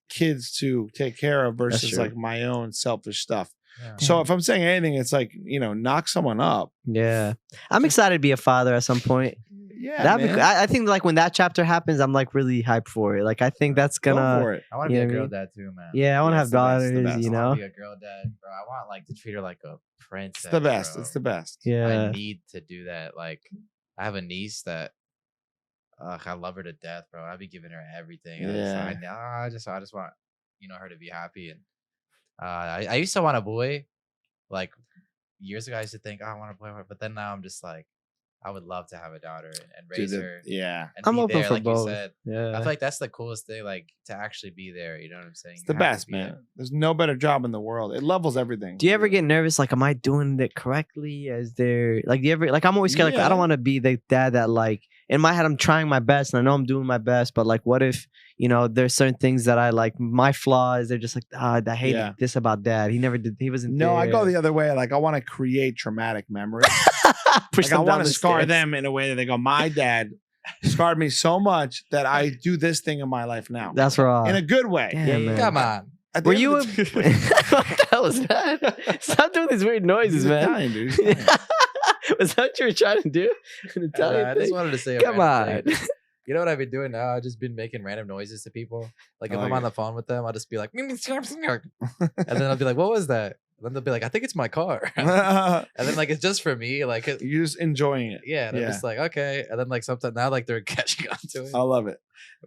kids to take care of versus true. like my own selfish stuff. Yeah. So if I'm saying anything, it's like, knock someone up. Yeah. I'm excited to be a father at some point. Yeah, That'd be man. cool. I think like when that chapter happens, I'm like really hyped for it. Like I think that's Go gonna. for it. I want to You be a know what I girl mean? dad too, man. Yeah, I want to Yeah, have it's the best, daughters. the best. You I know. want to be a girl dad, bro. I want like to treat her like a princess. It's the best. bro. It's the best. Yeah. I need to do that. Like, I have a niece that I love her to death, bro. I'd be giving her everything. And I just want her to be happy. And I used to want a boy. Like years ago, I used to think, I want a boy, but then now I'm just like, I would love to have a daughter and raise her. Yeah. And I'm be open there, for like both. you said. I Yeah. feel like that's the coolest thing, like to actually be there. You know what I'm saying? It's the You have to best, be man. there. There's no better job in the world. It levels everything. Do you ever get nervous? Like, am I doing it correctly? Is there like, do you ever like? I'm always scared. Like, I Yeah. don't want to be the dad that like in my head I'm trying my best and I know I'm doing my best, but like, what if there's certain things that I like my flaws? They're just like, I hate Yeah. this about dad. He never did. He wasn't. No, I go there. the other way. Like I want to create traumatic memories. Push Like I them down want to the scar stairs. them in a way that they go, my dad scarred me so much that I do this thing in my life now. That's raw. In a good way. Damn, Yeah, man. come on. At the Were end you? of A, the what the hell is that? Stop doing these weird noises, He's man. Italian, dude. He's Italian. Was that what you were trying to do? An Italian I just thing? wanted to say, a Come random on. thing. You know what I've been doing now? I've just been making random noises to people. Like if I I'm like on the phone with them, I'll just be like, and then I'll be like, what was that? And then they'll be like, I think it's my car. And then like it's just for me. Like You're just enjoying it. yeah, and I'm Yeah. just like, okay. And then like sometimes now like they're catching on to it. I love it.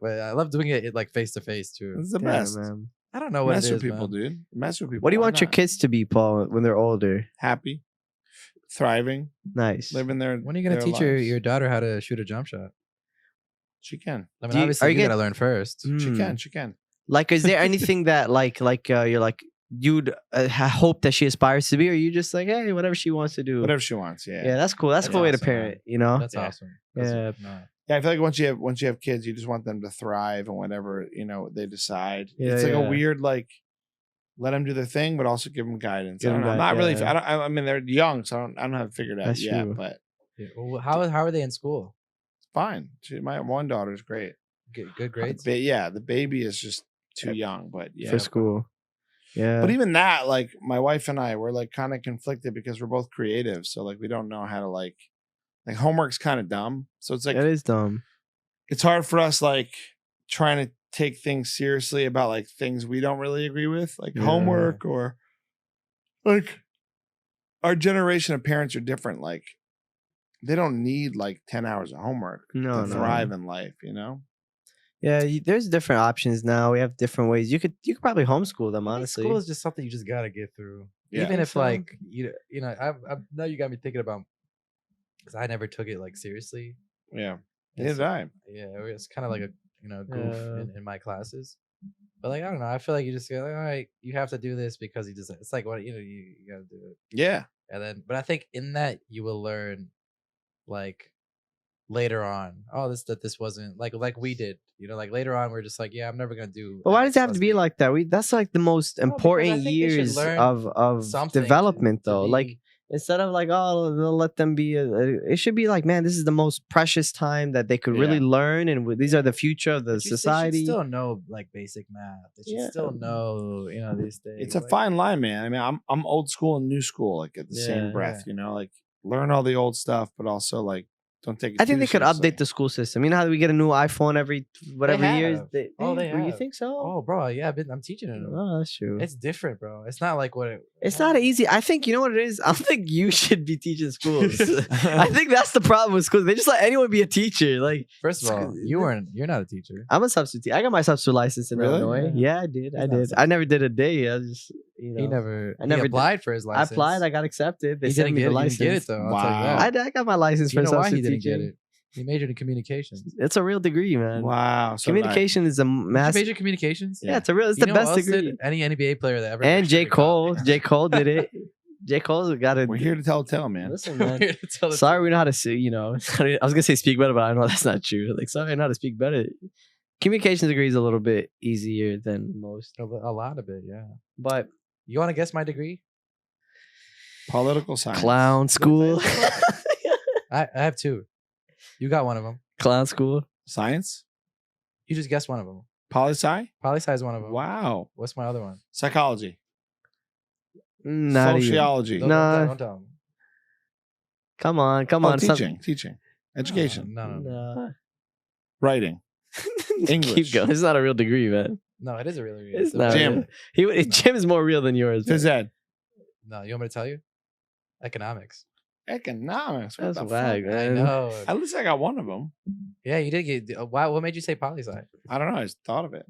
But I love doing it like face to face too. It's the Damn, best. man. I don't know what Mess it with is, people, man. dude. Mess with people. What do you Why want your not? kids to be, Paul, when they're older? Happy, thriving, Nice. living their. When are you gonna their teach lives. your daughter how to shoot a jump shot? She can. I mean, Do you- obviously are you you gotta gonna- learn first. She Hmm. can. She can. Like, is there anything that you're like you'd hope that she aspires to be, or you just like, hey, whatever she wants to do? Whatever she wants. Yeah. Yeah, that's cool. That's a That's cool way to awesome, parent. man. You know. That's Yeah. awesome. 'Cause, Yeah. no. Yeah, I feel like once you have kids, you just want them to thrive and whatever they decide. Yeah, It's like yeah. a weird let them do their thing, but also give them guidance. Give I don't them know. Not really. yeah. I mean, they're young, so I don't have it figured out That's yet. true. But Yeah. Well, how are they in school? it's fine. My one daughter's great. Good grades. The baby is just too young. But yeah, For school. Yeah. But even that, like my wife and I, we're like kind of conflicted because we're both creative. So like we don't know how to like homework's kind of dumb. So it's like it is dumb. it's hard for us like trying to take things seriously about like things we don't really agree with, like Yeah. homework or like our generation of parents are different. Like they don't need like 10 hours of homework No, to no. thrive in life, you know? Yeah, there's different options now. We have different ways. You could probably homeschool them, I think honestly. school is just something you just gotta get through. Yeah. Even Think if so? like you know, I now you got me thinking about because I never took it like seriously. Yeah. It's- Neither did I. Yeah, it's kind of like a goof Yeah. in my classes. But like I don't know, I feel like you just go like, all right, you have to do this because you just it's like what you gotta do it. Yeah. And then but I think in that you will learn like later on, this wasn't like we did. Like later on we're just like, yeah, I'm never gonna do. But why X does it have plus to be B. like that? That's like the most No, because I important think they should years learn of something development, to though. be- Like instead of like, oh, they'll let them be. It should be like, man, this is the most precious time that they could really Yeah. learn, and these are the future of the But they should society. still know like basic math. They should Yeah. still know these things. It's a like- fine line, man. I mean, I'm old school and new school, like at the same Yeah. breath, like learn all the old stuff, but also like don't take it I think too they could seriously. update the school system. You know how we get a new iPhone every whatever years? have. Oh, they You have. think so? Oh, bro, yeah, I'm teaching it. Oh, that's true. It's different, bro. It's not like what it. It's not easy. I think you know what it is. I don't think you should be teaching schools. I think that's the problem with schools. They just let anyone be a teacher. Like First of all, you're not a teacher. I'm a substitute. I got my substitute license in Really? Illinois. Yeah. Yeah, I did. He's I not did. a I never did a day. I just He never. I never he did. applied for his I license. applied. I got accepted. They He sent didn't me get the it. He license. didn't get it though. I'll tell you Wow. that. I got my license You for know why he substitute didn't get teaching. it? He majored in communications. It's a real degree, man. Wow. So Communication is a Did you mass. major in communications? Yeah, it's a real. It's You the know who best else did degree. it? Any NBA player that ever. And J. should've got Cole. it. J. Cole did it. J. Cole's got it. we're here to tell a tale, man. Listen, We're man. here to tell the Sorry, we know how to say. I was gonna say speak better, but I know that's not true. Like, sorry, I know how to speak better. Communications degree is a little bit easier than most, truth. A lot of it, yeah. but You want to guess my degree? Political science. clown school, I have two. You got one of them. clown school. Science. You just guessed one of them. Poli sci. Poli sci is one of them. Wow. What's my other one? Psychology. Not even. Sociology. Don't, Nah. don't tell him. Come on, come Oh, on. teaching. Education. No. Nah. Writing. English. Keep going. It's not a real degree, man. No, it is a really. It's not. Jim. Real. Jim is more real than yours. man. Phys ed. No, you want me to tell you? Economics. Economics. What That's the wag, fuck? man. I know. At least I got one of them. Yeah, you did get. Why? What made you say poli sci? I don't know. I just thought of it.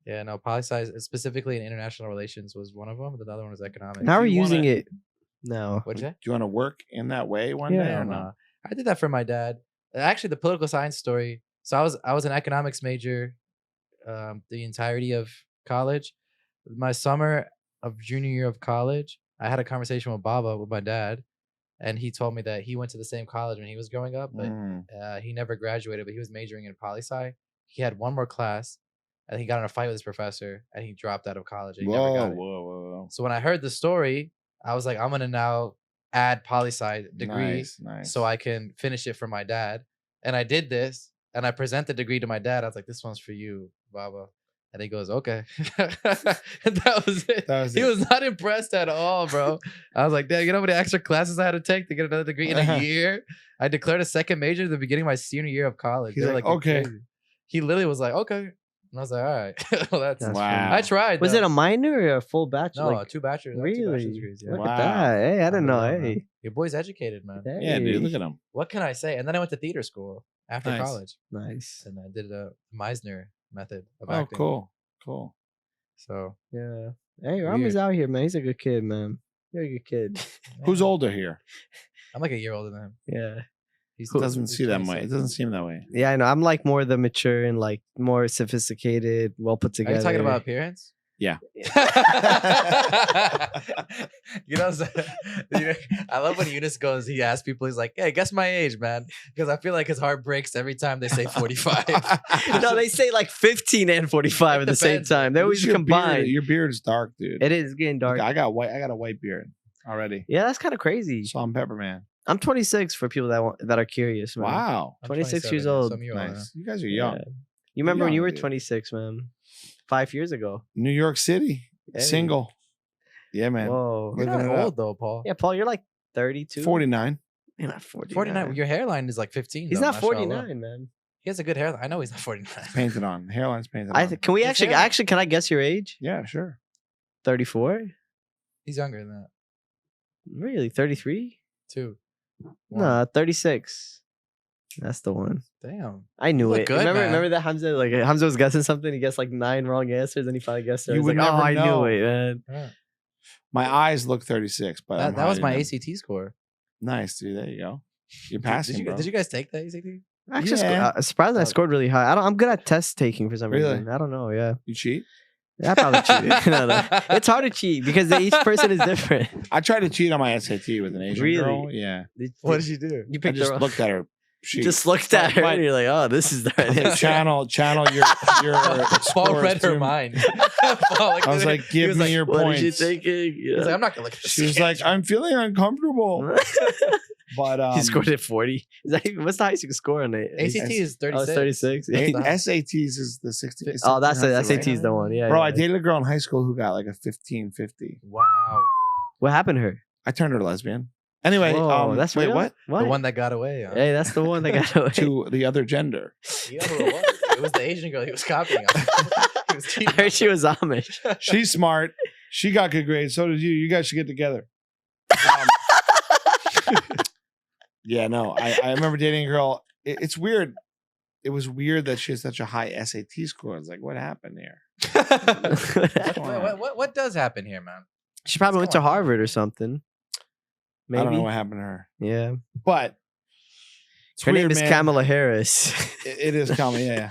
Yeah, no, poli sci specifically in international relations was one of them. But the other one was economics. How are you you using wanna- it? No. What'd you say? Do you want to work in that way one Yeah. day or Hell no? no. I did that for my dad. Actually, the political science story. So I was an economics major, the entirety of college. My summer of junior year of college, I had a conversation with my dad, and he told me that he went to the same college when he was growing up, but Mm. he never graduated. But he was majoring in poli sci. He had one more class, and he got in a fight with his professor, and he dropped out of college. And he never Whoa, got it. whoa. So when I heard the story, I was like, I'm gonna now add poli sci degree Nice. so I can finish it for my dad. And I did this, and I present the degree to my dad. I was like, "This one's for you, Baba." And he goes, "Okay." And that was it. That was He it. was not impressed at all, bro. I was like, "Dad, you know how many extra classes I had to take to get another degree in a year?" I declared a second major at the beginning of my senior year of college. He's They were like, "You're "Okay." crazy." He literally was like, "Okay," and I was like, "All right." Well, that's That's Wow. I tried. Was though. it a minor or a full bachelor? no, two bachelors? I have two bachelor's Really? degrees, yeah. Look Wow. at that. Hey, I didn't know. Unbelievable, man. Hey. Your boy's educated, man. Yeah, dude. Look Hey. at him. What can I say? And then I went to theater school after Nice. college, Nice. and I did a Meisner method of Oh, acting. cool. So Yeah. Hey, Rami's out here, man. He's a good kid, man. You're a good kid. Who's older here? I'm like a year older than him. Yeah. He's It doesn't he's see that way. 26. It doesn't seem that way. Yeah, I know. I'm like more the mature and like more sophisticated, well put Are together. you talking about appearance? Yeah. You know, I love when Eunice goes, he asks people, he's like, hey, guess my age, man. Because I feel like his heart breaks every time they say 45. No, they say like 15 and 45 at the same Depends. time. They always Your combine. beard, your beard is dark, dude. It is getting dark. I got a white beard already. Yeah, that's kind of crazy. Salt and pepper, man. I'm 26 for people that are curious, man. Wow. I'm 26 years 27, old. some of you are, Nice. You guys are young. Yeah. You remember when young, you were dude. 26, man? 5 years ago. New York City. Hey. Single. Yeah, man. Whoa. You're Living not it up. old though, Paul. Yeah, Paul, you're like 32. 49. You're not 49. 49. Your hairline is like 15. He's though, not mashallah. 49, man. He has a good hairline. I know he's not 49. Painted on. Hairline's painted on. Can we His actually hairline. can I guess your age? Yeah, sure. 34? He's younger than that. Really? 33? Too. No, 36. That's the one. Damn. I knew look it. good, remember, man. remember that Hamza? Like Hamza was guessing something. He guessed like 9 wrong answers, and he finally guessed it. You I was would like, never I know. knew it, man. Yeah. My eyes look 36, but I'm That was my hiding them. ACT score. Nice, dude. There you go. You're passing, bro. Did you guys take the ACT? Actually, Yeah. surprisingly, I But- scored really high. I'm good at test taking for some Really? reason. I don't know. Yeah, You cheat? I probably cheated. No. It's hard to cheat because each person is different. I tried to cheat on my SAT with an Asian Really? girl. Yeah. What did you do? You I picked just the wrong. looked at her. You just looked at her and you're like, oh, this is the right answer. channel your Paul scores read her to- mind. I was like, he give was me like, your What points. is she thinking? He's like, Yeah. I'm not gonna look at this. She was like, I'm feeling uncomfortable. But He scored at 40. Is that even, what's the highest you can score on it? ACT is 36. Oh, it's 36. Yeah. SATs is the 60. Oh, that's it. 1600, SAT's the one. Yeah. Bro, yeah. I dated a girl in high school who got like a 1550. Wow. What happened to her? I turned her lesbian. Anyway, Whoa, that's wait, real? what? The one that got away. Huh? Hey, that's the one that got away. To the other gender. You know who it was? It was the Asian girl he was copying. He was I cheating. heard she was Amish. She's smart. She got good grades. So did you. You guys should get together. Yeah, no. I remember dating a girl. It's weird. It was weird that she had such a high SAT score. I was like, what happened here? What does happen here, man? She probably went What's to going on? Harvard or something. Maybe. I don't know what happened to her. Yeah. But it's Her name weird, is man. Kamala Harris. It is Kamala, yeah.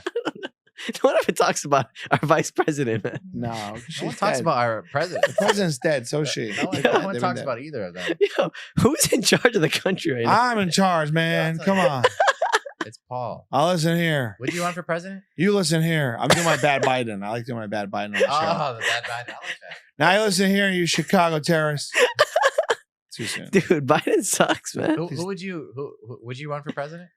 What if it talks about our vice president, man? No. No she's one talks dead. about our president. The president's dead, so is she. No one, Yeah. no one They've been talks dead. about either of them. Yo, who's in charge of the country right now? I'm in charge, man. Yeah, Come on. It's Paul. I'll listen here. Would you run for president? You listen here. I'm doing my bad Biden. I like doing my bad Biden on the show. Oh, the bad Biden. I like that. Now you listen here, you Chicago terrorists. Too soon. Dude, Biden sucks, man. Who would you run for president?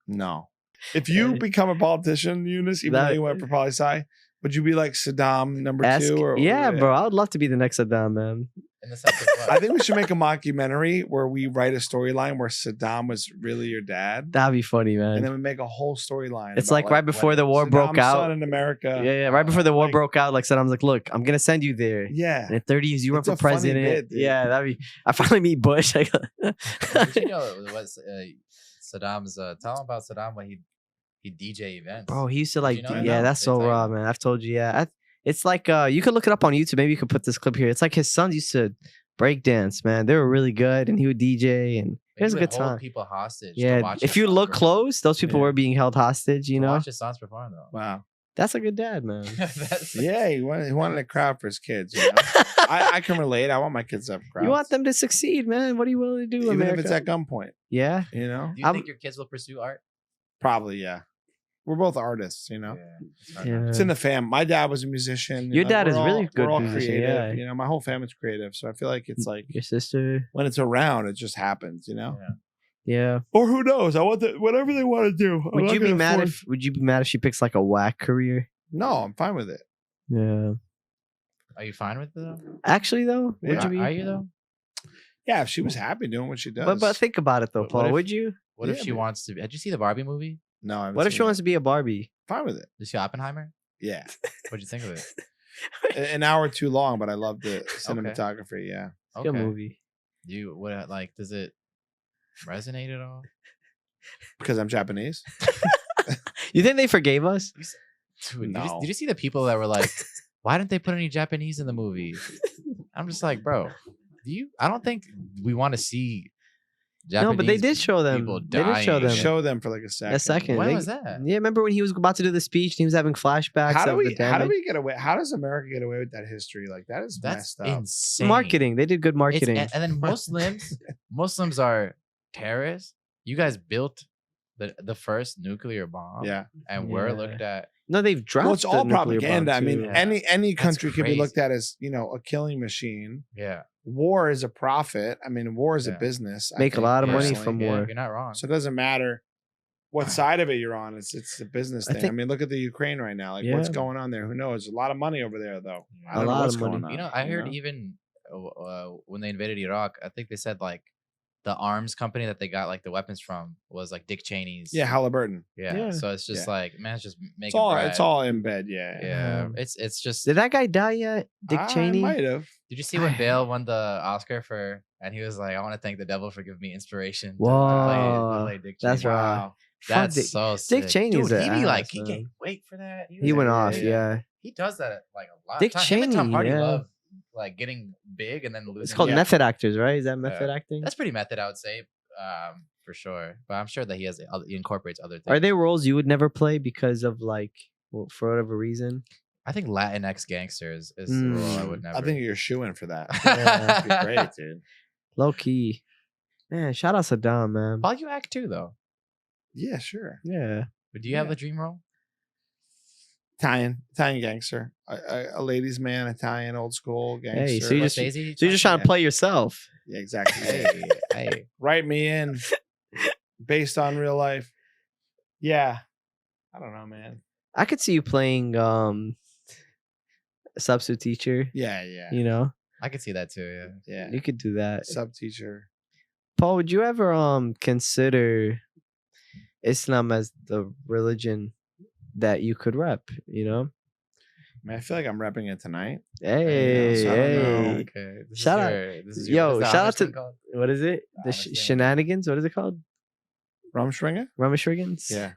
No. If you Yeah. become a politician, Eunice, even though That- you went for poli sci, would you be like Saddam number Ask- 2? Or yeah, bro. I would love to be the next Saddam, man. In the sense of what? I think we should make a mockumentary where we write a storyline where Saddam was really your dad, That'd be funny, and man. then we make a whole storyline. It's about, like right before the war Saddam's broke out. son in America. Yeah, right before the war like- broke out, like Saddam's like, look, I'm gonna send you there. Yeah. And in 30 years, you run It's for a funny president. bit, dude. Yeah, that'd be. I finally meet Bush. Did you know what Saddam's? Tell him about Saddam when he DJ events. Bro, he used to like, you know that? yeah, No, that's they so tell you raw, that. man. I've told you, yeah. It's like, you could look it up on YouTube. Maybe you could put this clip here. It's like his sons used to break dance, man. They were really good, and he would DJ, and it He was a would good hold time. people hostage. to Yeah, watch if his you sons look perform. close, those people Yeah. were being held hostage. You To know, watch his sons perform though. Wow. that's a good dad, man. That's- Yeah, he wanted a crowd for his kids. You know? I can relate. I want my kids to have crowds. You want them to succeed, man. What are you willing to do, even America? if it's at gunpoint. Yeah, You know, Do you I'm- think your kids will pursue art? probably yeah. We're both artists. You know, yeah. it's in the fam. My dad was a musician. Your dad we're is all- really good We're all musician, creative. yeah. You know, my whole family's creative, so I feel like it's like Your sister, when it's around, it just happens. You know, yeah. or who knows? I want whatever they want to do. I'm Would not you be gonna mad force- if? Would you be mad if she picks like a whack career? No, I'm fine with it. Yeah. Are you fine with it though? Actually, though, would Yeah, you be? Are you though? Yeah, if she was happy doing what she does. But think about it though, What Paul. if- Would you? What if Yeah, she but- wants to? Did you see the Barbie movie? no, I haven't What if seen she it. wants to be a Barbie? Fine with it. Did you see Oppenheimer? Yeah, What'd you think of it? An hour too long, but I love the cinematography. Yeah, It's a good movie. Do you what like? Does it resonate at all? because I'm Japanese. You think they forgave us? Dude, No. did you see the people that were like, why didn't they put any Japanese in the movie? I'm just like, bro, I don't think we want to see Japanese. No, but they did show them. people They did show dying. them. Show them for like a second. A second. When They- was that? Yeah, remember when he was about to do the speech and he was having flashbacks How do of we? the damage? How do we get away? How does America get away with that history? Like that is That's messed up. insane. Marketing. They did good It's- marketing. and then Muslims are terrorists. You guys built the first nuclear bomb. Yeah. And we're Yeah. looked at. No, they've dropped. Well, it's the all nuclear propaganda. I bomb, mean, too. Yeah. any country can be crazy. looked at as a killing machine. Yeah. War is a profit. I mean, war is a Yeah. business. I Make a think, lot of money personally. from Yeah, war. you're not wrong. So it doesn't matter what side of it you're on. It's a business I thing. I think- mean, look at the Ukraine right now. Like, Yeah. what's going on there? Who knows? There's a lot of money over there, though. I A don't know lot what's of money. going on. You know, I heard know? even when they invaded Iraq, I think they said like the arms company that they got like the weapons from was like Dick Cheney's. Yeah, Halliburton. Yeah. Yeah. So it's just Yeah. like, man, it's just making It's all bread. it's all in bed. Yeah. Yeah. It's just. Did that guy die yet? Dick Cheney? might have. Did you see when Bale won the Oscar for? And he was like, "I want to thank the devil for giving me inspiration to Whoa, play Dick Cheney." that's right. Wow. Fuck That's Dick- so sick. Dick Cheney's Dude, an he be like, ass, he man. can't wait for that. He went like, off, yeah. He does that like a lot. Dick of time. Him and Tom Cheney, Hardy yeah. love like getting big and then losing. It's called Yeah. method actors, right? Is that method acting? That's pretty method, I would say, for sure. But I'm sure that he incorporates other things. Are there roles you would never play because of like, well, for whatever reason? I think Latinx gangsters is the role I would never. I think you're shooing for that. Yeah. That'd be great, dude. Low key. Man, shout out Saddam, man. Paul, you act too, though. Yeah, sure. Yeah. But do you have Yeah. a dream role? Italian gangster, a ladies' man, Italian old school gangster. Hey, so you Like just- Daisy? So you're just trying to Yeah. play yourself. Yeah, exactly. Hey, hey. Write me in, based on real life. Yeah, I don't know, man. I could see you playing a substitute teacher. Yeah, yeah, You know, I could see that too. Yeah. yeah. you could do that. Sub teacher. Paul, would you ever consider Islam as the religion that you could rep? You know, I mean, I feel like I'm repping it tonight. hey, so I don't know. hey. Okay. This Shout out- yo, what is the shout Amish out to- thing called? What is it? The Honestly. shenanigans? What is it called? Rumspringa? Rummishrigans? Yeah.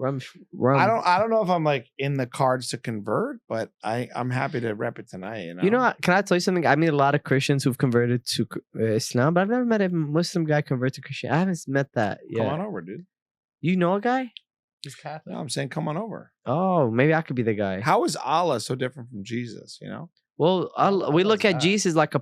Rum. I don't know if I'm like in the cards to convert, but I'm happy to rep it tonight. You know, can I tell you something? I meet a lot of Christians who've converted to Islam, but I've never met a Muslim guy convert to Christian. I haven't met that Come yet. on over, dude. You know a guy? He's Catholic. No, I'm saying come on over. Oh, maybe I could be the guy. How is Allah so different from Jesus? You know, Well, we look How's at that? Jesus like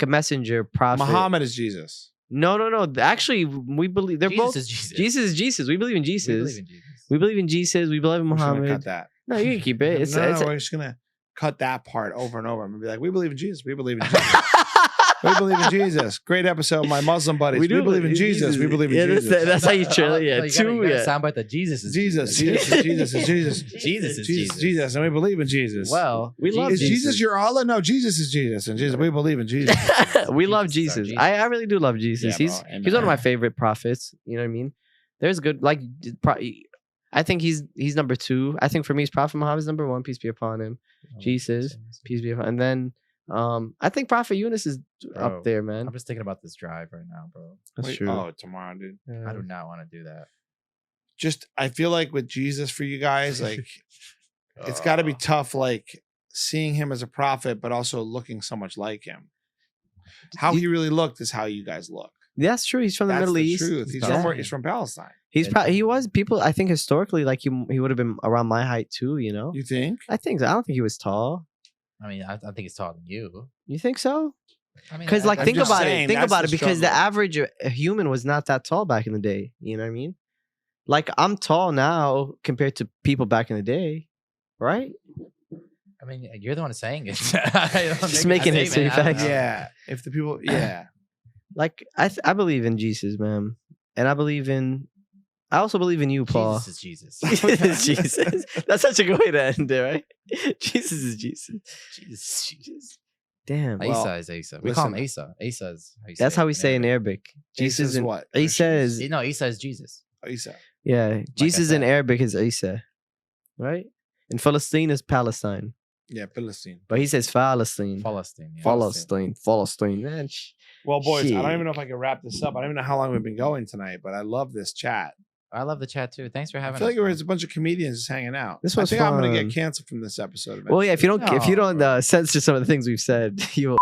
a messenger prophet. Muhammad is Jesus. No. Actually, we believe they're Jesus both. is Jesus. Jesus is Jesus. We believe in We Jesus. believe in Jesus. We believe in Jesus. We believe in We're just gonna Muhammad. cut that. No, you can keep it. It's, no, it's we're just gonna cut that part over and over. I'm gonna be like, we believe in Jesus. We believe in Jesus. We believe in Jesus. Great episode, my Muslim buddies. We believe in Jesus. We believe in yeah, Jesus. That's how you trail it. Yeah, you gotta yeah. soundbite that Jesus is Jesus. Jesus is Jesus is Jesus. Jesus is Jesus. Jesus. And we believe in Jesus. Well, We love is Jesus Jesus. your Allah? No, Jesus is Jesus. And Jesus, we believe in Jesus. We love Jesus is our Jesus. Jesus. I really do love Jesus. Yeah, he's bro. he's one of my Amen. favorite prophets. You know what I mean? There's good like I think he's number 2. I think for me, Prophet Muhammad's number 1. Peace be upon him. Jesus. Peace be upon. And then I think Prophet Yunus is Bro, up there, man. I'm just thinking about this drive right now, bro. That's Wait, true. Oh, tomorrow, dude. Yeah. I do not want to do that. Just, I feel like with Jesus for you guys, like, it's got to be tough, like, seeing him as a prophet, but also looking so much like him. How he really looked is how you guys look. That's true. He's from the That's Middle the East. truth. He's Yeah. from where? He's from Palestine. He was people. I think historically, like he would have been around my height too. You know. You think? I think so. I don't think he was tall. I mean, I think it's taller than you. You think so? I mean, Because like I'm think just about saying, it. Think that's about the it. Because the struggle. average human was not that tall back in the day. You know what I mean? Like I'm tall now compared to people back in the day, right? I mean, you're the one saying it. I don't Just make making a history statement. I don't facts. know. Yeah. If the people, yeah. Like I believe in Jesus, man, and I also believe in you, Paul. Jesus is Jesus. Jesus is Jesus. That's such a good way to end it, right? Jesus is Jesus. Jesus is Jesus. Damn. Well, Asa is Asa. We call him listen. Asa. Asa is how you That's say how it we say in Arabic. Jesus Jesus in what? Isa is No, Asa is Jesus. Isa. yeah. Jesus in said. Arabic is Isa, right? In Palestine is Palestine, Yeah, Philistine. but he says Palestine. Palestine. Yeah. Palestine. Man, Well, boys, I don't Shit. even know if I can wrap this up. I don't even know how long we've been going tonight, but I love this chat. I love the chat too. Thanks for I having feel us. like there was a bunch of comedians just hanging out. This I was think I'm gonna fun. get canceled from this episode. Well, yeah. If you don't No. censor some of the things we've said, you will.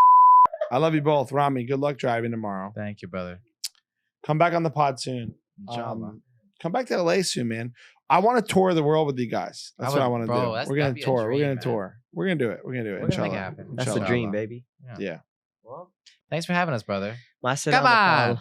I love you both, Rami. Good luck driving tomorrow. Thank you, brother. Come back on the pod soon. Inshallah. Come back to LA soon, man. I want to tour the world with you guys. That's what I want to do. Bro, We're gonna that'd be a tour. We're dream, gonna man. tour. We're gonna do it. We're gonna do it. We're gonna make it Inshallah. happen. That's the Inshallah. dream, baby. Yeah. Well, thanks for having us, brother. Come Come on.